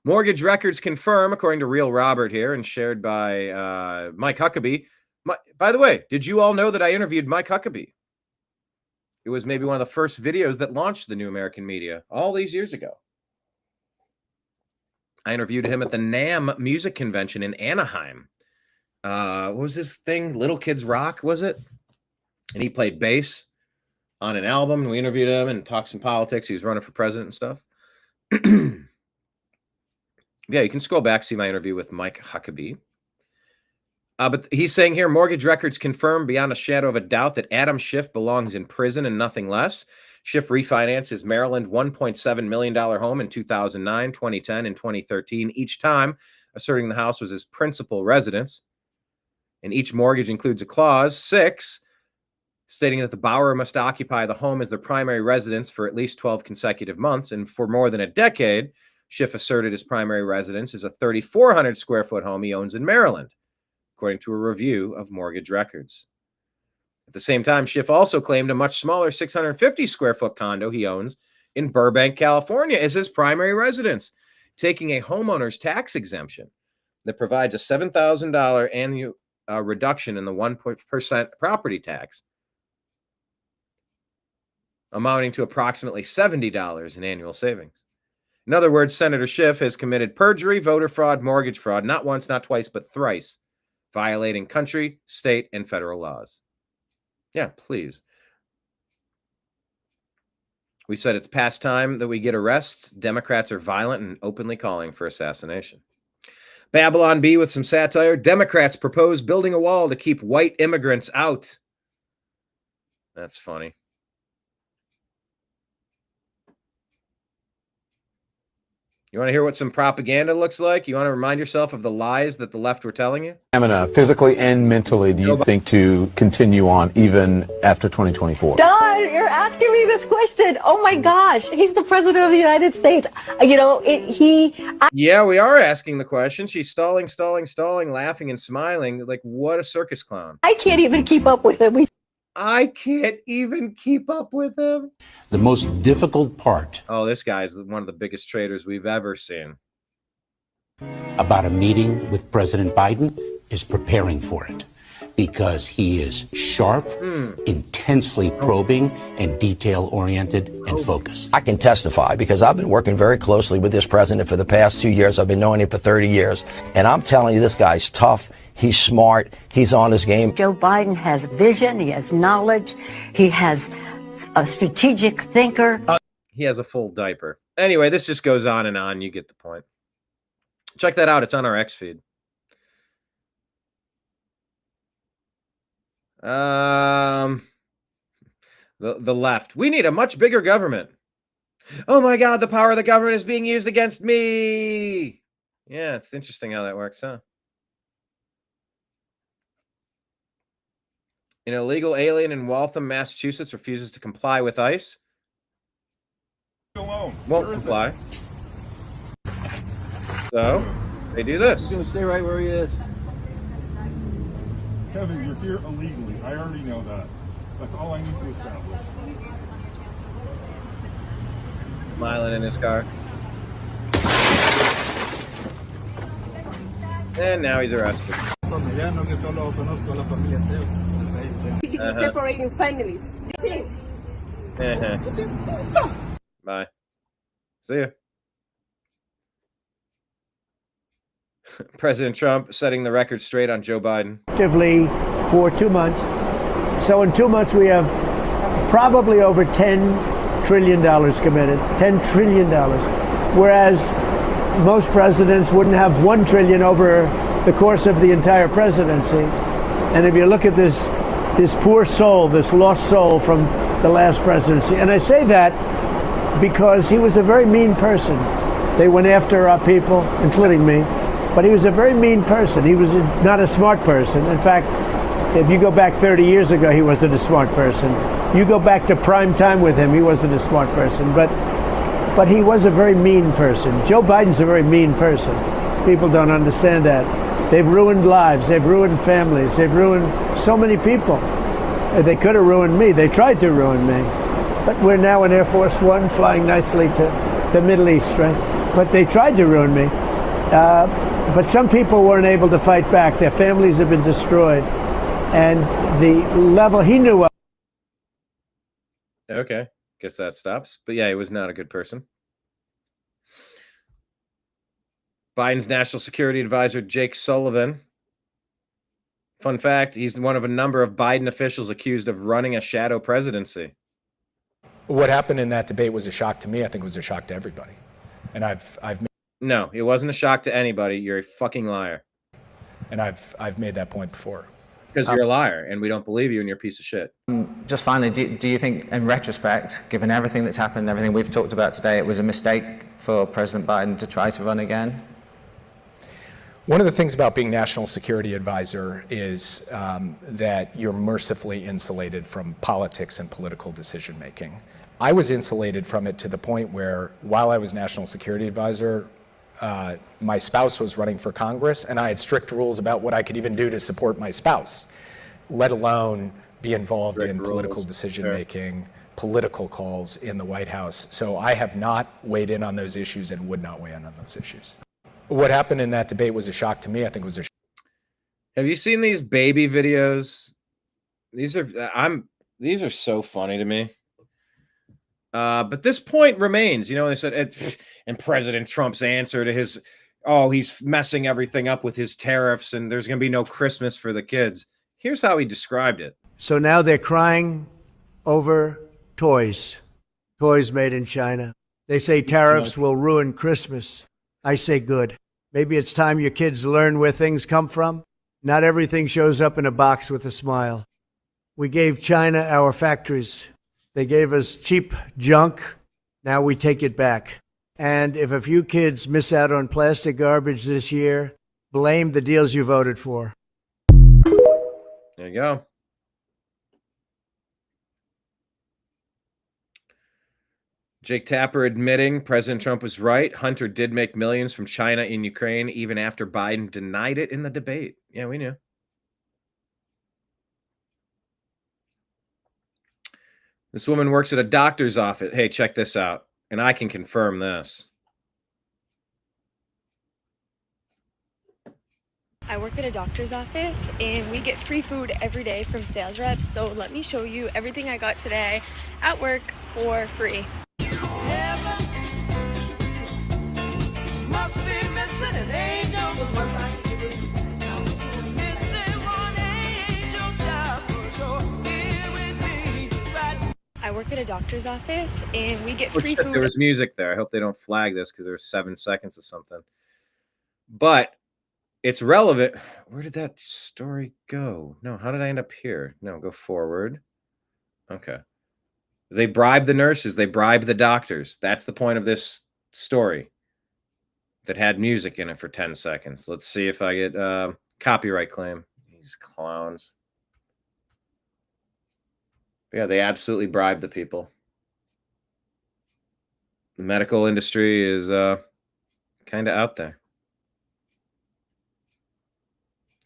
Mortgage records confirm, according to Real Robert here, and shared by Mike Huckabee. By the way, did you all know that I interviewed Mike Huckabee? It was maybe one of the first videos that launched the New American Media all these years ago. I interviewed him at the NAM Music Convention in Anaheim. What was this thing? Little Kids Rock, was it? And he played bass on an album. And we interviewed him and talked some politics. He was running for president and stuff. Yeah, you can scroll back, see my interview with Mike Huckabee. But he's saying here, mortgage records confirm beyond a shadow of a doubt that Adam Schiff belongs in prison and nothing less. Schiff refinanced his Maryland $1.7 million home in 2009, 2010, and 2013, each time asserting the house was his principal residence. And each mortgage includes a clause, 6, stating that the borrower must occupy the home as their primary residence for at least 12 consecutive months. And for more than a decade, Schiff asserted his primary residence is a 3,400 square foot home he owns in Maryland, according to a review of mortgage records. At the same time, Schiff also claimed a much smaller 650 square foot condo he owns in Burbank, California as his primary residence, taking a homeowner's tax exemption that provides a $7,000 annual reduction in the 1% property tax, amounting to approximately $70 in annual savings. In other words, Senator Schiff has committed perjury, voter fraud, mortgage fraud, not once, not twice, but thrice, violating country, state, and federal laws. Yeah, please. We said it's past time that we get arrests. Democrats are violent and openly calling for assassination. Babylon Bee with some satire. Democrats propose building a wall to keep white immigrants out. That's funny. You want to hear what some propaganda looks like? You want to remind yourself of the lies that the left were telling you? Physically and mentally, do you think to continue on even after 2024? Don, you're asking me this question. Oh my gosh, he's the president of the United States. You know, Yeah, we are asking the question. She's stalling, laughing and smiling like what a circus clown. I can't even keep up with him. I can't even keep up with him. The most difficult part. Oh, this guy's one of the biggest traitors we've ever seen. About a meeting with President Biden is preparing for it because he is sharp, intensely probing, and detail-oriented and focused. I can testify because I've been working very closely with this president for the past 2 years. I've been knowing him for 30 years. And I'm telling you, this guy's tough. He's smart. He's on his game. Joe Biden has vision. He has knowledge. He has a strategic thinker. He has a full diaper. Anyway, this just goes on and on. You get the point. Check that out. It's on our X feed. The left. We need a much bigger government. Oh my God, the power of the government is being used against me. Yeah, it's interesting how that works, huh? An illegal alien in Waltham, Massachusetts refuses to comply with ICE. Won't comply. So, they do this. He's going to stay right where he is. Kevin, you're here illegally. I already know that. That's all I need to establish. Smiling in his car. And now he's arrested. He's separating families. Bye. See ya. President Trump setting the record straight on Joe Biden. Actively for 2 months. So in 2 months, we have probably over $10 trillion committed. $10 trillion. Whereas most presidents wouldn't have $1 trillion over the course of the entire presidency. And if you look at this poor soul, this lost soul from the last presidency, and I say that because he was a very mean person. They went after our people, including me, but he was a very mean person. He was not a smart person. In fact, if you go back 30 years ago, he wasn't a smart person. You go back to prime time with him, he wasn't a smart person, but he was a very mean person. Joe Biden's a very mean person. People don't understand that. They've ruined lives. They've ruined families. They've ruined so many people. They could have ruined me. They tried to ruin me. But we're now in Air Force One flying nicely to the Middle East, right? But they tried to ruin me. But some people weren't able to fight back. Their families have been destroyed. And the level he knew of. Okay. Guess that stops. But yeah, he was not a good person. Biden's national security advisor, Jake Sullivan. Fun fact, he's one of a number of Biden officials accused of running a shadow presidency. What happened in that debate was a shock to me. I think it was a shock to everybody. And No, it wasn't a shock to anybody. You're a fucking liar. And I've made that point before. Because you're a liar, and we don't believe you, and you're a piece of shit. Just finally, do you think, in retrospect, given everything that's happened, everything we've talked about today, it was a mistake for President Biden to try to run again? One of the things about being national security advisor is that you're mercifully insulated from politics and political decision making. I was insulated from it to the point where, while I was national security advisor, my spouse was running for Congress, and I had strict rules about what I could even do to support my spouse, let alone be involved in political decision making, political calls in the White House. So I have not weighed in on those issues and would not weigh in on those issues. What happened in that debate was a shock to me. I think it was a shock. Have you seen these baby videos? These are so funny to me. But this point remains, they said, and President Trump's answer to his, he's messing everything up with his tariffs and there's going to be no Christmas for the kids. Here's how he described it. So now they're crying over toys made in China. They say tariffs will ruin Christmas. I say good. Maybe it's time your kids learn where things come from. Not everything shows up in a box with a smile. We gave China our factories. They gave us cheap junk. Now we take it back. And if a few kids miss out on plastic garbage this year, blame the deals you voted for. There you go. Jake Tapper admitting President Trump was right. Hunter did make millions from China in Ukraine, even after Biden denied it in the debate. Yeah, we knew. This woman works at a doctor's office. Hey, check this out. And I can confirm this. I work at a doctor's office and we get free food every day from sales reps. So let me show you everything I got today at work for free. I work at a doctor's office and we get free food. There was music there. I hope they don't flag this because there's 7 seconds of something. But it's relevant. Where did that story go? No, how did I end up here? No, go forward. Okay. They bribe the nurses. They bribe the doctors. That's the point of this story that had music in it for 10 seconds. Let's see if I get copyright claim. These clowns. Yeah, they absolutely bribe the people. The medical industry is kind of out there.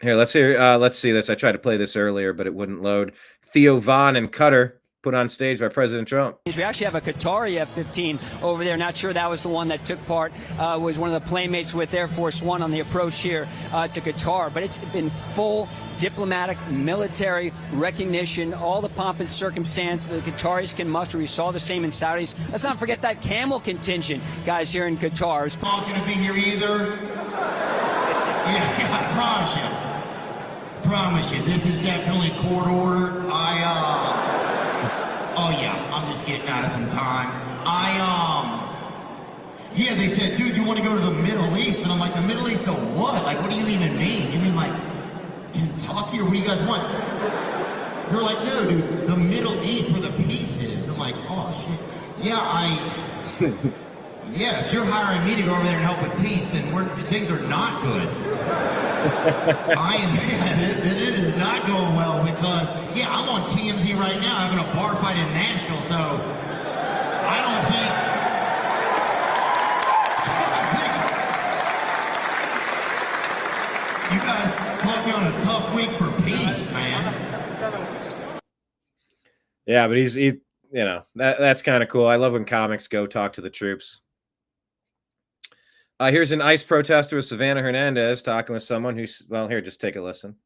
Here, let's see this. I tried to play this earlier, but it wouldn't load. Theo Von and Cutter put on stage by President Trump. We actually have a Qatari F-15 over there. Not sure that was the one that took part, was one of the playmates with Air Force One on the approach here to Qatar. But it's been full diplomatic, military recognition, all the pomp and circumstance that the Qataris can muster. We saw the same in Saudis. Let's not forget that camel contingent, guys, here in Qatar. It's not going to be here either. Yeah, I promise you. Promise you, this is definitely court ordered. Oh yeah, I'm just getting out of some time. Yeah, they said, dude, you want to go to the Middle East? And I'm like, the Middle East of what? Like, what do you even mean? You mean like Kentucky, or what do you guys want? They're like, no, dude, the Middle East where the peace is. I'm like, oh shit. Yeah, yeah, if you're hiring me to go over there and help with peace, then things are not good. It is not going well because, yeah, I'm on TMZ right now having a bar fight in Nashville, so I don't think you guys caught me on a tough week for peace, man. Yeah, but he's that's kind of cool. I love when comics go talk to the troops. Here's an ICE protester with Savannah Hernandez talking with someone who's, well, here, just take a listen.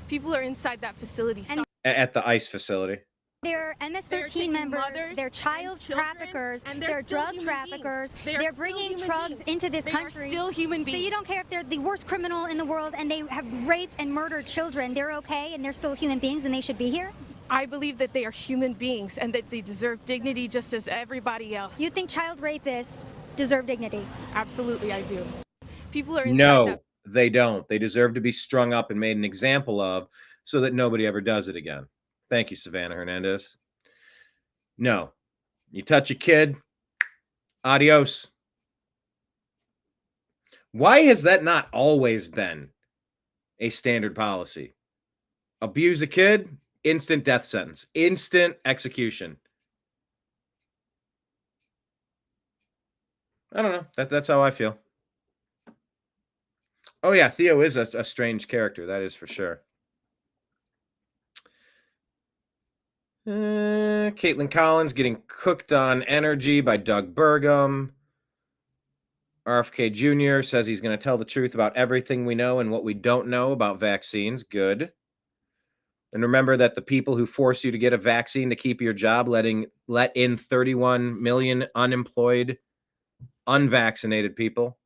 People are inside that facility. At the ICE facility. They're MS-13 members, they're child traffickers, they're drug traffickers, they're bringing drugs into this country. They're still human beings. So you don't care if they're the worst criminal in the world and they have raped and murdered children, they're okay and they're still human beings and they should be here? I believe that they are human beings and that they deserve dignity just as everybody else. You think child rapists deserve dignity? Absolutely, I do. People are inside No, they don't. They deserve to be strung up and made an example of so that nobody ever does it again. Thank you, Savannah Hernandez. No. You touch a kid, adios. Why has that not always been a standard policy? Abuse a kid, instant death sentence, instant execution. I don't know. That's how I feel. Oh, yeah, Theo is a strange character. That is for sure. Caitlin Collins getting cooked on energy by Doug Burgum. RFK Jr. says he's going to tell the truth about everything we know and what we don't know about vaccines. Good. And remember that the people who force you to get a vaccine to keep your job let in 31 million unemployed, unvaccinated people.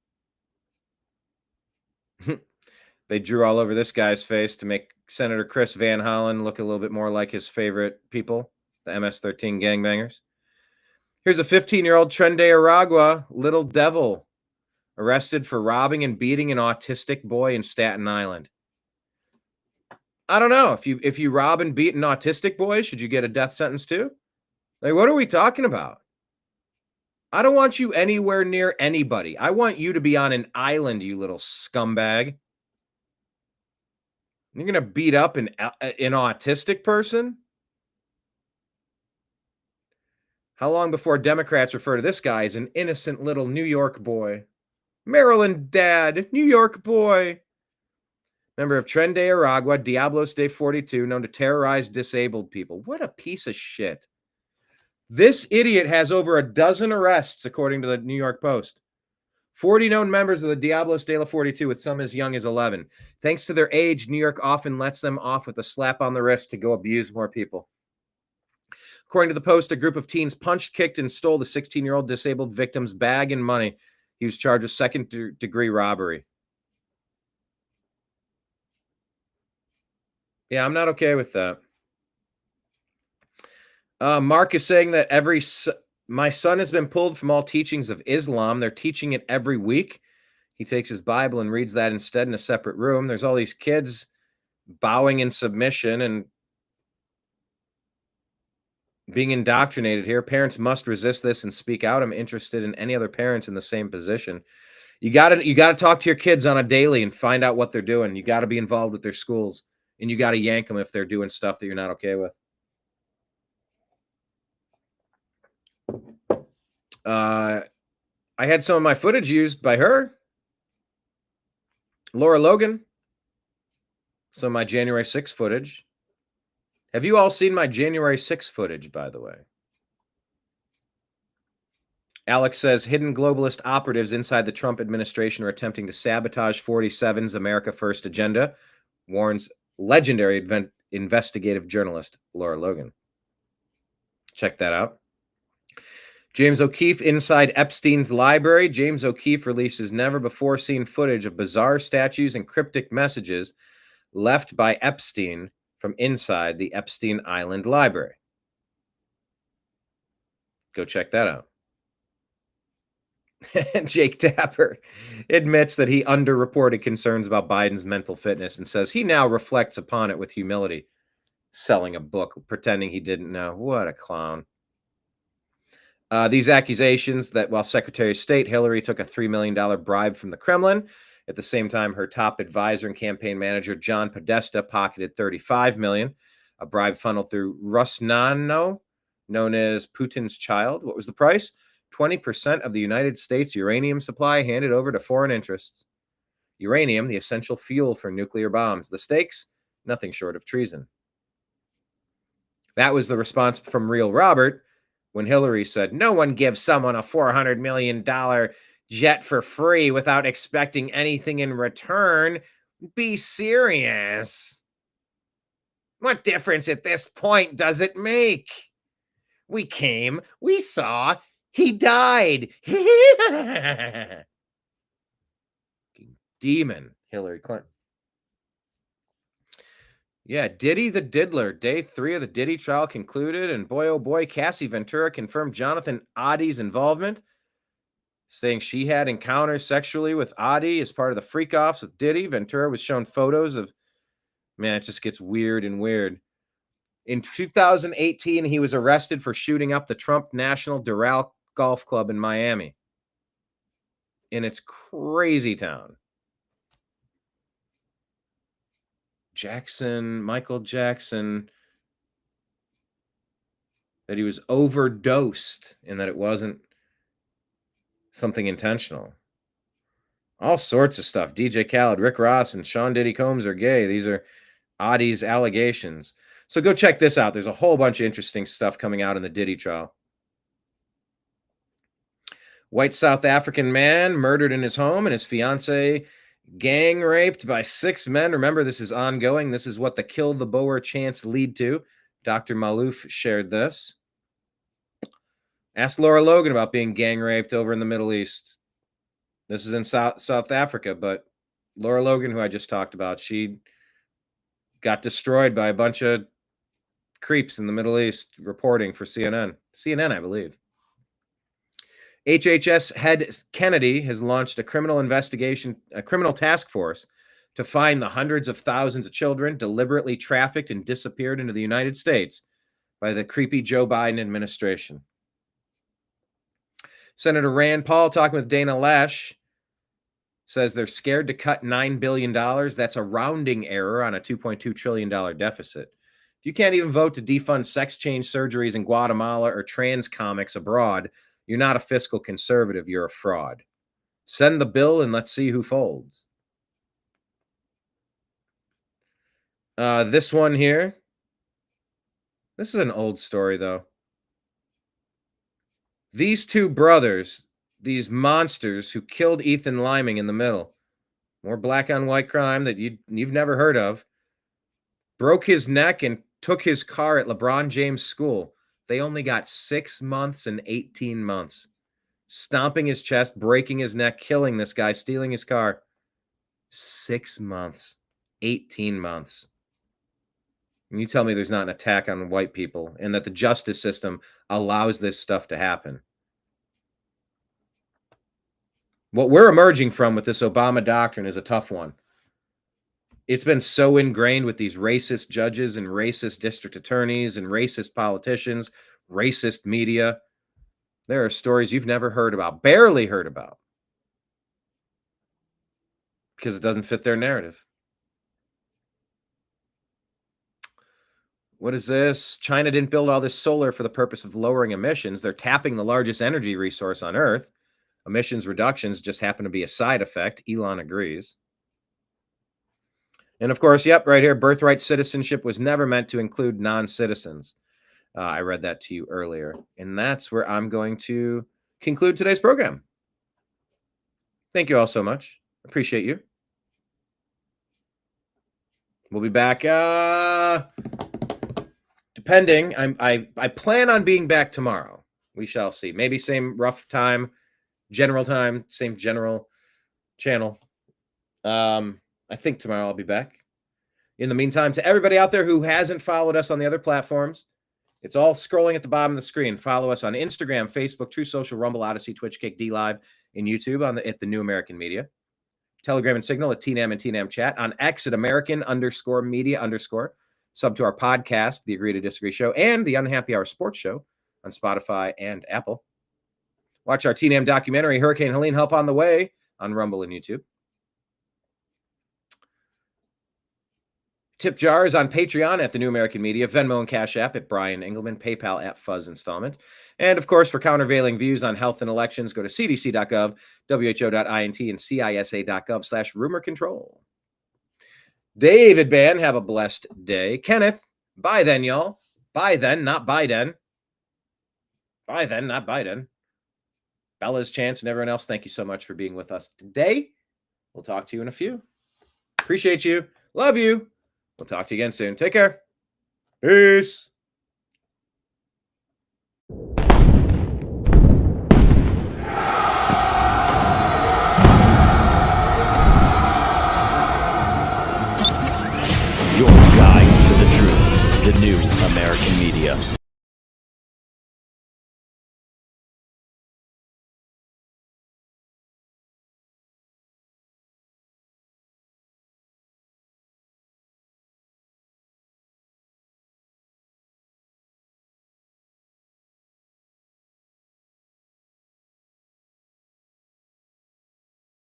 They drew all over this guy's face to make Senator Chris Van Hollen look a little bit more like his favorite people, the MS-13 gangbangers. Here's a 15-year-old Trende Aragua, little devil, arrested for robbing and beating an autistic boy in Staten Island. I don't know. If you rob and beat an autistic boy, should you get a death sentence too? Like, what are we talking about? I don't want you anywhere near anybody. I want you to be on an island, you little scumbag. You're going to beat up an autistic person? How long before Democrats refer to this guy as an innocent little New York boy? Maryland dad, New York boy. Member of Trende Aragua, Diablos Day 42, known to terrorize disabled people. What a piece of shit. This idiot has over a dozen arrests, according to the New York Post. 40 known members of the Diablos Day 42, with some as young as 11. Thanks to their age, New York often lets them off with a slap on the wrist to go abuse more people. According to the Post, a group of teens punched, kicked, and stole the 16-year-old disabled victim's bag and money. He was charged with second-degree robbery. Yeah, I'm not okay with that. Mark is saying that my son has been pulled from all teachings of Islam. They're teaching it every week. He takes his Bible and reads that instead in a separate room. There's all these kids bowing in submission and being indoctrinated here. Parents must resist this and speak out. I'm interested in any other parents in the same position. You got to talk to your kids on a daily and find out what they're doing. You got to be involved with their schools, and you got to yank them if they're doing stuff that you're not okay with. I had some of my footage used by her. Laura Logan. Some of my January 6th footage. Have you all seen my January 6th footage, by the way? Alex says hidden globalist operatives inside the Trump administration are attempting to sabotage 47's America First agenda, warns legendary investigative journalist Laura Logan. Check that out. James O'Keefe inside Epstein's library. James O'Keefe releases never-before-seen footage of bizarre statues and cryptic messages left by Epstein from inside the Epstein Island Library. Go check that out. Jake Tapper admits that he underreported concerns about Biden's mental fitness and says he now reflects upon it with humility. Selling a book, pretending he didn't know. What a clown. These accusations that while Secretary of State Hillary took a $3 million bribe from the Kremlin, at the same time her top advisor and campaign manager John Podesta pocketed $35 million, a bribe funneled through Rosnano, known as Putin's child. What was the price? 20% of the United States uranium supply handed over to foreign interests. Uranium, the essential fuel for nuclear bombs. The stakes? Nothing short of treason. That was the response from Real Robert when Hillary said, no one gives someone a $400 million jet for free without expecting anything in return. Be serious. What difference at this point does it make? We came, we saw, he died. Demon, Hillary Clinton. Yeah, Diddy the Diddler. Day 3 of the Diddy trial concluded, and boy, oh boy, Cassie Ventura confirmed Jonathan Oddie's involvement, saying she had encounters sexually with Oddie as part of the freak-offs with Diddy. Ventura was shown photos of, man, it just gets weird and weird. In 2018, he was arrested for shooting up the Trump National Doral Golf Club in Miami. in its crazy town. Michael Jackson, that he was overdosed and that it wasn't something intentional. All sorts of stuff. DJ Khaled, Rick Ross, and Sean Diddy Combs are gay. These are Adi's allegations. So go check this out. There's a whole bunch of interesting stuff coming out in the Diddy trial. White South African man murdered in his home and his fiance gang raped by 6 men. Remember, this is ongoing. This is what the Kill the Boer chants lead to. Dr. Malouf shared this. Ask Laura Logan about being gang raped over in the Middle East. This is in South Africa, but Laura Logan, who I just talked about, she got destroyed by a bunch of creeps in the Middle East reporting for CNN. CNN, I believe. HHS head Kennedy has launched a criminal task force to find the hundreds of thousands of children deliberately trafficked and disappeared into the United States by the creepy Joe Biden administration. Senator Rand Paul, talking with Dana Loesch, says they're scared to cut $9 billion. That's a rounding error on a $2.2 trillion deficit. If you can't even vote to defund sex change surgeries in Guatemala or trans comics abroad, you're not a fiscal conservative, you're a fraud. Send the bill and let's see who folds. This one here. This is an old story, though. These two brothers, these monsters who killed Ethan Liming in the middle, more black on white crime that you've never heard of, broke his neck and took his car at LeBron James' school. They only got 6 months and 18 months. Stomping his chest, breaking his neck, killing this guy, stealing his car. 6 months, 18 months. And you tell me there's not an attack on white people and that the justice system allows this stuff to happen. What we're emerging from with this Obama doctrine is a tough one. It's been so ingrained with these racist judges and racist district attorneys and racist politicians, racist media. There are stories you've never heard about, barely heard about, because it doesn't fit their narrative. What is this? China didn't build all this solar for the purpose of lowering emissions. They're tapping the largest energy resource on Earth. Emissions reductions just happen to be a side effect. Elon agrees. And of course, yep, right here, birthright citizenship was never meant to include non-citizens. I read that to you earlier. And that's where I'm going to conclude today's program. Thank you all so much. Appreciate you. We'll be back, depending. I plan on being back tomorrow. We shall see. Maybe same rough time, same general channel. I think tomorrow I'll be back. In the meantime, to everybody out there who hasn't followed us on the other platforms, it's all scrolling at the bottom of the screen. Follow us on Instagram, Facebook, True Social, Rumble, Odyssey, Twitch, Kick, DLive, and YouTube at the New American Media. Telegram and Signal at TNAM and TNAM Chat. On X at American_media_. Sub to our podcast, The Agree to Disagree Show, and the Unhappy Hour Sports Show on Spotify and Apple. Watch our TNAM documentary, Hurricane Helene, Help on the Way, on Rumble and YouTube. Tip jars on Patreon at the New American Media, Venmo and Cash App at Brian Engelman, PayPal at Fuzz Installment. And of course, for countervailing views on health and elections, go to cdc.gov, who.int, and cisa.gov/rumor control. David Ban, have a blessed day. Kenneth, bye then, y'all. Bye then, not Biden. Bye then, not Biden. Bella's Chance and everyone else, thank you so much for being with us today. We'll talk to you in a few. Appreciate you. Love you. We'll talk to you again soon. Take care. Peace. Your guide to the truth. The New American Media.